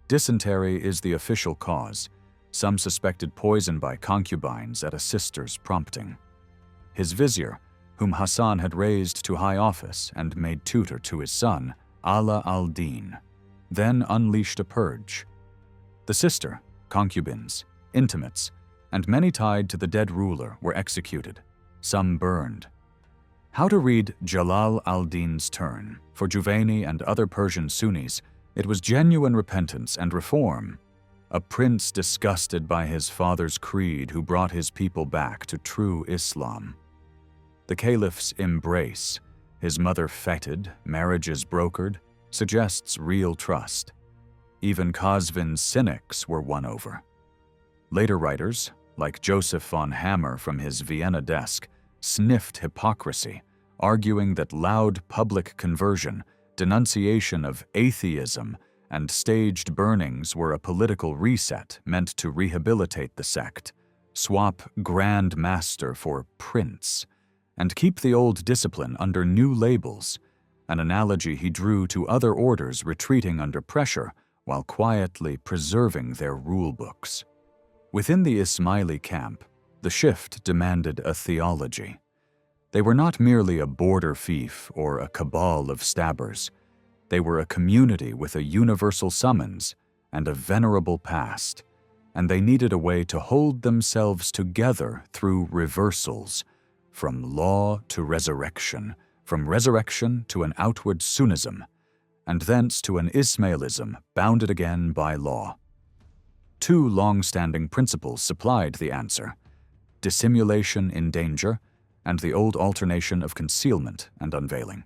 Dysentery is the official cause. Some suspected poison by concubines at a sister's prompting. His vizier, whom Hassan had raised to high office and made tutor to his son, Ala al-Din, then unleashed a purge. The sister, concubines, intimates, and many tied to the dead ruler were executed, some burned. How to read Jalal al-Din's turn? For Juvaini and other Persian Sunnis, it was genuine repentance and reform. A prince disgusted by his father's creed who brought his people back to true Islam. The caliph's embrace, his mother feted, marriages brokered, suggests real trust. Even Qazvin's cynics were won over. Later writers, like Joseph von Hammer from his Vienna desk, sniffed hypocrisy, arguing that loud public conversion, denunciation of atheism, and staged burnings were a political reset meant to rehabilitate the sect, swap Grand Master for Prince, and keep the old discipline under new labels, an analogy he drew to other orders retreating under pressure while quietly preserving their rulebooks. Within the Ismaili camp, the shift demanded a theology. They were not merely a border fief or a cabal of stabbers. They were a community with a universal summons and a venerable past, and they needed a way to hold themselves together through reversals, from law to resurrection, from resurrection to an outward Sunnism, and thence to an Ismailism bounded again by law. Two long-standing principles supplied the answer: dissimulation in danger, and the old alternation of concealment and unveiling.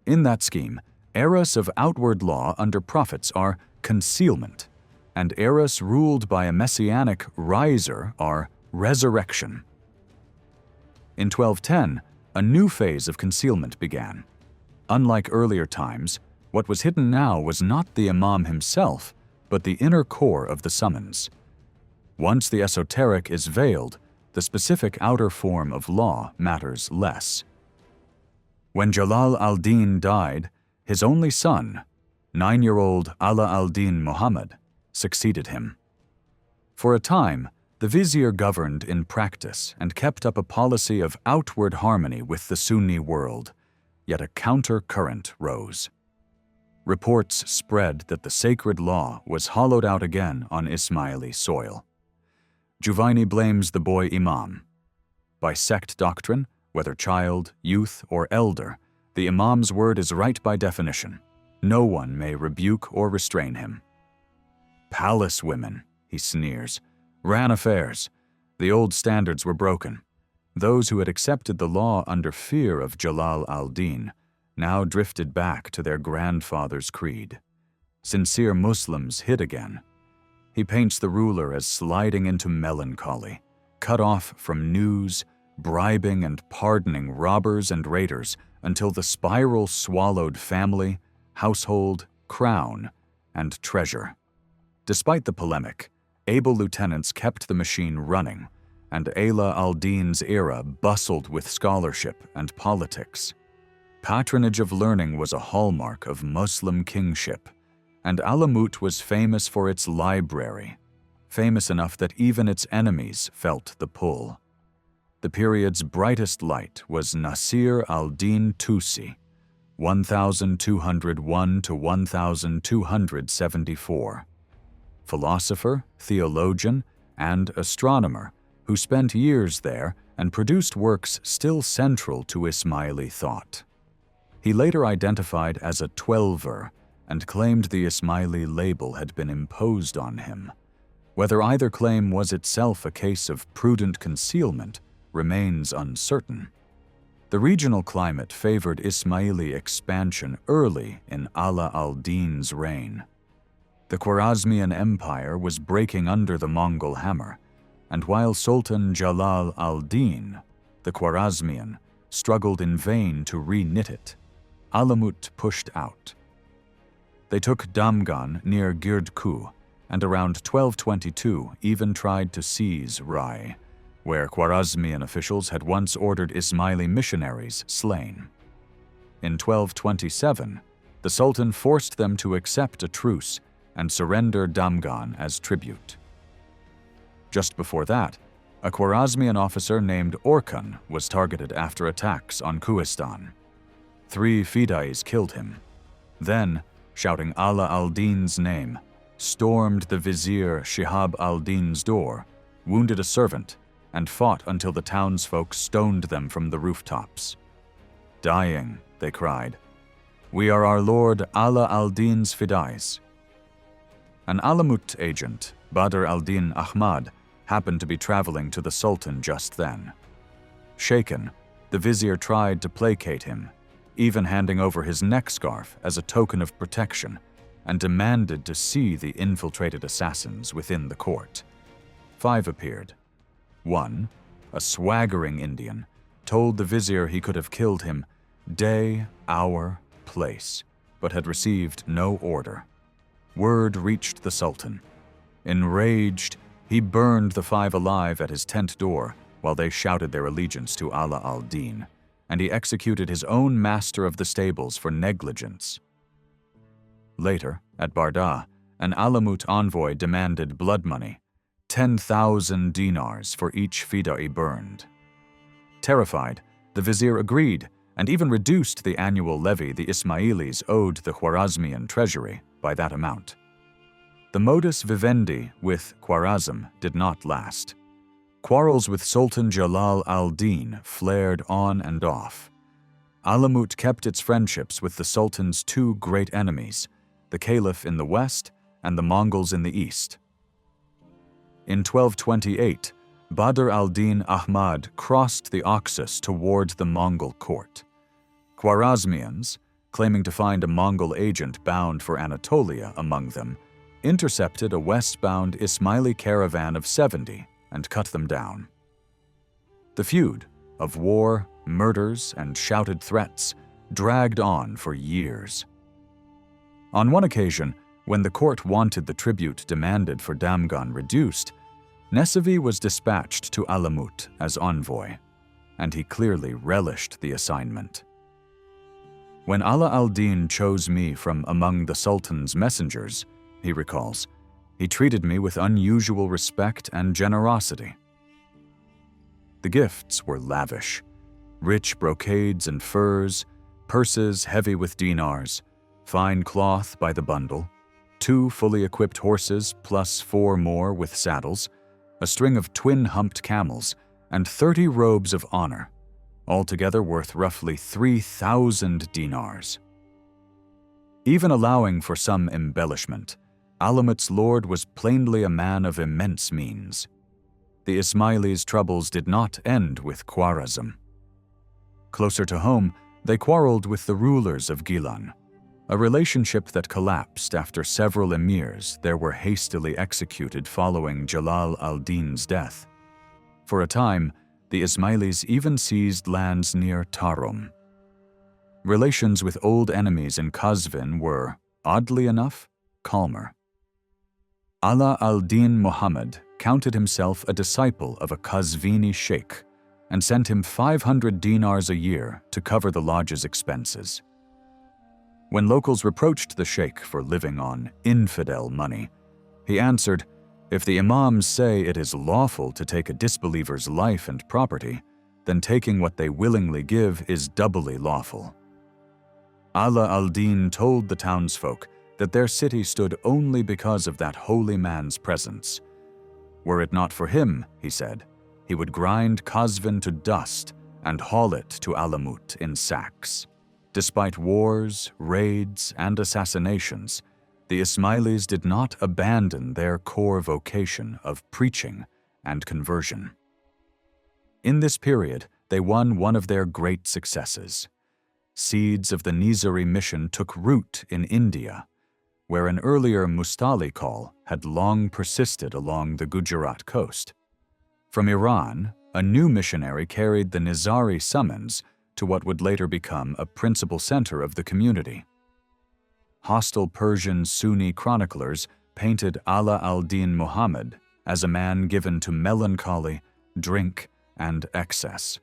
In that scheme, eras of outward law under prophets are concealment, and eras ruled by a messianic riser are resurrection. In 1210, a new phase of concealment began. Unlike earlier times, what was hidden now was not the imam himself, but the inner core of the summons. Once the esoteric is veiled, the specific outer form of law matters less. When Jalal al-Din died, his only son, 9-year-old Ala al-Din Muhammad, succeeded him. For a time, the vizier governed in practice and kept up a policy of outward harmony with the Sunni world, yet a counter-current rose. Reports spread that the sacred law was hollowed out again on Ismaili soil. Juvaini blames the boy imam. By sect doctrine, whether child, youth, or elder, the imam's word is right by definition. No one may rebuke or restrain him. Palace women, he sneers, ran affairs. The old standards were broken. Those who had accepted the law under fear of Jalal al-Din now drifted back to their grandfather's creed. Sincere Muslims hid again. He paints the ruler as sliding into melancholy, cut off from news, bribing and pardoning robbers and raiders until the spiral swallowed family, household, crown, and treasure. Despite the polemic, able lieutenants kept the machine running, and Ala al-Din's era bustled with scholarship and politics. Patronage of learning was a hallmark of Muslim kingship, and Alamut was famous for its library, famous enough that even its enemies felt the pull. The period's brightest light was Nasir al-Din Tusi, 1201 to 1274. Philosopher, theologian, and astronomer who spent years there and produced works still central to Ismaili thought. He later identified as a Twelver and claimed the Ismaili label had been imposed on him. Whether either claim was itself a case of prudent concealment remains uncertain. The regional climate favored Ismaili expansion early in Ala al-Din's reign. The Khwarezmian Empire was breaking under the Mongol hammer, and while Sultan Jalal al-Din, the Khwarezmian, struggled in vain to re-knit it, Alamut pushed out. They took Damgan near Girdku, and around 1222 even tried to seize Rai, where Khwarezmian officials had once ordered Ismaili missionaries slain. In 1227, the Sultan forced them to accept a truce and surrender Damgan as tribute. Just before that, a Khwarezmian officer named Orkan was targeted after attacks on Kuistan. 3 Fidais killed him. Then, shouting Ala al-Din's name, stormed the vizier Shihab al-Din's door, wounded a servant, and fought until the townsfolk stoned them from the rooftops. Dying, they cried, "We are our lord Ala al-Din's Fidais." An Alamut agent, Badr al-Din Ahmad, happened to be traveling to the Sultan just then. Shaken, the vizier tried to placate him, even handing over his neck scarf as a token of protection, and demanded to see the infiltrated assassins within the court. 5 appeared. 1, a swaggering Indian, told the vizier he could have killed him day, hour, place, but had received no order. Word reached the Sultan. Enraged, he burned the 5 alive at his tent door while they shouted their allegiance to Ala al-Din, and he executed his own master of the stables for negligence. Later, at Barda, an Alamut envoy demanded blood money, 10,000 dinars for each fidai burned. Terrified, the vizier agreed and even reduced the annual levy the Ismailis owed the Khwarezmian treasury by that amount. The modus vivendi with Khwarezm did not last. Quarrels with Sultan Jalal al-Din flared on and off. Alamut kept its friendships with the Sultan's 2 great enemies, the Caliph in the west and the Mongols in the east. In 1228, Badr al-Din Ahmad crossed the Oxus toward the Mongol court. Khwarezmians, claiming to find a Mongol agent bound for Anatolia among them, intercepted a westbound Ismaili caravan of 70 and cut them down. The feud of war, murders, and shouted threats dragged on for years. On one occasion, when the court wanted the tribute demanded for Damgan reduced, Nesevi was dispatched to Alamut as envoy, and he clearly relished the assignment. When Ala al-Din chose me from among the Sultan's messengers, he recalls, he treated me with unusual respect and generosity. The gifts were lavish: rich brocades and furs, purses heavy with dinars, fine cloth by the bundle, 2 fully equipped horses plus 4 more with saddles, a string of twin-humped camels, and 30 robes of honor, altogether worth roughly 3,000 dinars. Even allowing for some embellishment, Alamut's lord was plainly a man of immense means. The Ismailis' troubles did not end with Khwarezm. Closer to home, they quarreled with the rulers of Gilan, a relationship that collapsed after several emirs there were hastily executed following Jalal al-Din's death. For a time, the Ismailis even seized lands near Tarum. Relations with old enemies in Qazvin were, oddly enough, calmer. Ala al-Din Muhammad counted himself a disciple of a Qazvini sheikh and sent him 500 dinars a year to cover the lodge's expenses. When locals reproached the sheikh for living on infidel money, he answered, "If the imams say it is lawful to take a disbeliever's life and property, then taking what they willingly give is doubly lawful." Ala al-Din told the townsfolk that their city stood only because of that holy man's presence. Were it not for him, he said, he would grind Qazvin to dust and haul it to Alamut in sacks. Despite wars, raids, and assassinations, the Ismailis did not abandon their core vocation of preaching and conversion. In this period, they won one of their great successes. Seeds of the Nizari mission took root in India, where an earlier Mustali call had long persisted along the Gujarat coast. From Iran, a new missionary carried the Nizari summons to what would later become a principal center of the community. Hostile Persian Sunni chroniclers painted Ala al-Din Muhammad as a man given to melancholy, drink, and excess.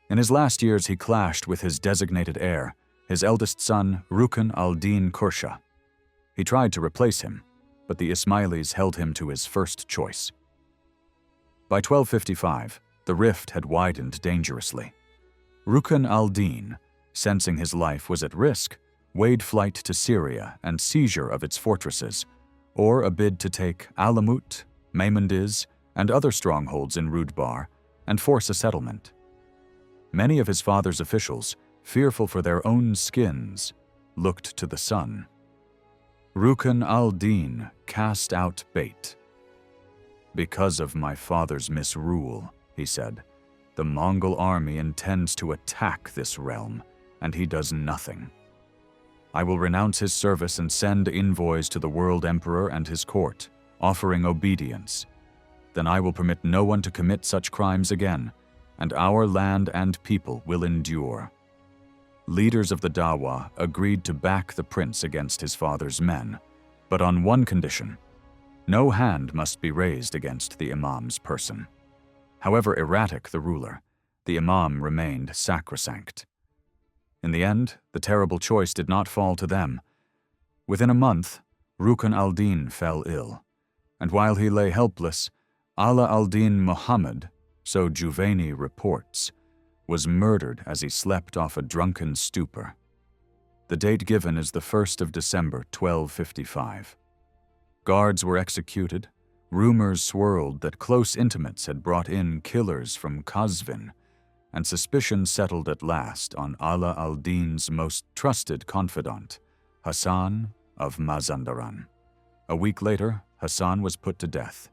In his last years, he clashed with his designated heir, his eldest son, Rukn al-Din Kursha. He tried to replace him, but the Ismailis held him to his first choice. By 1255, the rift had widened dangerously. Rukn al-Din, sensing his life was at risk, weighed flight to Syria and seizure of its fortresses, or a bid to take Alamut, Maimundiz, and other strongholds in Rudbar and force a settlement. Many of his father's officials, fearful for their own skins, looked to the sun. Rukn al-Din cast out bait. "Because of my father's misrule," he said, "the Mongol army intends to attack this realm, and he does nothing. I will renounce his service and send envoys to the world emperor and his court, offering obedience. Then I will permit no one to commit such crimes again, and our land and people will endure." Leaders of the Dawa agreed to back the prince against his father's men, but on one condition: no hand must be raised against the imam's person. However erratic the ruler, the imam remained sacrosanct. In the end, the terrible choice did not fall to them. Within a month, Rukn al-Din fell ill, and while he lay helpless, Ala al-Din Muhammad, so Juvaini reports, was murdered as he slept off a drunken stupor. The date given is the 1st of December, 1255. Guards were executed. Rumors swirled that close intimates had brought in killers from Qazvin, and suspicion settled at last on Ala al-Din's most trusted confidant, Hasan of Mazandaran. A week later, Hasan was put to death.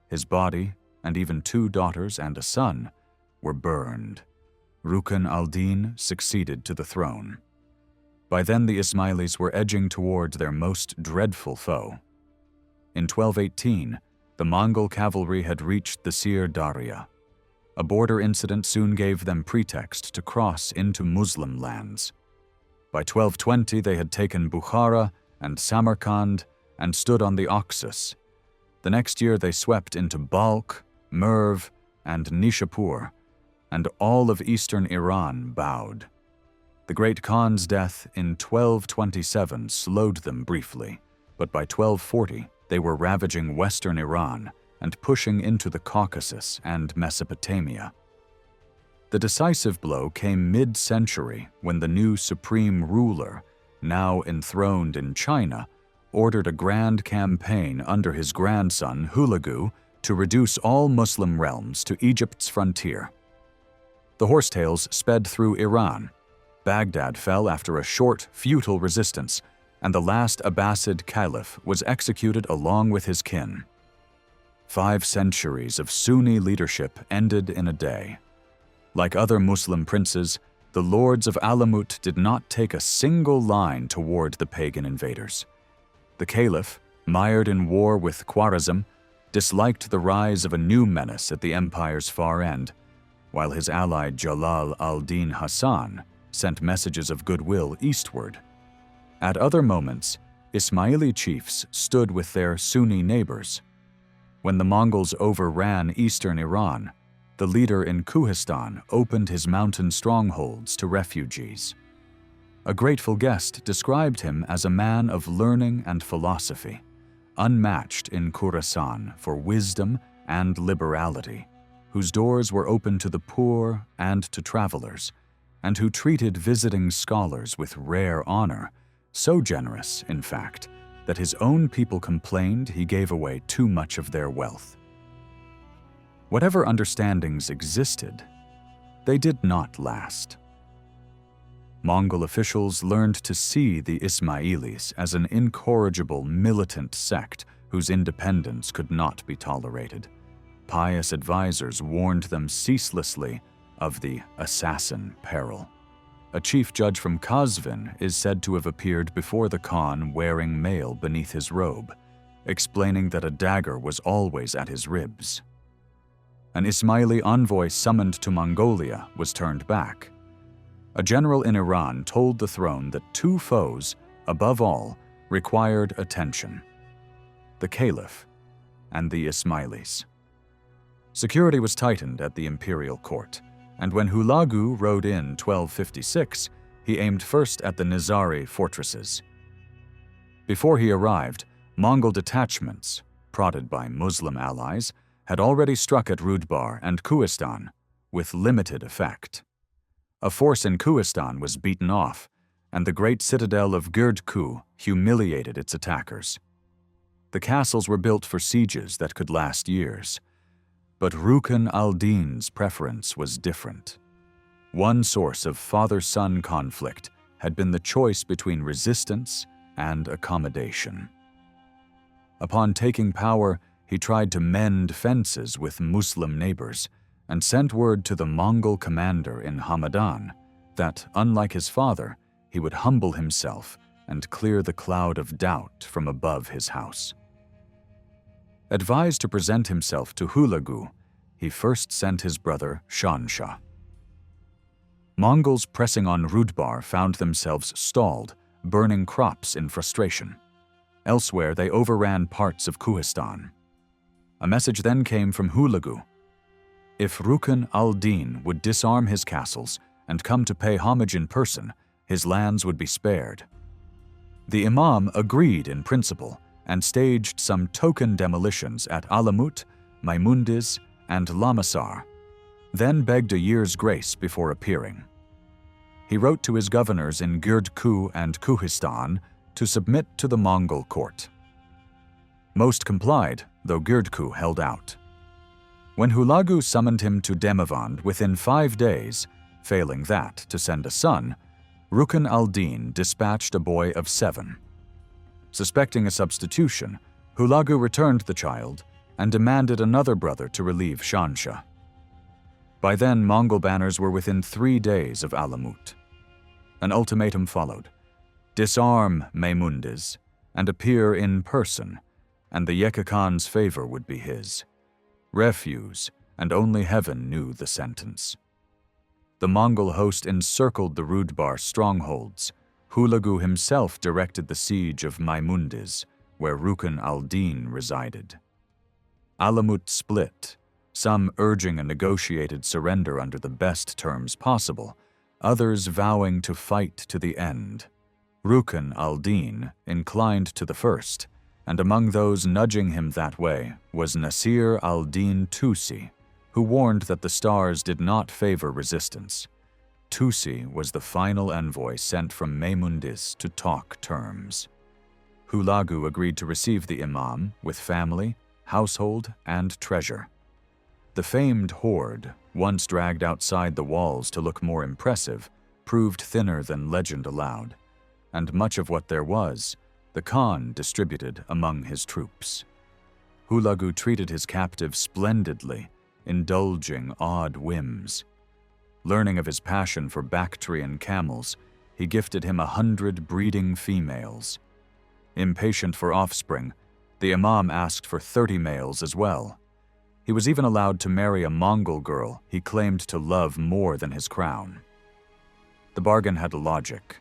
His body, and even 2 daughters and a son, were burned. Rukn al-Din succeeded to the throne. By then the Ismailis were edging toward their most dreadful foe. In 1218, the Mongol cavalry had reached the Sir Daria. A border incident soon gave them pretext to cross into Muslim lands. By 1220 they had taken Bukhara and Samarkand and stood on the Oxus. The next year they swept into Balkh, Merv, and Nishapur, and all of eastern Iran bowed. The Great Khan's death in 1227 slowed them briefly, but by 1240 they were ravaging western Iran and pushing into the Caucasus and Mesopotamia. The decisive blow came mid-century when the new supreme ruler, now enthroned in China, ordered a grand campaign under his grandson Hulagu to reduce all Muslim realms to Egypt's frontier. The horsetails sped through Iran. Baghdad fell after a short, futile resistance, and the last Abbasid caliph was executed along with his kin. 5 centuries of Sunni leadership ended in a day. Like other Muslim princes, the lords of Alamut did not take a single line toward the pagan invaders. The caliph, mired in war with Khwarezm, disliked the rise of a new menace at the empire's far end, while his ally Jalal al-Din Hassan sent messages of goodwill eastward. At other moments, Ismaili chiefs stood with their Sunni neighbors. When the Mongols overran eastern Iran, the leader in Kuhistan opened his mountain strongholds to refugees. A grateful guest described him as a man of learning and philosophy, unmatched in Khorasan for wisdom and liberality, whose doors were open to the poor and to travelers, and who treated visiting scholars with rare honor, so generous, in fact, that his own people complained he gave away too much of their wealth. Whatever understandings existed, they did not last. Mongol officials learned to see the Ismailis as an incorrigible militant sect whose independence could not be tolerated. Pious advisors warned them ceaselessly of the assassin peril. A chief judge from Qazvin is said to have appeared before the Khan wearing mail beneath his robe, explaining that a dagger was always at his ribs. An Ismaili envoy summoned to Mongolia was turned back. A general in Iran told the throne that 2 foes, above all, required attention: the Caliph and the Ismailis. Security was tightened at the imperial court, and when Hulagu rode in 1256, he aimed first at the Nizari fortresses. Before he arrived, Mongol detachments, prodded by Muslim allies, had already struck at Rudbar and Kuhistan, with limited effect. A force in Kuhistan was beaten off, and the great citadel of Girdku humiliated its attackers. The castles were built for sieges that could last years. But Rukn al-Din's preference was different. One source of father-son conflict had been the choice between resistance and accommodation. Upon taking power, he tried to mend fences with Muslim neighbors and sent word to the Mongol commander in Hamadan that, unlike his father, he would humble himself and clear the cloud of doubt from above his house. Advised to present himself to Hulagu, he first sent his brother Shansha. Mongols pressing on Rudbar found themselves stalled, burning crops in frustration. Elsewhere, they overran parts of Kuhistan. A message then came from Hulagu. If Rukn al-Din would disarm his castles and come to pay homage in person, his lands would be spared. The Imam agreed in principle and staged some token demolitions at Alamut, Maimundiz, and Lamasar, then begged a year's grace before appearing. He wrote to his governors in Girdku and Kuhistan to submit to the Mongol court. Most complied, though Girdku held out. When Hulagu summoned him to Demavand within 5 days, failing that to send a son, Rukn al-Din dispatched a boy of 7. Suspecting a substitution, Hulagu returned the child, and demanded another brother to relieve Shansha. By then, Mongol banners were within 3 days of Alamut. An ultimatum followed: disarm Maimundis and appear in person, and the Yeka Khan's favor would be his. Refuse, and only heaven knew the sentence. The Mongol host encircled the Rudbar strongholds. Hulagu himself directed the siege of Maimundis, where Rukn al-Din resided. Alamut split, some urging a negotiated surrender under the best terms possible, others vowing to fight to the end. Rukn al-Din inclined to the first, and among those nudging him that way was Nasir al-Din Tusi, who warned that the stars did not favor resistance. Tusi was the final envoy sent from Maimundis to talk terms. Hulagu agreed to receive the imam with family, household, and treasure. The famed horde, once dragged outside the walls to look more impressive, proved thinner than legend allowed, and much of what there was, the Khan distributed among his troops. Hulagu treated his captive splendidly, indulging odd whims. Learning of his passion for Bactrian camels, he gifted him 100 breeding females. Impatient for offspring, the imam asked for 30 males as well. He was even allowed to marry a Mongol girl he claimed to love more than his crown. The bargain had logic.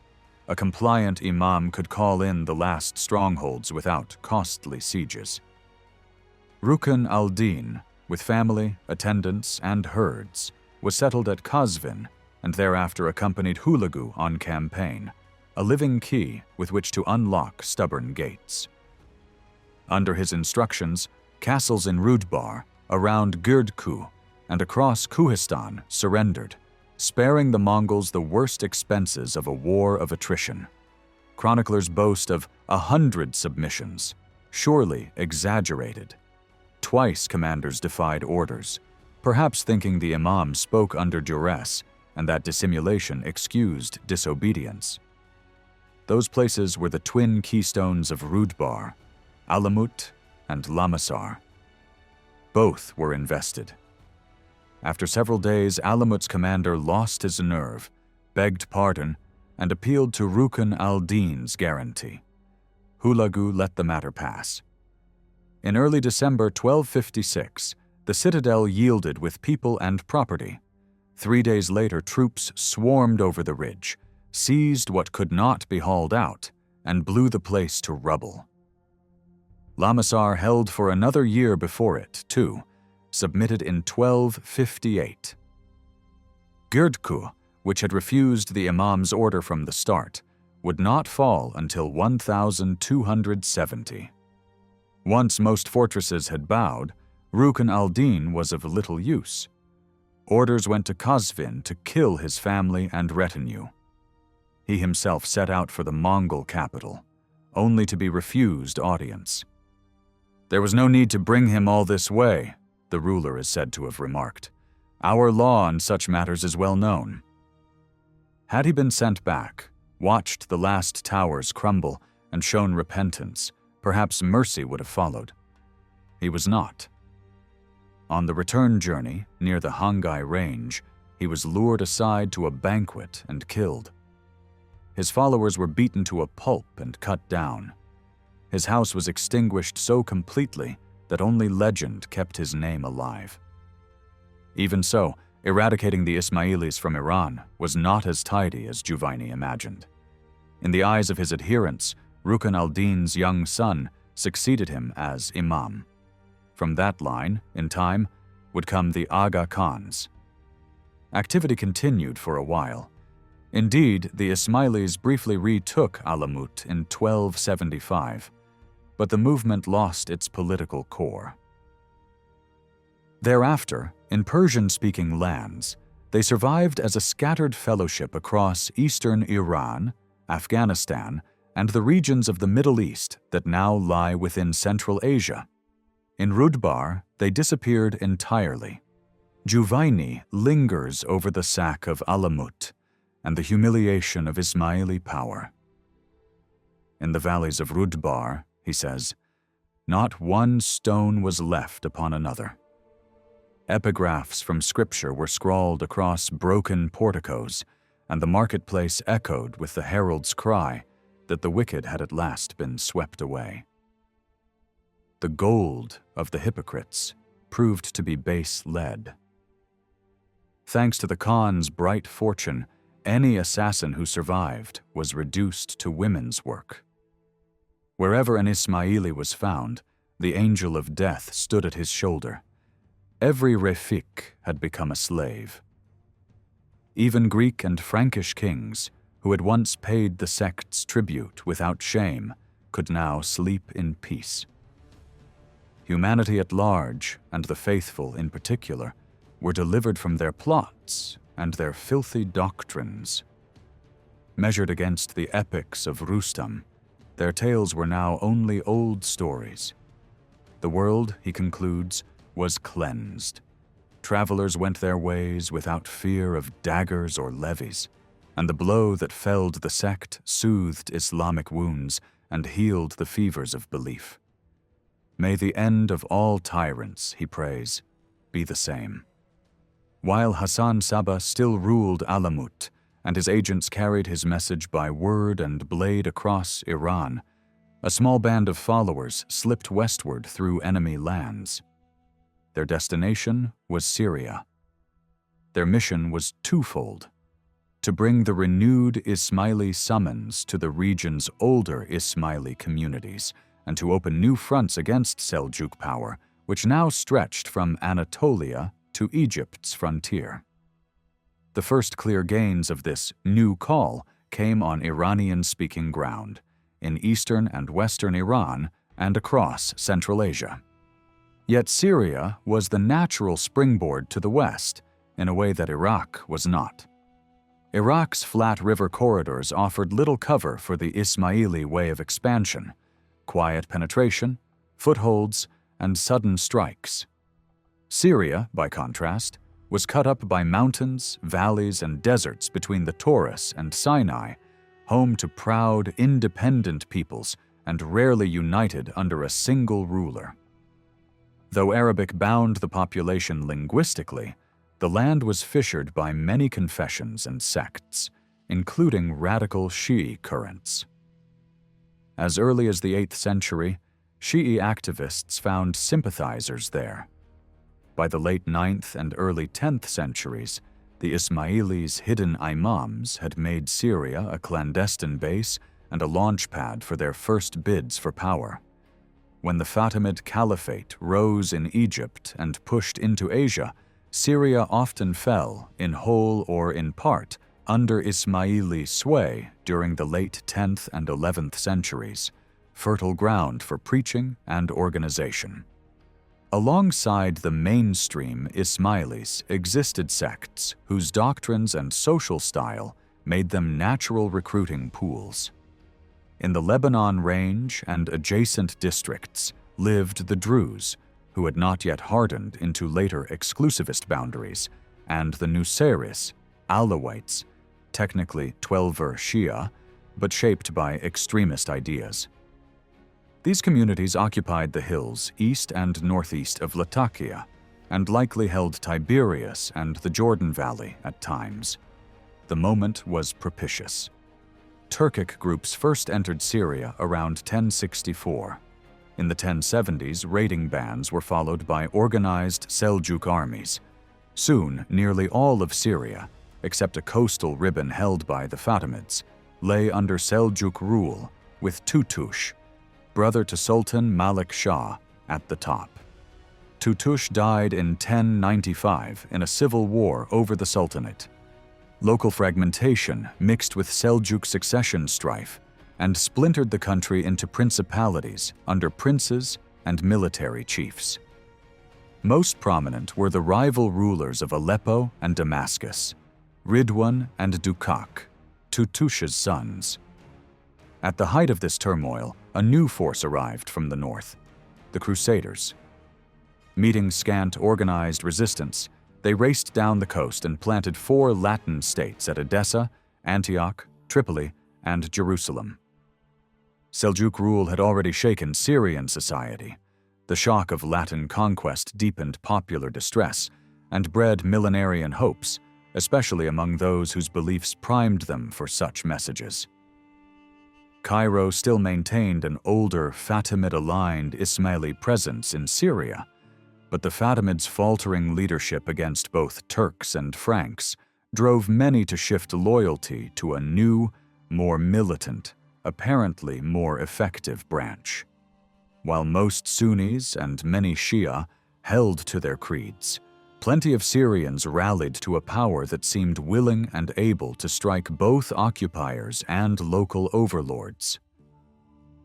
A compliant imam could call in the last strongholds without costly sieges. Rukn al-Din, with family, attendants, and herds, was settled at Kazvin and thereafter accompanied Hulagu on campaign, a living key with which to unlock stubborn gates. Under his instructions, castles in Rudbar, around Girdku, and across Kuhistan surrendered, sparing the Mongols the worst expenses of a war of attrition. Chroniclers boast of 100 submissions, surely exaggerated. Twice commanders defied orders, perhaps thinking the imam spoke under duress and that dissimulation excused disobedience. Those places were the twin keystones of Rudbar, Alamut and Lamasar. Both were invested. After several days, Alamut's commander lost his nerve, begged pardon, and appealed to Rukn al-Din's guarantee. Hulagu let the matter pass. In early December 1256, the citadel yielded with people and property. 3 days later, troops swarmed over the ridge, seized what could not be hauled out, and blew the place to rubble. Lamasar held for another year before it, too, submitted in 1258. Girdku, which had refused the imam's order from the start, would not fall until 1270. Once most fortresses had bowed, Rukn al-Din was of little use. Orders went to Kazvin to kill his family and retinue. He himself set out for the Mongol capital, only to be refused audience. "There was no need to bring him all this way," the ruler is said to have remarked. "Our law on such matters is well known." Had he been sent back, watched the last towers crumble, and shown repentance, perhaps mercy would have followed. He was not. On the return journey, near the Hangai range, he was lured aside to a banquet and killed. His followers were beaten to a pulp and cut down. His house was extinguished so completely that only legend kept his name alive. Even so, eradicating the Ismailis from Iran was not as tidy as Juvaini imagined. In the eyes of his adherents, Rukn al-Din's young son succeeded him as imam. From that line, in time, would come the Aga Khans. Activity continued for a while. Indeed, the Ismailis briefly retook Alamut in 1275, but the movement lost its political core. Thereafter, in Persian-speaking lands, they survived as a scattered fellowship across eastern Iran, Afghanistan, and the regions of the Middle East that now lie within Central Asia. In Rudbar, they disappeared entirely. Juvaini lingers over the sack of Alamut and the humiliation of Ismaili power. In the valleys of Rudbar, he says, Not one stone was left upon another. Epigraphs from Scripture were scrawled across broken porticos, and the marketplace echoed with the herald's cry that the wicked had at last been swept away. The gold of the hypocrites proved to be base lead. Thanks to the Khan's bright fortune, any assassin who survived was reduced to women's work. Wherever an Ismaili was found, the angel of death stood at his shoulder. Every Refik had become a slave. Even Greek and Frankish kings, who had once paid the sect's tribute without shame, could now sleep in peace. Humanity at large, and the faithful in particular, were delivered from their plots and their filthy doctrines. Measured against the epics of Rustam, their tales were now only old stories. The world, he concludes, was cleansed. Travelers went their ways without fear of daggers or levies, and the blow that felled the sect soothed Islamic wounds and healed the fevers of belief. May the end of all tyrants, he prays, be the same. While Hasan Sabbah still ruled Alamut, and his agents carried his message by word and blade across Iran, a small band of followers slipped westward through enemy lands. Their destination was Syria. Their mission was twofold: to bring the renewed Ismaili summons to the region's older Ismaili communities, and to open new fronts against Seljuk power, which now stretched from Anatolia to Egypt's frontier. The first clear gains of this new call came on Iranian-speaking ground, in eastern and western Iran and across Central Asia. Yet Syria was the natural springboard to the west, in a way that Iraq was not. Iraq's flat river corridors offered little cover for the Ismaili way of expansion: quiet penetration, footholds, and sudden strikes. Syria, by contrast, was cut up by mountains, valleys, and deserts between the Taurus and Sinai, home to proud, independent peoples and rarely united under a single ruler. Though Arabic bound the population linguistically, the land was fissured by many confessions and sects, including radical Shi'i currents. As early as the 8th century, Shi'i activists found sympathizers there. By the late 9th and early 10th centuries, the Ismailis' hidden imams had made Syria a clandestine base and a launchpad for their first bids for power. When the Fatimid Caliphate rose in Egypt and pushed into Asia, Syria often fell, in whole or in part, under Ismaili sway during the late 10th and 11th centuries, fertile ground for preaching and organization. Alongside the mainstream Ismailis existed sects whose doctrines and social style made them natural recruiting pools. In the Lebanon Range and adjacent districts lived the Druze, who had not yet hardened into later exclusivist boundaries, and the Nusayris, Alawites, technically Twelver Shia, but shaped by extremist ideas. These communities occupied the hills east and northeast of Latakia, and likely held Tiberias and the Jordan Valley at times. The moment was propitious. Turkic groups first entered Syria around 1064. In the 1070s, raiding bands were followed by organized Seljuk armies. Soon, nearly all of Syria, except a coastal ribbon held by the Fatimids, lay under Seljuk rule, with Tutush, brother to Sultan Malik Shah, at the top. Tutush died in 1095 in a civil war over the Sultanate. Local fragmentation mixed with Seljuk succession strife and splintered the country into principalities under princes and military chiefs. Most prominent were the rival rulers of Aleppo and Damascus, Ridwan and Dukak, Tutush's sons. At the height of this turmoil, a new force arrived from the north, the Crusaders. Meeting scant organized resistance, they raced down the coast and planted 4 Latin states at Edessa, Antioch, Tripoli, and Jerusalem. Seljuk rule had already shaken Syrian society. The shock of Latin conquest deepened popular distress and bred millenarian hopes, especially among those whose beliefs primed them for such messages. Cairo still maintained an older, Fatimid-aligned Ismaili presence in Syria, but the Fatimids' faltering leadership against both Turks and Franks drove many to shift loyalty to a new, more militant, apparently more effective branch. While most Sunnis and many Shia held to their creeds, plenty of Syrians rallied to a power that seemed willing and able to strike both occupiers and local overlords.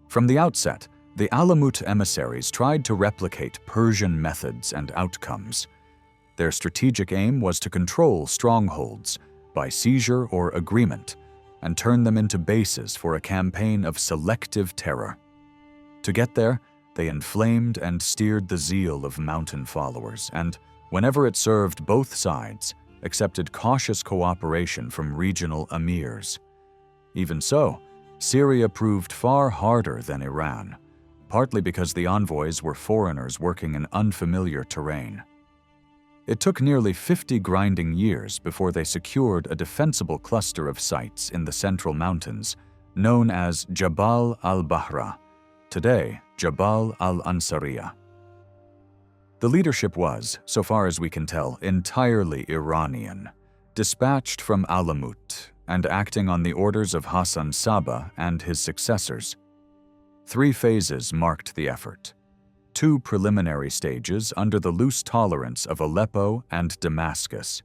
From the outset, the Alamut emissaries tried to replicate Persian methods and outcomes. Their strategic aim was to control strongholds by seizure or agreement and turn them into bases for a campaign of selective terror. To get there, they inflamed and steered the zeal of mountain followers and, whenever it served both sides, accepted cautious cooperation from regional emirs. Even so, Syria proved far harder than Iran, partly because the envoys were foreigners working in unfamiliar terrain. It took nearly 50 grinding years before they secured a defensible cluster of sites in the central mountains, known as Jabal al-Bahra, today Jabal al-Ansariya. The leadership was, so far as we can tell, entirely Iranian, dispatched from Alamut and acting on the orders of Hasan Sabbah and his successors. 3 phases marked the effort. 2 preliminary stages under the loose tolerance of Aleppo and Damascus,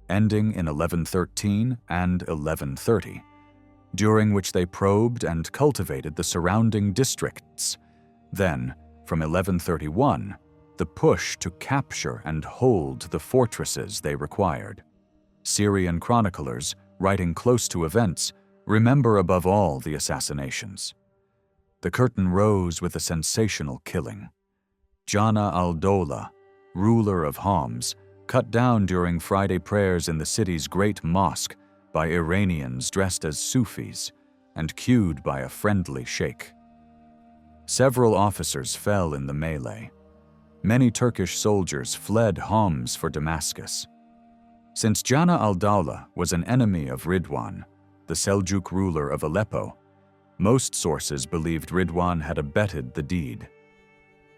ending in 1113 and 1130, during which they probed and cultivated the surrounding districts. Then, from 1131, the push to capture and hold the fortresses they required. Syrian chroniclers, writing close to events, remember above all the assassinations. The curtain rose with a sensational killing. Jana al-Dawla, ruler of Homs, cut down during Friday prayers in the city's great mosque by Iranians dressed as Sufis and cued by a friendly sheikh. Several officers fell in the melee. Many Turkish soldiers fled Homs for Damascus. Since Jana al-Dawla was an enemy of Ridwan, the Seljuk ruler of Aleppo, most sources believed Ridwan had abetted the deed.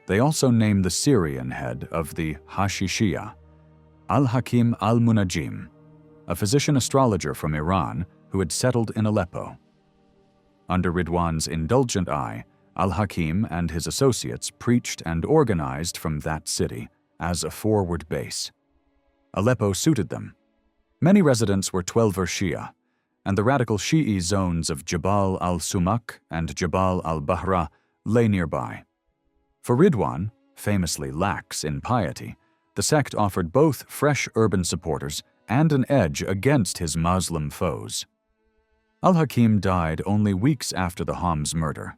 They also named the Syrian head of the Hashashins, al-Hakim al-Munajim, a physician-astrologer from Iran who had settled in Aleppo. Under Ridwan's indulgent eye, al-Hakim and his associates preached and organized from that city as a forward base. Aleppo suited them. Many residents were Twelver Shia, and the radical Shi'i zones of Jabal al-Sumak and Jabal al-Bahra lay nearby. For Ridwan, famously lax in piety, the sect offered both fresh urban supporters and an edge against his Muslim foes. Al-Hakim died only weeks after the Homs murder.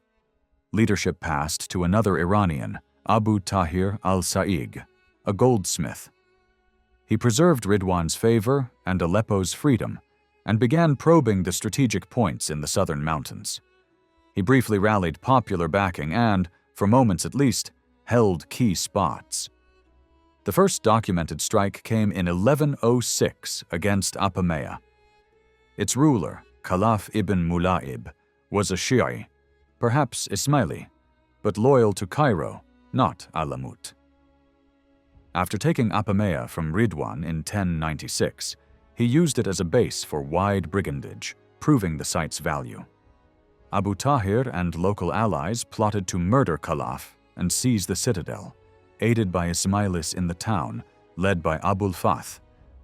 Leadership passed to another Iranian, Abu Tahir al-Sa'ig, a goldsmith. He preserved Ridwan's favor and Aleppo's freedom, and began probing the strategic points in the southern mountains. He briefly rallied popular backing and, for moments at least, held key spots. The first documented strike came in 1106 against Apamea. Its ruler, Khalaf ibn Mula'ib, was a Shi'i, perhaps Ismaili, but loyal to Cairo, not Alamut. After taking Apamea from Ridwan in 1096, he used it as a base for wide brigandage, proving the site's value. Abu Tahir and local allies plotted to murder Khalaf and seize the citadel, aided by Ismailis in the town, led by Abul Fath,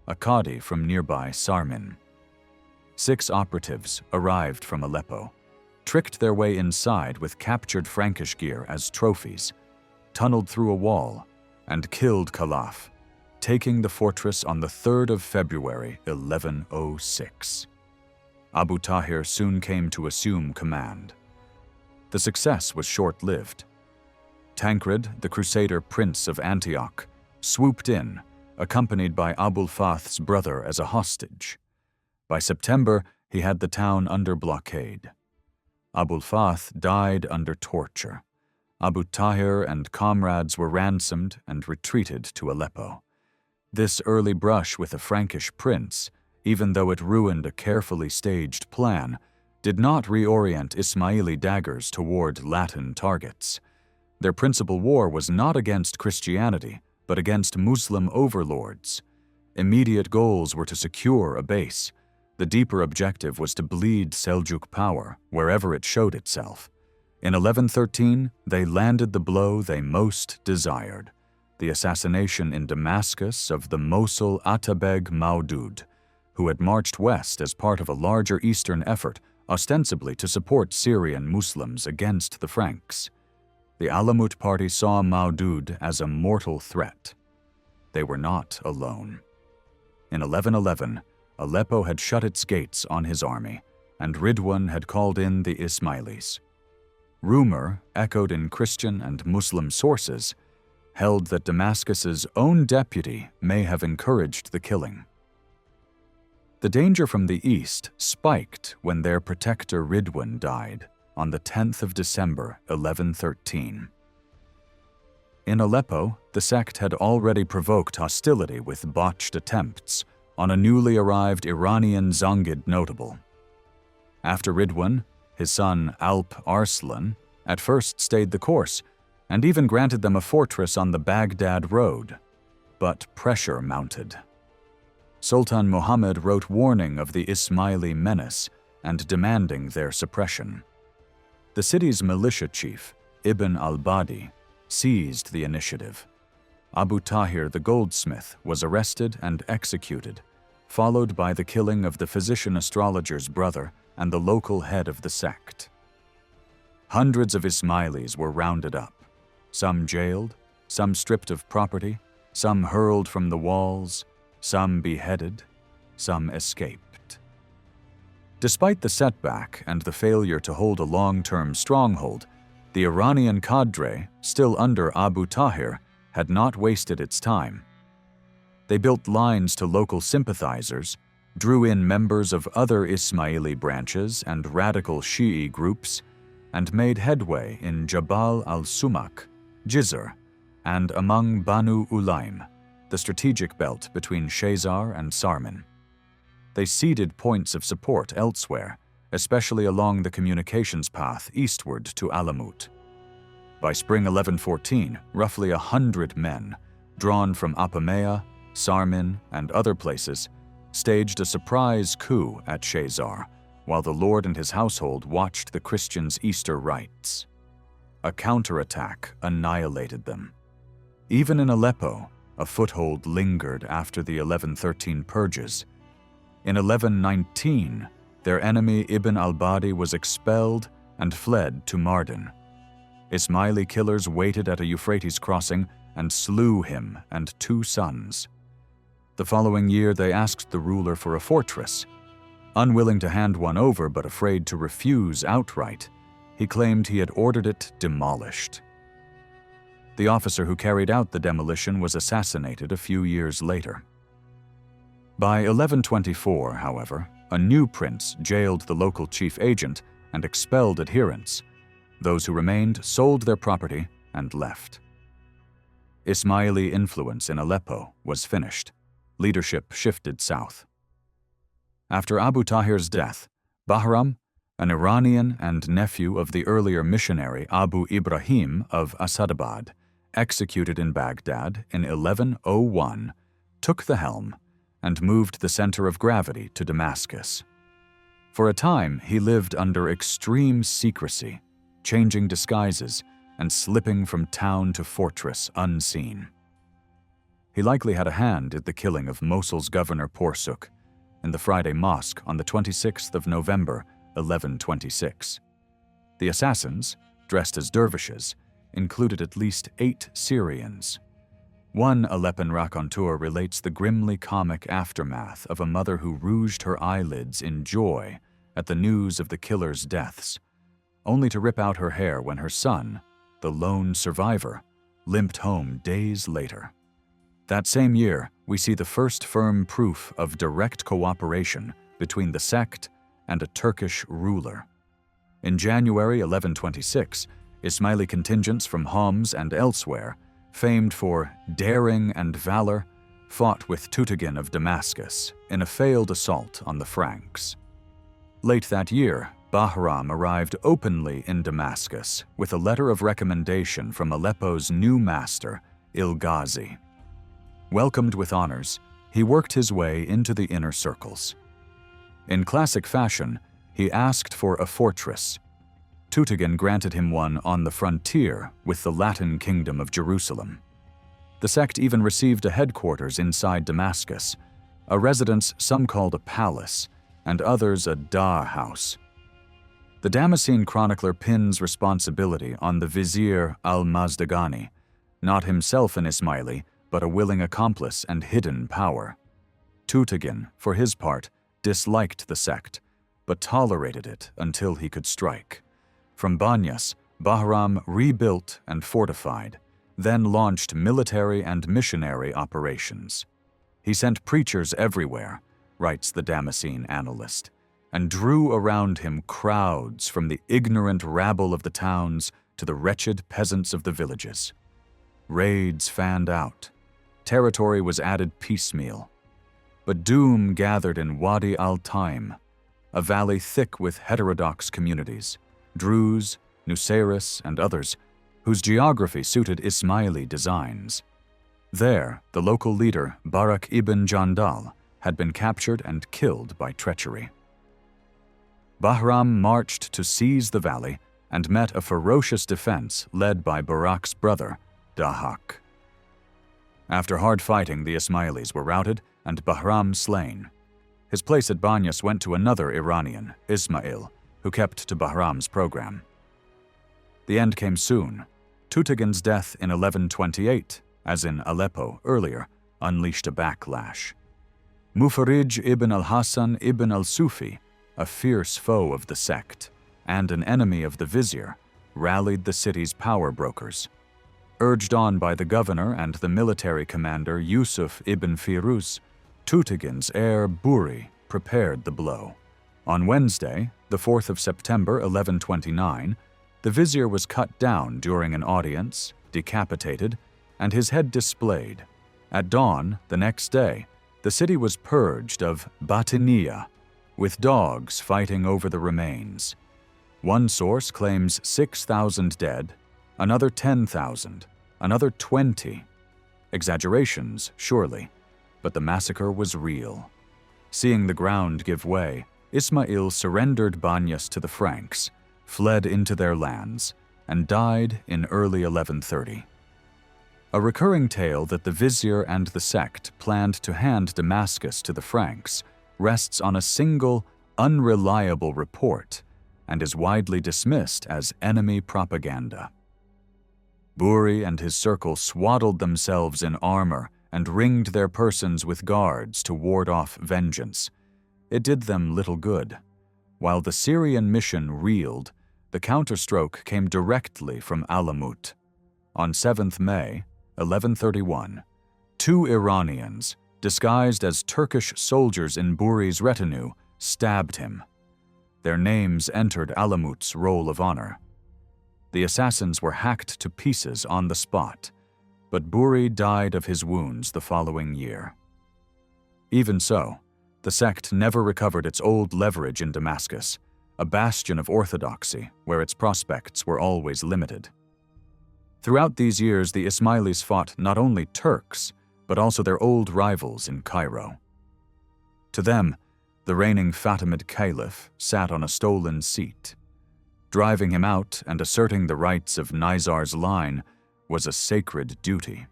a Qadi from nearby Sarmin. 6 operatives arrived from Aleppo, tricked their way inside with captured Frankish gear as trophies, tunneled through a wall, and killed Khalaf, taking the fortress on the 3rd of February, 1106. Abu Tahir soon came to assume command. The success was short-lived. Tancred, the Crusader prince of Antioch, swooped in, accompanied by Abul Fath's brother as a hostage. By September, he had the town under blockade. Abul Fath died under torture. Abu Tahir and comrades were ransomed and retreated to Aleppo. This early brush with a Frankish prince, even though it ruined a carefully staged plan, did not reorient Ismaili daggers toward Latin targets. Their principal war was not against Christianity, but against Muslim overlords. Immediate goals were to secure a base. The deeper objective was to bleed Seljuk power wherever it showed itself. In 1113, they landed the blow they most desired, the assassination in Damascus of the Mosul Atabeg Maudud, who had marched west as part of a larger eastern effort, ostensibly to support Syrian Muslims against the Franks. The Alamut party saw Maudud as a mortal threat. They were not alone. In 1111, Aleppo had shut its gates on his army, and Ridwan had called in the Ismailis. Rumor, echoed in Christian and Muslim sources, held that Damascus's own deputy may have encouraged the killing. The danger from the east spiked when their protector Ridwan died on the 10th of December, 1113. In Aleppo, the sect had already provoked hostility with botched attempts on a newly arrived Iranian Zangid notable. After Ridwan, his son Alp Arslan at first stayed the course and even granted them a fortress on the Baghdad road, but pressure mounted. Sultan Muhammad wrote warning of the Ismaili menace and demanding their suppression. The city's militia chief, Ibn al-Badi, seized the initiative. Abu Tahir the goldsmith was arrested and executed, followed by the killing of the physician astrologer's brother and the local head of the sect. Hundreds of Ismailis were rounded up, some jailed, some stripped of property, some hurled from the walls, some beheaded, some escaped. Despite the setback and the failure to hold a long-term stronghold, the Iranian cadre, still under Abu Tahir, had not wasted its time. They built lines to local sympathizers, drew in members of other Ismaili branches and radical Shi'i groups, and made headway in Jabal al-Sumak, Jizr, and among Banu Ulaym, the strategic belt between Shazar and Sarmin. They seeded points of support elsewhere, especially along the communications path eastward to Alamut. By spring 1114, roughly 100 men, drawn from Apamea, Sarmin, and other places, staged a surprise coup at Shazar, while the lord and his household watched the Christians' Easter rites. A counterattack annihilated them. Even in Aleppo, a foothold lingered after the 1113 purges. In 1119, their enemy Ibn al-Badi was expelled and fled to Mardin. Ismaili killers waited at a Euphrates crossing and slew him and 2 sons. The following year, they asked the ruler for a fortress. Unwilling to hand one over but afraid to refuse outright, he claimed he had ordered it demolished. The officer who carried out the demolition was assassinated a few years later. By 1124, however, a new prince jailed the local chief agent and expelled adherents. Those who remained sold their property and left. Ismaili influence in Aleppo was finished. Leadership shifted south. After Abu Tahir's death, Bahram, an Iranian and nephew of the earlier missionary Abu Ibrahim of Asadabad, executed in Baghdad in 1101, took the helm and moved the center of gravity to Damascus. For a time, he lived under extreme secrecy, changing disguises and slipping from town to fortress unseen. He likely had a hand in the killing of Mosul's governor Porsuk in the Friday Mosque on the 26th of November, 1126. The assassins, dressed as dervishes, included at least 8 Syrians. One Aleppan raconteur relates the grimly comic aftermath of a mother who rouged her eyelids in joy at the news of the killer's deaths, only to rip out her hair when her son, the lone survivor, limped home days later. That same year, we see the first firm proof of direct cooperation between the sect and a Turkish ruler. In January 1126, Ismaili contingents from Homs and elsewhere, famed for daring and valor, fought with Tutagan of Damascus in a failed assault on the Franks. Late that year, Bahram arrived openly in Damascus with a letter of recommendation from Aleppo's new master, Il-Ghazi. Welcomed with honors, he worked his way into the inner circles. In classic fashion, he asked for a fortress. Tutagan granted him one on the frontier with the Latin kingdom of Jerusalem. The sect even received a headquarters inside Damascus, a residence some called a palace, and others a dar house. The Damascene chronicler pins responsibility on the vizier al-Mazdagani, not himself an Ismaili, but a willing accomplice and hidden power. Tutagan, for his part, disliked the sect, but tolerated it until he could strike. From Banyas, Bahram rebuilt and fortified, then launched military and missionary operations. He sent preachers everywhere, writes the Damascene annalist, and drew around him crowds from the ignorant rabble of the towns to the wretched peasants of the villages. Raids fanned out. Territory was added piecemeal. But doom gathered in Wadi al-Taim, a valley thick with heterodox communities, Druze, Nusayris, and others, whose geography suited Ismaili designs. There, the local leader, Barak ibn Jandal, had been captured and killed by treachery. Bahram marched to seize the valley and met a ferocious defense led by Barak's brother, Dahak. After hard fighting, the Ismailis were routed and Bahram slain. His place at Banyas went to another Iranian, Ismail, who kept to Bahram's program. The end came soon. Tutagan's death in 1128, as in Aleppo earlier, unleashed a backlash. Mufarij ibn al-Hasan ibn al-Sufi, a fierce foe of the sect and an enemy of the vizier, rallied the city's power brokers. Urged on by the governor and the military commander Yusuf ibn Firuz, Tutagan's heir Buri prepared the blow. On Wednesday, the 4th of September 1129, the vizier was cut down during an audience, decapitated, and his head displayed. At dawn, the next day, the city was purged of Batiniya, with dogs fighting over the remains. One source claims 6,000 dead, another 10,000, another 20. Exaggerations, surely, but the massacre was real. Seeing the ground give way, Ismail surrendered Banyas to the Franks, fled into their lands, and died in early 1130. A recurring tale that the vizier and the sect planned to hand Damascus to the Franks rests on a single, unreliable report and is widely dismissed as enemy propaganda. Buri and his circle swaddled themselves in armor and ringed their persons with guards to ward off vengeance. It did them little good. While the Syrian mission reeled, the counterstroke came directly from Alamut. On 7th May, 1131, 2 Iranians, disguised as Turkish soldiers in Buri's retinue, stabbed him. Their names entered Alamut's roll of honor. The assassins were hacked to pieces on the spot, but Buri died of his wounds the following year. Even so, the sect never recovered its old leverage in Damascus, a bastion of orthodoxy where its prospects were always limited. Throughout these years, the Ismailis fought not only Turks, but also their old rivals in Cairo. To them, the reigning Fatimid caliph sat on a stolen seat. Driving him out and asserting the rights of Nizar's line was a sacred duty.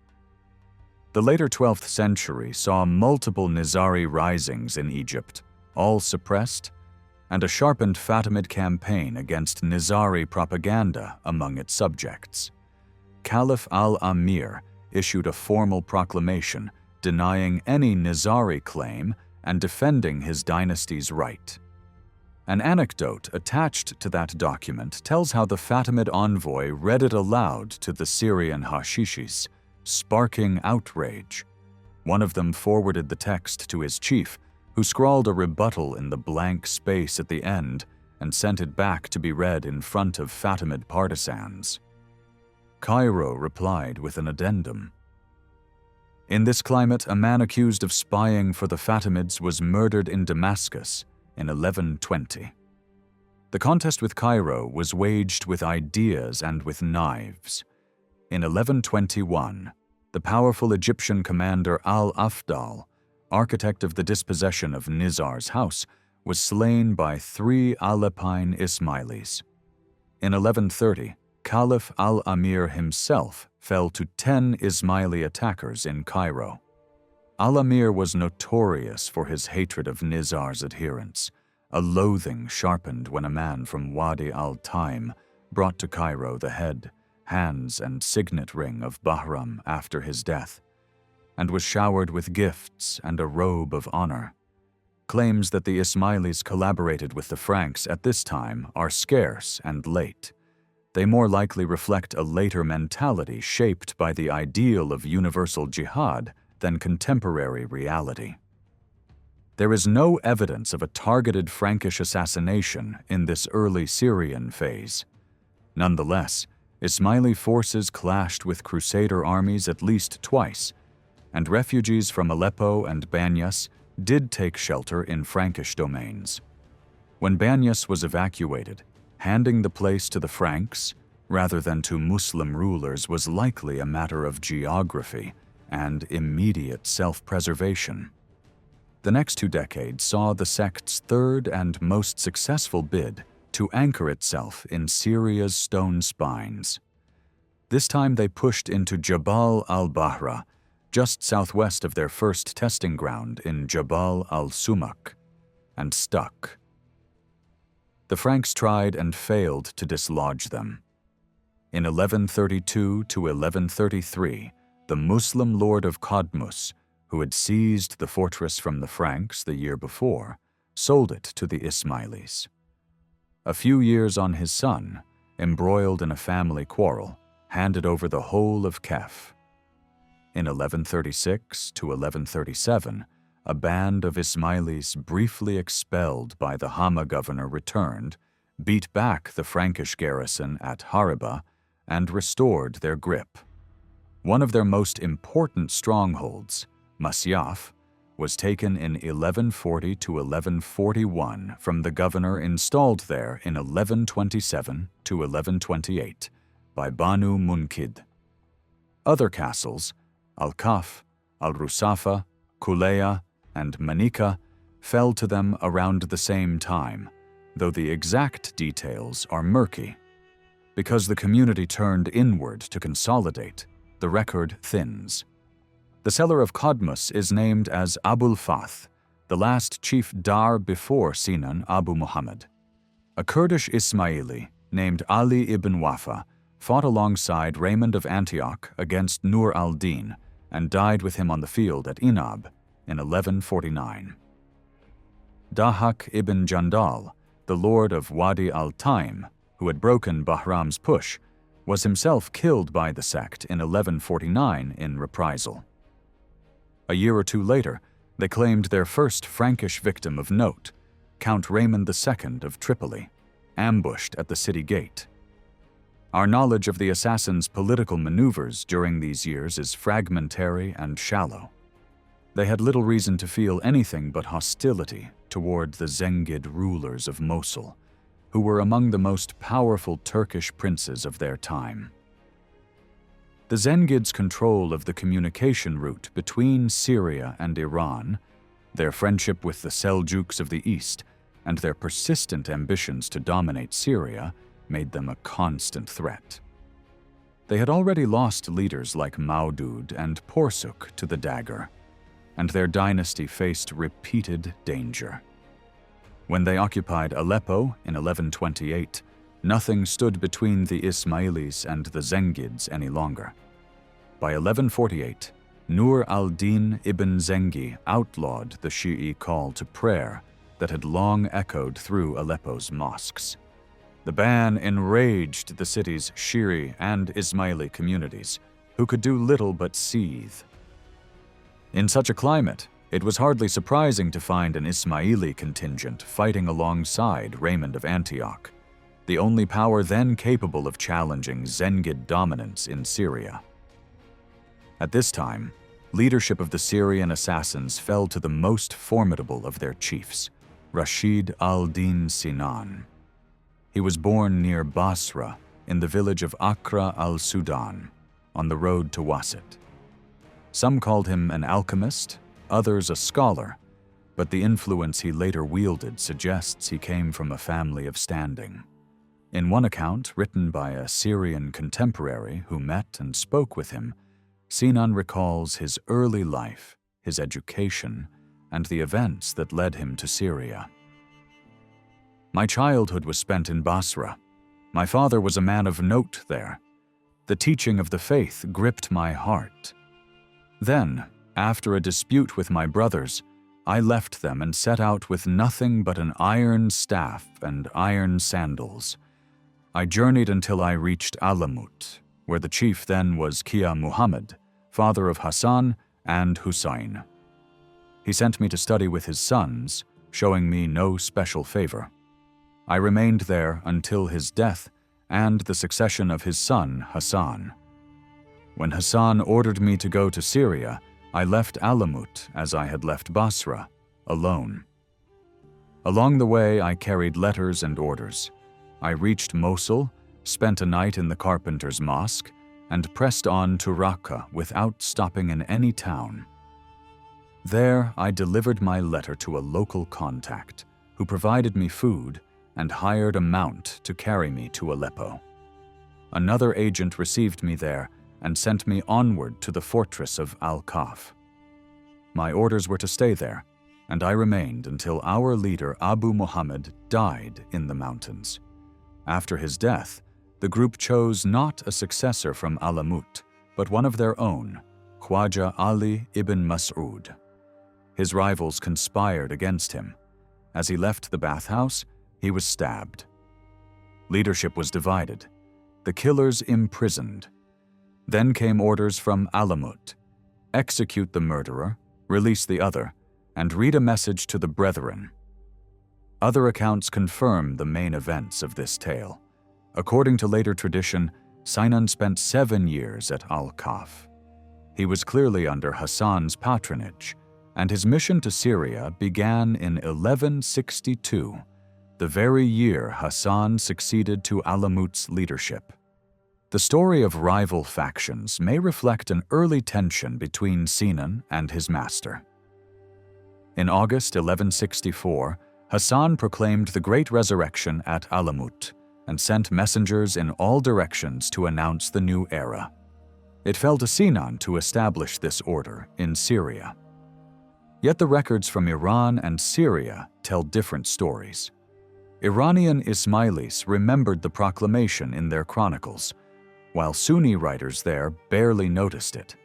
The later 12th century saw multiple Nizari risings in Egypt, all suppressed, and a sharpened Fatimid campaign against Nizari propaganda among its subjects. Caliph al-Amir issued a formal proclamation denying any Nizari claim and defending his dynasty's right. An anecdote attached to that document tells how the Fatimid envoy read it aloud to the Syrian Hashashins, sparking outrage. One of them forwarded the text to his chief, who scrawled a rebuttal in the blank space at the end and sent it back to be read in front of Fatimid partisans. Cairo replied with an addendum. In this climate, a man accused of spying for the Fatimids was murdered in Damascus in 1120. The contest with Cairo was waged with ideas and with knives. In 1121, the powerful Egyptian commander Al-Afdal, architect of the dispossession of Nizar's house, was slain by 3 Aleppine Ismailis. In 1130, Caliph al-Amir himself fell to 10 Ismaili attackers in Cairo. Al-Amir was notorious for his hatred of Nizar's adherents, a loathing sharpened when a man from Wadi al-Taim brought to Cairo the head, hands, and signet ring of Bahram after his death, and was showered with gifts and a robe of honor. Claims that the Ismailis collaborated with the Franks at this time are scarce and late. They more likely reflect a later mentality shaped by the ideal of universal jihad than contemporary reality. There is no evidence of a targeted Frankish assassination in this early Syrian phase. Nonetheless, Ismaili forces clashed with Crusader armies at least twice, and refugees from Aleppo and Banyas did take shelter in Frankish domains. When Banyas was evacuated, handing the place to the Franks, rather than to Muslim rulers, was likely a matter of geography and immediate self-preservation. The next 2 decades saw the sect's third and most successful bid to anchor itself in Syria's stone spines. This time they pushed into Jabal al-Bahra, just southwest of their first testing ground in Jabal al-Sumak, and stuck. The Franks tried and failed to dislodge them. In 1132 to 1133, the Muslim lord of Qadmus, who had seized the fortress from the Franks the year before, sold it to the Ismailis. A few years on, his son, embroiled in a family quarrel, handed over the whole of Kef. In 1136 to 1137, a band of Ismailis briefly expelled by the Hama governor returned, beat back the Frankish garrison at Hariba, and restored their grip. One of their most important strongholds, Masyaf, was taken in 1140 to 1141 from the governor installed there in 1127 to 1128 by Banu Munkid. Other castles, Al-Kaf, Al-Rusafa, Kuleya, and Manika, fell to them around the same time, though the exact details are murky. Because the community turned inward to consolidate, the record thins. The seller of Qadmus is named as Abul Fath, the last chief Dar before Sinan Abu Muhammad. A Kurdish Ismaili named Ali ibn Wafa fought alongside Raymond of Antioch against Nur al-Din and died with him on the field at Inab in 1149. Dahak ibn Jandal, the lord of Wadi al-Taim, who had broken Bahram's push, was himself killed by the sect in 1149 in reprisal. A year or two later, they claimed their first Frankish victim of note, Count Raymond II of Tripoli, ambushed at the city gate. Our knowledge of the assassins' political maneuvers during these years is fragmentary and shallow. They had little reason to feel anything but hostility toward the Zengid rulers of Mosul, who were among the most powerful Turkish princes of their time. The Zengids' control of the communication route between Syria and Iran, their friendship with the Seljuks of the East, and their persistent ambitions to dominate Syria made them a constant threat. They had already lost leaders like Maudud and Porsuk to the dagger, and their dynasty faced repeated danger. When they occupied Aleppo in 1128, nothing stood between the Ismailis and the Zengids any longer. By 1148, Nur al-Din ibn Zengi outlawed the Shi'i call to prayer that had long echoed through Aleppo's mosques. The ban enraged the city's Shiri and Ismaili communities, who could do little but seethe. In such a climate, It was hardly surprising to find an Ismaili contingent fighting alongside Raymond of Antioch, the only power then capable of challenging Zengid dominance in Syria. At this time, leadership of the Syrian assassins fell to the most formidable of their chiefs, Rashid al-Din Sinan. He was born near Basra in the village of Akra al-Sudan, on the road to Wasit. Some called him an alchemist, others a scholar, but the influence he later wielded suggests he came from a family of standing. In one account, written by a Syrian contemporary who met and spoke with him, Sinan recalls his early life, his education, and the events that led him to Syria. My childhood was spent in Basra. My father was a man of note there. The teaching of the faith gripped my heart. Then, after a dispute with my brothers, I left them and set out with nothing but an iron staff and iron sandals. I journeyed until I reached Alamut, where the chief then was Kia Muhammad, father of Hassan and Hussein. He sent me to study with his sons, showing me no special favor. I remained there until his death and the succession of his son Hassan. When Hassan ordered me to go to Syria, I left Alamut as I had left Basra, alone. Along the way, I carried letters and orders. I reached Mosul, spent a night in the carpenter's mosque, and pressed on to Raqqa without stopping in any town. There, I delivered my letter to a local contact, who provided me food and hired a mount to carry me to Aleppo. Another agent received me there and sent me onward to the fortress of Al-Kaf. My orders were to stay there, and I remained until our leader Abu Muhammad died in the mountains. After his death, the group chose not a successor from Alamut, but one of their own, Khwaja Ali ibn Mas'ud. His rivals conspired against him. As he left the bathhouse, he was stabbed. Leadership was divided, the killers imprisoned. Then came orders from Alamut: execute the murderer, release the other, and read a message to the brethren. Other accounts confirm the main events of this tale. According to later tradition, Sinan spent 7 years at Al-Kaf. He was clearly under Hassan's patronage, and his mission to Syria began in 1162, the very year Hassan succeeded to Alamut's leadership. The story of rival factions may reflect an early tension between Sinan and his master. In August 1164, Hassan proclaimed the Great Resurrection at Alamut and sent messengers in all directions to announce the new era. It fell to Sinan to establish this order in Syria. Yet the records from Iran and Syria tell different stories. Iranian Ismailis remembered the proclamation in their chronicles, while Sunni writers there barely noticed it.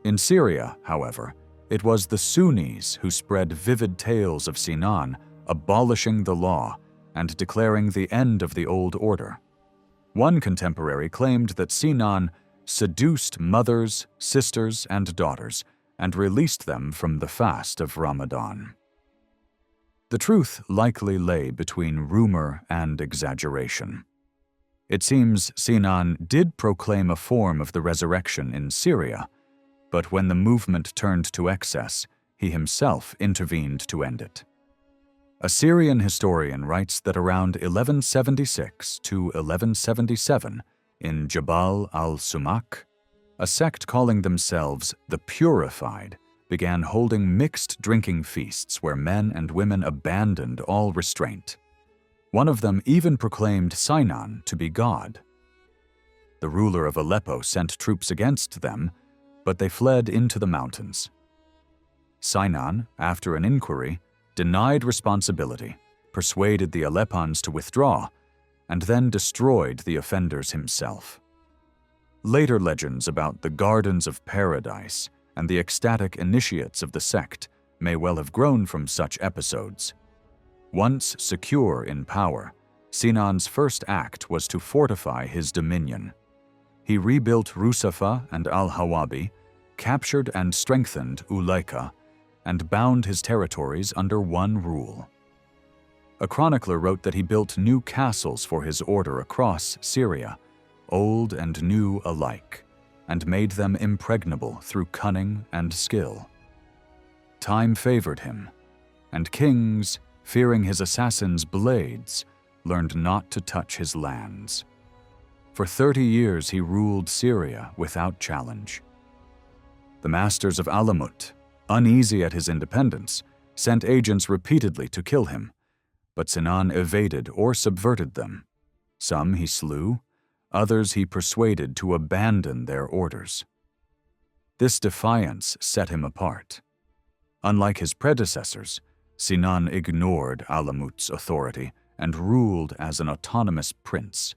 In Syria, however, it was the Sunnis who spread vivid tales of Sinan abolishing the law and declaring the end of the old order. One contemporary claimed that Sinan seduced mothers, sisters, and daughters and released them from the fast of Ramadan. The truth likely lay between rumor and exaggeration. It seems Sinan did proclaim a form of the resurrection in Syria, but when the movement turned to excess, he himself intervened to end it. A Syrian historian writes that around 1176 to 1177, in Jabal al-Sumak, a sect calling themselves the Purified began holding mixed drinking feasts where men and women abandoned all restraint. One of them even proclaimed Sinan to be God. The ruler of Aleppo sent troops against them, but they fled into the mountains. Sinan, after an inquiry, denied responsibility, persuaded the Aleppans to withdraw, and then destroyed the offenders himself. Later legends about the Gardens of Paradise and the ecstatic initiates of the sect may well have grown from such episodes. Once secure in power, Sinan's first act was to fortify his dominion. He rebuilt Rusafa and al-Hawabi, captured and strengthened Ulaika, and bound his territories under one rule. A chronicler wrote that he built new castles for his order across Syria, old and new alike, and made them impregnable through cunning and skill. Time favored him, and kings, fearing his assassins' blades, learned not to touch his lands. For 30 years he ruled Syria without challenge. The masters of Alamut, uneasy at his independence, sent agents repeatedly to kill him, but Sinan evaded or subverted them. Some he slew, others he persuaded to abandon their orders. This defiance set him apart. Unlike his predecessors, Sinan ignored Alamut's authority and ruled as an autonomous prince.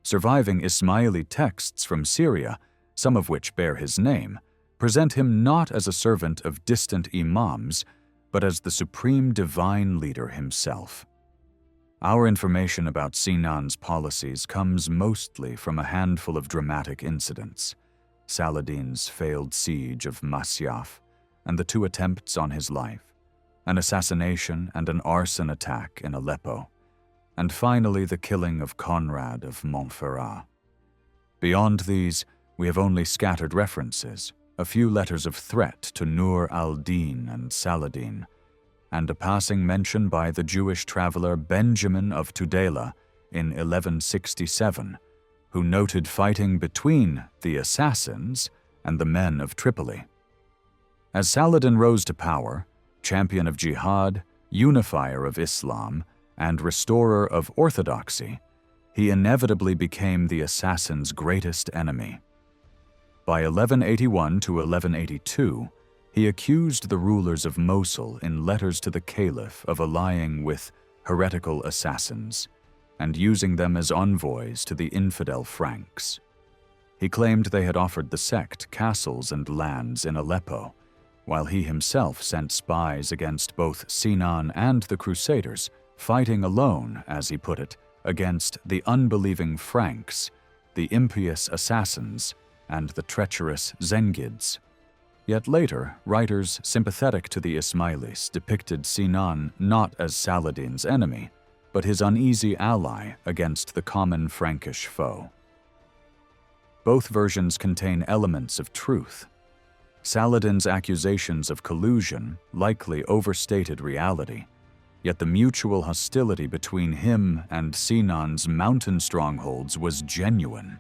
Surviving Ismaili texts from Syria, some of which bear his name, present him not as a servant of distant imams, but as the supreme divine leader himself. Our information about Sinan's policies comes mostly from a handful of dramatic incidents: Saladin's failed siege of Masyaf and the 2 attempts on his life, an assassination and an arson attack in Aleppo, and finally the killing of Conrad of Montferrat. Beyond these, we have only scattered references, a few letters of threat to Nur al-Din and Saladin, and a passing mention by the Jewish traveler Benjamin of Tudela in 1167, who noted fighting between the assassins and the men of Tripoli. As Saladin rose to power, champion of jihad, unifier of Islam, and restorer of orthodoxy, he inevitably became the assassins' greatest enemy. By 1181 to 1182, he accused the rulers of Mosul in letters to the caliph of allying with heretical assassins and using them as envoys to the infidel Franks. He claimed they had offered the sect castles and lands in Aleppo, while he himself sent spies against both Sinan and the Crusaders, fighting alone, as he put it, against the unbelieving Franks, the impious assassins, and the treacherous Zengids. Yet later, writers sympathetic to the Ismailis depicted Sinan not as Saladin's enemy, but his uneasy ally against the common Frankish foe. Both versions contain elements of truth. Saladin's accusations of collusion likely overstated reality, yet the mutual hostility between him and Sinan's mountain strongholds was genuine.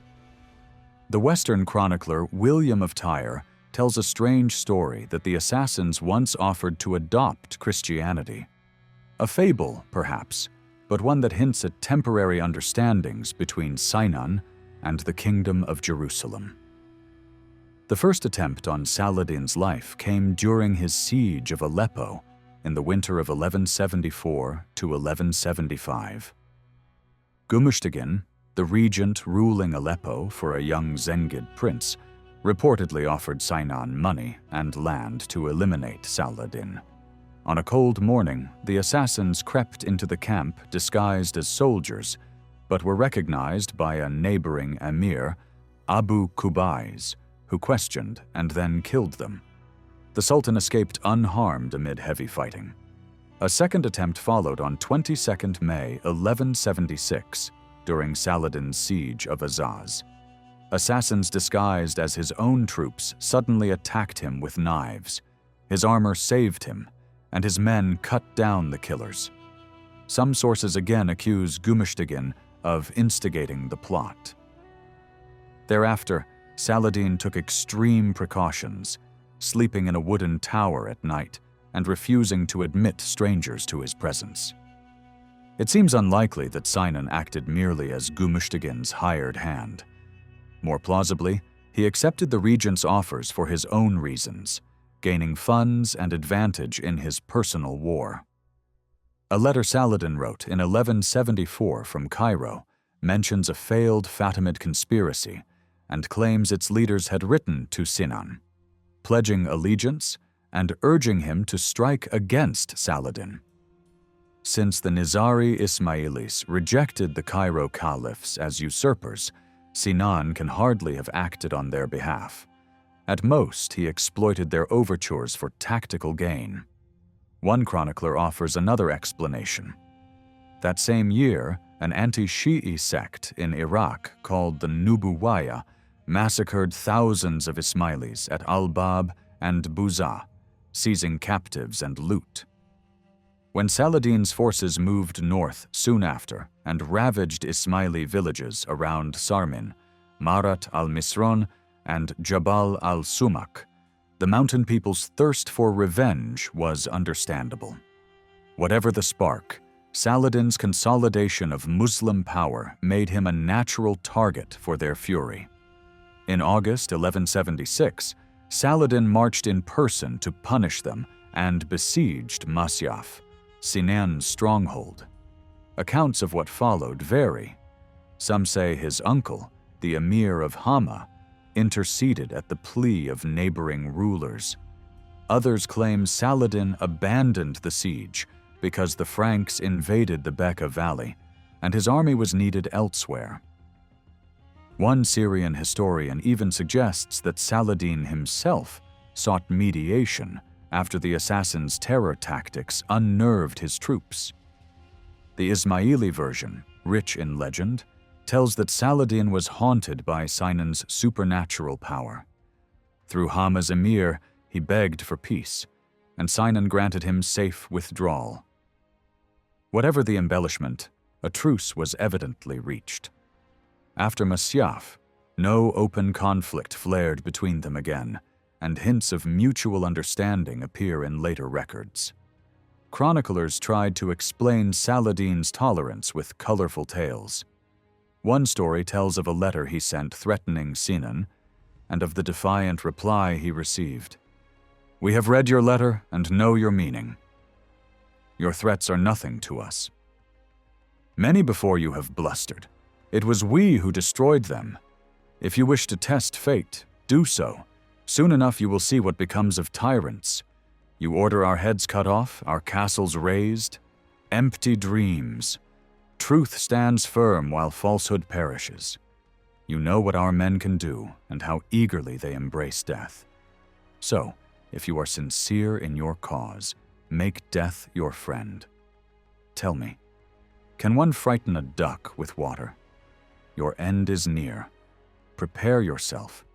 The Western chronicler William of Tyre tells a strange story that the assassins once offered to adopt Christianity. A fable, perhaps, but one that hints at temporary understandings between Sinan and the Kingdom of Jerusalem. The first attempt on Saladin's life came during his siege of Aleppo in the winter of 1174 to 1175. Gumushtigin, the regent ruling Aleppo for a young Zengid prince, reportedly offered Sinan money and land to eliminate Saladin. On a cold morning, the assassins crept into the camp disguised as soldiers, but were recognized by a neighboring emir, Abu Kubais, who questioned and then killed them. The Sultan escaped unharmed amid heavy fighting. A second attempt followed on 22nd May 1176 during Saladin's siege of Azaz. Assassins disguised as his own troops suddenly attacked him with knives. His armor saved him, and his men cut down the killers. Some sources again accuse Gumushtigin of instigating the plot. Thereafter, Saladin took extreme precautions, sleeping in a wooden tower at night and refusing to admit strangers to his presence. It seems unlikely that Sinan acted merely as Gumushtigin's hired hand. More plausibly, he accepted the regent's offers for his own reasons, gaining funds and advantage in his personal war. A letter Saladin wrote in 1174 from Cairo mentions a failed Fatimid conspiracy and claims its leaders had written to Sinan, pledging allegiance and urging him to strike against Saladin. Since the Nizari Ismailis rejected the Cairo caliphs as usurpers, Sinan can hardly have acted on their behalf. At most, he exploited their overtures for tactical gain. One chronicler offers another explanation. That same year, an anti-Shi'i sect in Iraq called the Nubuwaya massacred thousands of Ismailis at Al-Bab and Buza, seizing captives and loot. When Saladin's forces moved north soon after and ravaged Ismaili villages around Sarmin, Marat al-Misron, and Jabal al-Sumak, the mountain people's thirst for revenge was understandable. Whatever the spark, Saladin's consolidation of Muslim power made him a natural target for their fury. In August 1176, Saladin marched in person to punish them and besieged Masyaf, Sinan's stronghold. Accounts of what followed vary. Some say his uncle, the emir of Hama, interceded at the plea of neighboring rulers. Others claim Saladin abandoned the siege because the Franks invaded the Bekaa Valley and his army was needed elsewhere. One Syrian historian even suggests that Saladin himself sought mediation after the assassins' terror tactics unnerved his troops. The Ismaili version, rich in legend, tells that Saladin was haunted by Sinan's supernatural power. Through Hama's emir, he begged for peace, and Sinan granted him safe withdrawal. Whatever the embellishment, a truce was evidently reached. After Masyaf, no open conflict flared between them again, and hints of mutual understanding appear in later records. Chroniclers tried to explain Saladin's tolerance with colorful tales. One story tells of a letter he sent threatening Sinan, and of the defiant reply he received. "We have read your letter and know your meaning. Your threats are nothing to us. Many before you have blustered. It was we who destroyed them. If you wish to test fate, do so. Soon enough you will see what becomes of tyrants. You order our heads cut off, our castles razed. Empty dreams. Truth stands firm while falsehood perishes. You know what our men can do and how eagerly they embrace death. So, if you are sincere in your cause, make death your friend. Tell me, can one frighten a duck with water? Your end is near. Prepare yourself,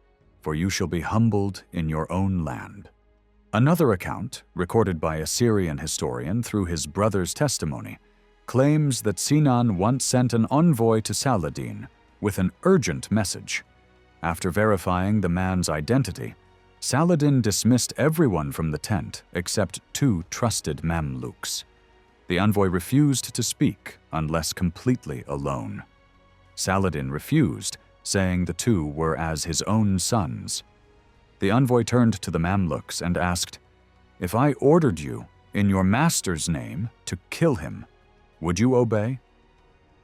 for you shall be humbled in your own land." Another account, recorded by a Syrian historian through his brother's testimony, claims that Sinan once sent an envoy to Saladin with an urgent message. After verifying the man's identity, Saladin dismissed everyone from the tent except 2 trusted Mamluks. The envoy refused to speak unless completely alone. Saladin refused, saying the 2 were as his own sons. The envoy turned to the Mamluks and asked, "If I ordered you, in your master's name, to kill him, would you obey?"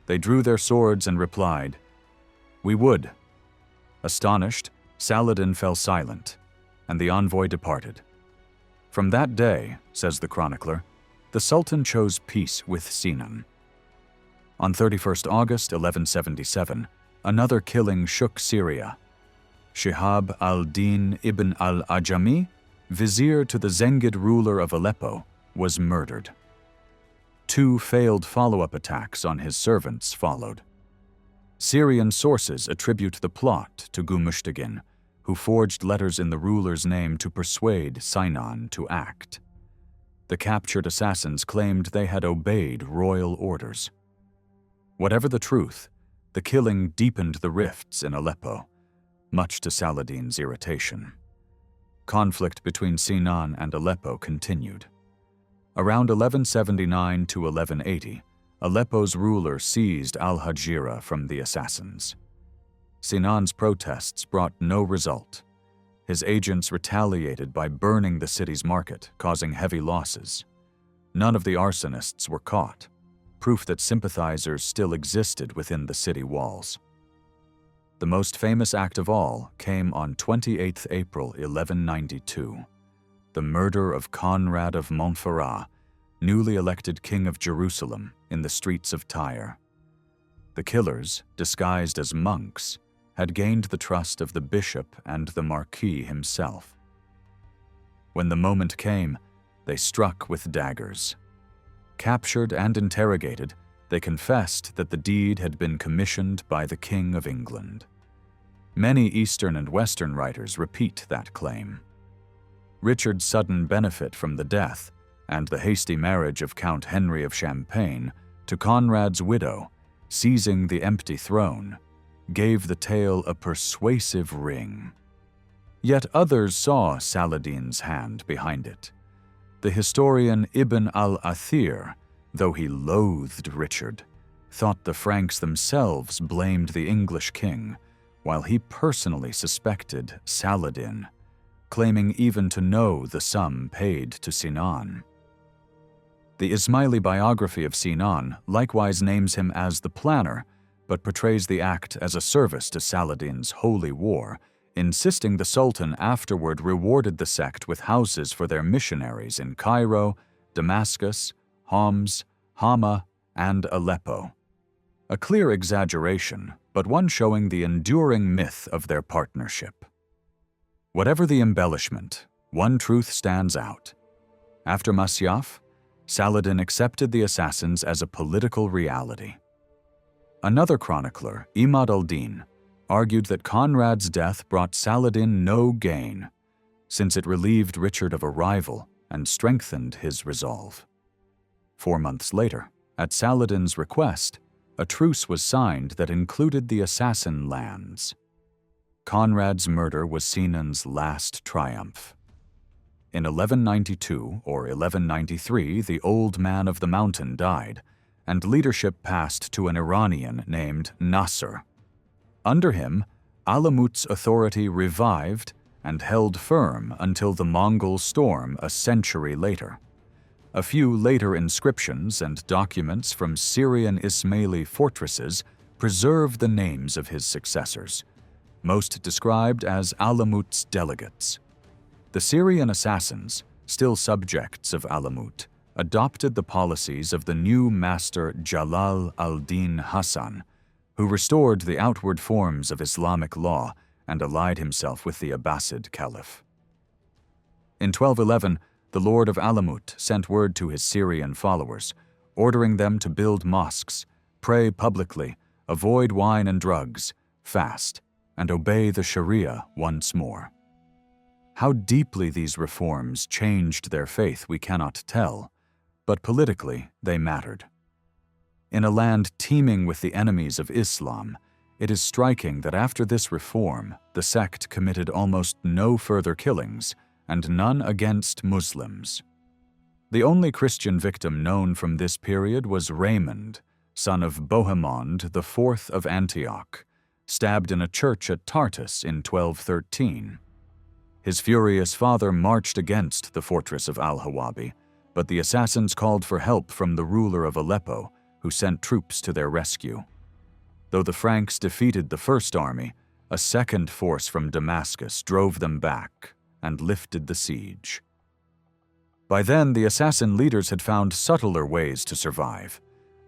They drew their swords and replied, "We would." Astonished, Saladin fell silent, and the envoy departed. From that day, says the chronicler, the Sultan chose peace with Sinan. On 31st August 1177, another killing shook Syria. Shihab al-Din ibn al-Ajami, vizier to the Zengid ruler of Aleppo, was murdered. 2 failed follow-up attacks on his servants followed. Syrian sources attribute the plot to Gumushtegin, who forged letters in the ruler's name to persuade Sinan to act. The captured assassins claimed they had obeyed royal orders. Whatever the truth, the killing deepened the rifts in Aleppo, much to Saladin's irritation. Conflict between Sinan and Aleppo continued. Around 1179 to 1180, Aleppo's ruler seized al-Hajira from the assassins. Sinan's protests brought no result. His agents retaliated by burning the city's market, causing heavy losses. None of the arsonists were caught, proof that sympathizers still existed within the city walls. The most famous act of all came on 28th April 1192, the murder of Conrad of Montferrat, newly elected king of Jerusalem, in the streets of Tyre. The killers, disguised as monks, had gained the trust of the bishop and the marquis himself. When the moment came, they struck with daggers. Captured and interrogated, they confessed that the deed had been commissioned by the King of England. Many Eastern and Western writers repeat that claim. Richard's sudden benefit from the death and the hasty marriage of Count Henry of Champagne to Conrad's widow, seizing the empty throne, gave the tale a persuasive ring. Yet others saw Saladin's hand behind it. The historian Ibn al-Athir, though he loathed Richard, thought the Franks themselves blamed the English king, while he personally suspected Saladin, claiming even to know the sum paid to Sinan. The Ismaili biography of Sinan likewise names him as the planner, but portrays the act as a service to Saladin's holy war, insisting the Sultan afterward rewarded the sect with houses for their missionaries in Cairo, Damascus, Homs, Hama, and Aleppo. A clear exaggeration, but one showing the enduring myth of their partnership. Whatever the embellishment, one truth stands out. After Masyaf, Saladin accepted the assassins as a political reality. Another chronicler, Imad al-Din, argued that Conrad's death brought Saladin no gain, since it relieved Richard of a rival and strengthened his resolve. 4 months later, at Saladin's request, a truce was signed that included the assassin lands. Conrad's murder was Sinan's last triumph. In 1192 or 1193, the Old Man of the Mountain died, and leadership passed to an Iranian named Nasser. Under him, Alamut's authority revived and held firm until the Mongol storm a century later. A few later inscriptions and documents from Syrian Ismaili fortresses preserve the names of his successors, most described as Alamut's delegates. The Syrian assassins, still subjects of Alamut, adopted the policies of the new master Jalal al-Din Hassan, who restored the outward forms of Islamic law and allied himself with the Abbasid Caliph. In 1211, the Lord of Alamut sent word to his Syrian followers, ordering them to build mosques, pray publicly, avoid wine and drugs, fast, and obey the Sharia once more. How deeply these reforms changed their faith we cannot tell, but politically they mattered. In a land teeming with the enemies of Islam, it is striking that after this reform, the sect committed almost no further killings, and none against Muslims. The only Christian victim known from this period was Raymond, son of Bohemond IV of Antioch, stabbed in a church at Tartus in 1213. His furious father marched against the fortress of Al-Hawabi, but the assassins called for help from the ruler of Aleppo, who sent troops to their rescue. Though the Franks defeated the first army, a second force from Damascus drove them back and lifted the siege. By then, the assassin leaders had found subtler ways to survive.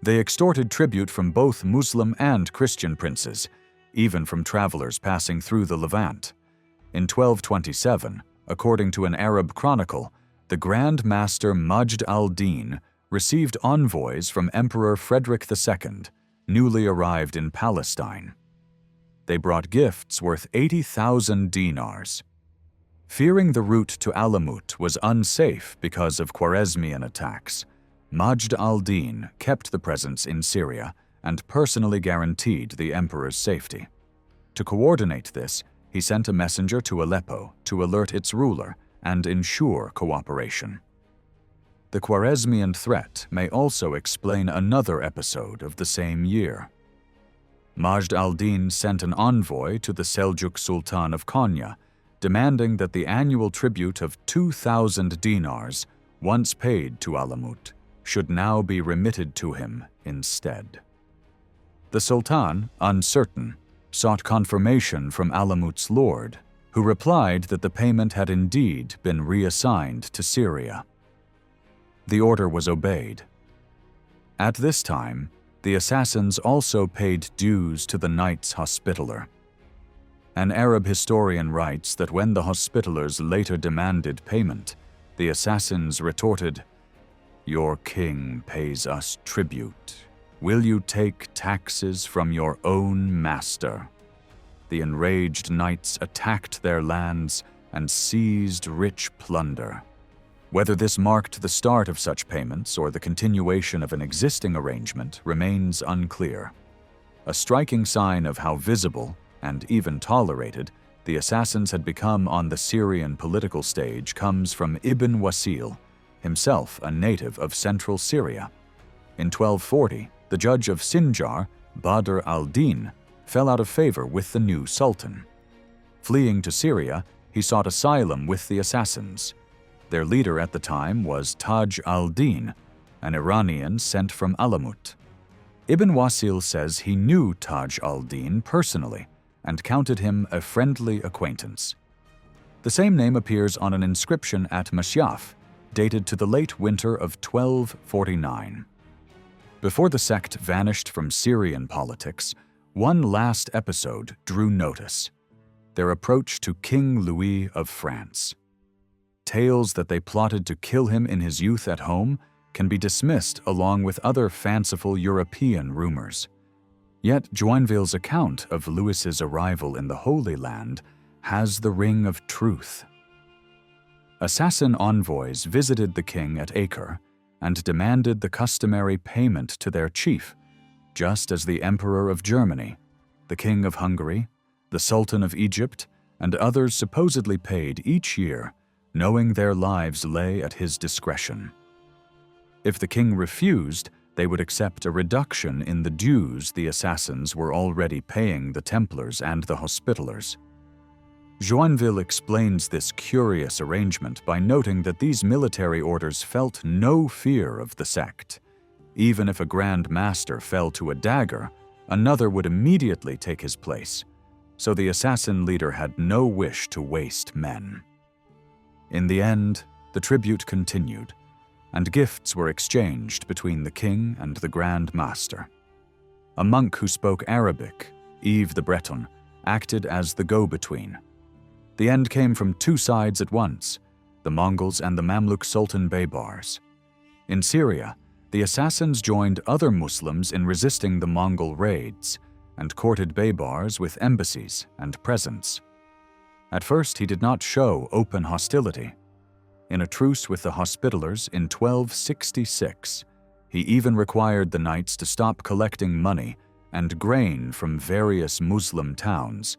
They extorted tribute from both Muslim and Christian princes, even from travelers passing through the Levant. In 1227, according to an Arab chronicle, the Grand Master Majd al-Din received envoys from Emperor Frederick II, newly arrived in Palestine. They brought gifts worth 80,000 dinars. Fearing the route to Alamut was unsafe because of Khwarezmian attacks, Majd al-Din kept the presents in Syria and personally guaranteed the emperor's safety. To coordinate this, he sent a messenger to Aleppo to alert its ruler and ensure cooperation. The Khwarezmian threat may also explain another episode of the same year. Majd al-Din sent an envoy to the Seljuk Sultan of Konya, demanding that the annual tribute of 2,000 dinars, once paid to Alamut, should now be remitted to him instead. The Sultan, uncertain, sought confirmation from Alamut's lord, who replied that the payment had indeed been reassigned to Syria. The order was obeyed. At this time, the assassins also paid dues to the Knights Hospitaller. An Arab historian writes that when the Hospitallers later demanded payment, the assassins retorted, "Your king pays us tribute. Will you take taxes from your own master?" The enraged knights attacked their lands and seized rich plunder. Whether this marked the start of such payments or the continuation of an existing arrangement remains unclear. A striking sign of how visible, and even tolerated, the assassins had become on the Syrian political stage comes from Ibn Wasil, himself a native of central Syria. In 1240, the judge of Sinjar, Badr al-Din, fell out of favor with the new sultan. Fleeing to Syria, he sought asylum with the assassins. Their leader at the time was Taj al-Din, an Iranian sent from Alamut. Ibn Wasil says he knew Taj al-Din personally and counted him a friendly acquaintance. The same name appears on an inscription at Mashyaf, dated to the late winter of 1249. Before the sect vanished from Syrian politics, one last episode drew notice: their approach to King Louis of France. Tales that they plotted to kill him in his youth at home can be dismissed along with other fanciful European rumors. Yet Joinville's account of Louis's arrival in the Holy Land has the ring of truth. Assassin envoys visited the king at Acre and demanded the customary payment to their chief, just as the Emperor of Germany, the King of Hungary, the Sultan of Egypt, and others supposedly paid each year, knowing their lives lay at his discretion. If the king refused, they would accept a reduction in the dues the assassins were already paying the Templars and the Hospitallers. Joinville explains this curious arrangement by noting that these military orders felt no fear of the sect. Even if a Grand Master fell to a dagger, another would immediately take his place, so the assassin leader had no wish to waste men. In the end, the tribute continued, and gifts were exchanged between the king and the Grand Master. A monk who spoke Arabic, Yves the Breton, acted as the go-between. The end came from two sides at once, the Mongols and the Mamluk Sultan Baybars. In Syria, the assassins joined other Muslims in resisting the Mongol raids and courted Baybars with embassies and presents. At first, he did not show open hostility. In a truce with the Hospitallers in 1266, he even required the knights to stop collecting money and grain from various Muslim towns,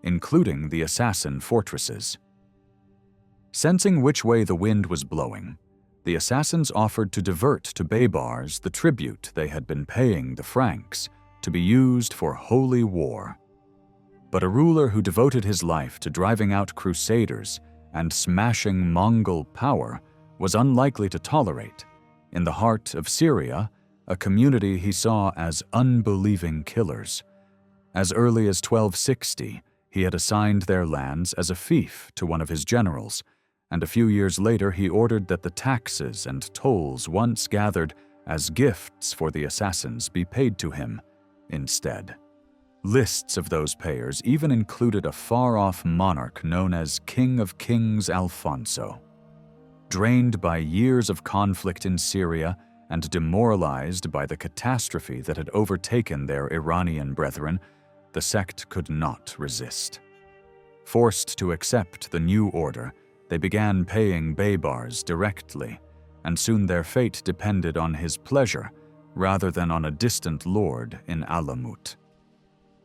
including the assassin fortresses. Sensing which way the wind was blowing, the assassins offered to divert to Baybars the tribute they had been paying the Franks to be used for holy war. But a ruler who devoted his life to driving out crusaders and smashing Mongol power was unlikely to tolerate, in the heart of Syria, a community he saw as unbelieving killers. As early as 1260, he had assigned their lands as a fief to one of his generals, and a few years later he ordered that the taxes and tolls once gathered as gifts for the assassins be paid to him instead. Lists of those payers even included a far-off monarch known as King of Kings Alfonso. Drained by years of conflict in Syria and demoralized by the catastrophe that had overtaken their Iranian brethren, the sect could not resist. Forced to accept the new order, they began paying Baybars directly, and soon their fate depended on his pleasure rather than on a distant lord in Alamut.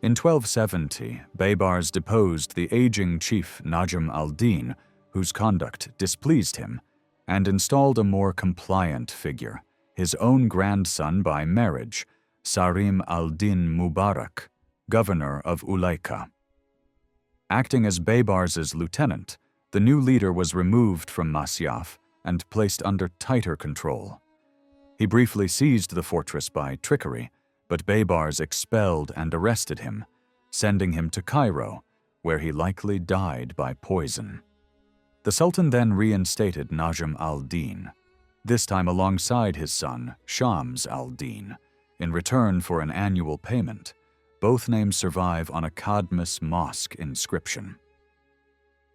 In 1270, Baybars deposed the aging chief Najm al-Din, whose conduct displeased him, and installed a more compliant figure, his own grandson by marriage, Sarim al-Din Mubarak, governor of Ulaika. Acting as Baybars's lieutenant, the new leader was removed from Masyaf and placed under tighter control. He briefly seized the fortress by trickery, but Baybars expelled and arrested him, sending him to Cairo, where he likely died by poison. The Sultan then reinstated Najm al-Din, this time alongside his son, Shams al-Din, in return for an annual payment, Both names survive on a Cadmus mosque inscription.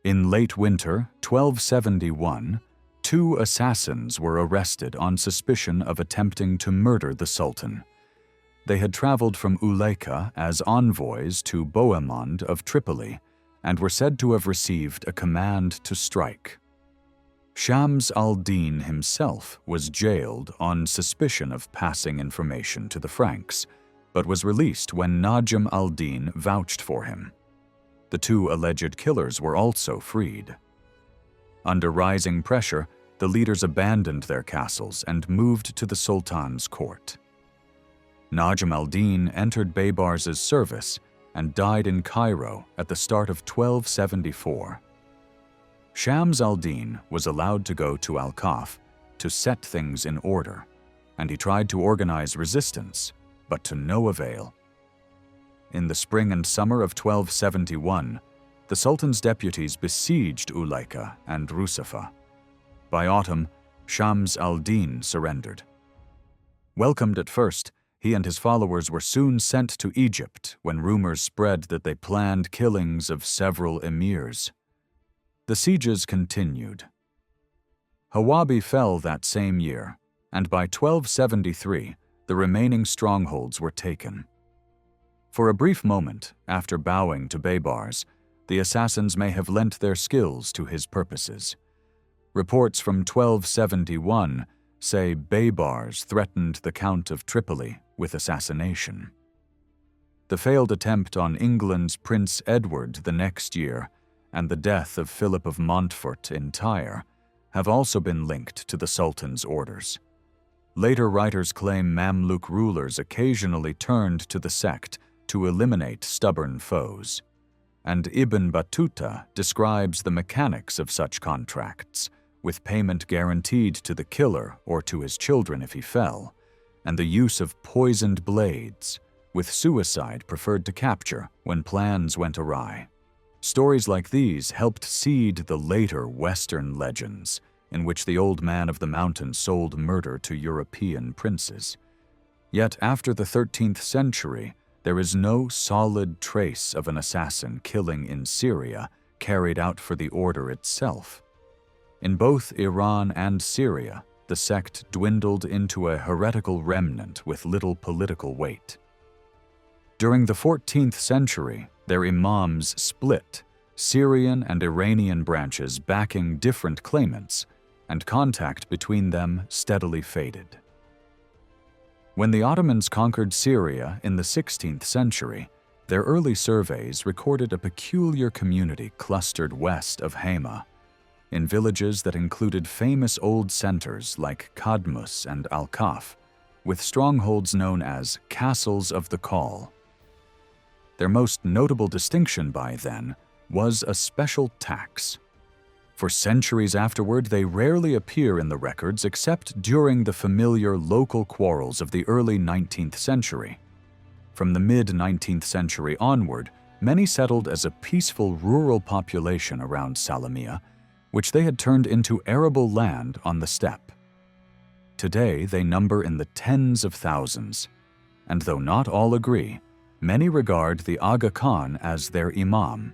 In late winter 1271, 2 assassins were arrested on suspicion of attempting to murder the Sultan. They had traveled from Ulaika as envoys to Bohemond of Tripoli and were said to have received a command to strike. Shams al-Din himself was jailed on suspicion of passing information to the Franks, but was released when Najm al-Din vouched for him. The 2 alleged killers were also freed. Under rising pressure, the leaders abandoned their castles and moved to the Sultan's court. Najm al-Din entered Baybars's service and died in Cairo at the start of 1274. Shams al-Din was allowed to go to Al-Kaf to set things in order, and he tried to organize resistance, but to no avail. In the spring and summer of 1271, the Sultan's deputies besieged Ulaika and Rusafa. By autumn, Shams al-Din surrendered. Welcomed at first, he and his followers were soon sent to Egypt when rumors spread that they planned killings of several emirs. The sieges continued. Hawabi fell that same year, and by 1273, the remaining strongholds were taken. For a brief moment, after bowing to Baybars, the assassins may have lent their skills to his purposes. Reports from 1271 say Baybars threatened the Count of Tripoli with assassination. The failed attempt on England's Prince Edward the next year and the death of Philip of Montfort in Tyre have also been linked to the Sultan's orders. Later writers claim Mamluk rulers occasionally turned to the sect to eliminate stubborn foes, and Ibn Battuta describes the mechanics of such contracts, with payment guaranteed to the killer or to his children if he fell, and the use of poisoned blades, with suicide preferred to capture when plans went awry. Stories like these helped seed the later Western legends, in which the Old Man of the Mountain sold murder to European princes. Yet after the 13th century, there is no solid trace of an assassin killing in Syria carried out for the order itself. In both Iran and Syria, the sect dwindled into a heretical remnant with little political weight. During the 14th century, their imams split, Syrian and Iranian branches backing different claimants, and contact between them steadily faded. When the Ottomans conquered Syria in the 16th century, their early surveys recorded a peculiar community clustered west of Hama, in villages that included famous old centers like Cadmus and Al-Kaf, with strongholds known as Castles of the Call. Their most notable distinction by then was a special tax. For centuries afterward, they rarely appear in the records except during the familiar local quarrels of the early 19th century. From the mid-19th century onward, many settled as a peaceful rural population around Salamiyya, which they had turned into arable land on the steppe. Today, they number in the tens of thousands, and though not all agree, many regard the Aga Khan as their imam.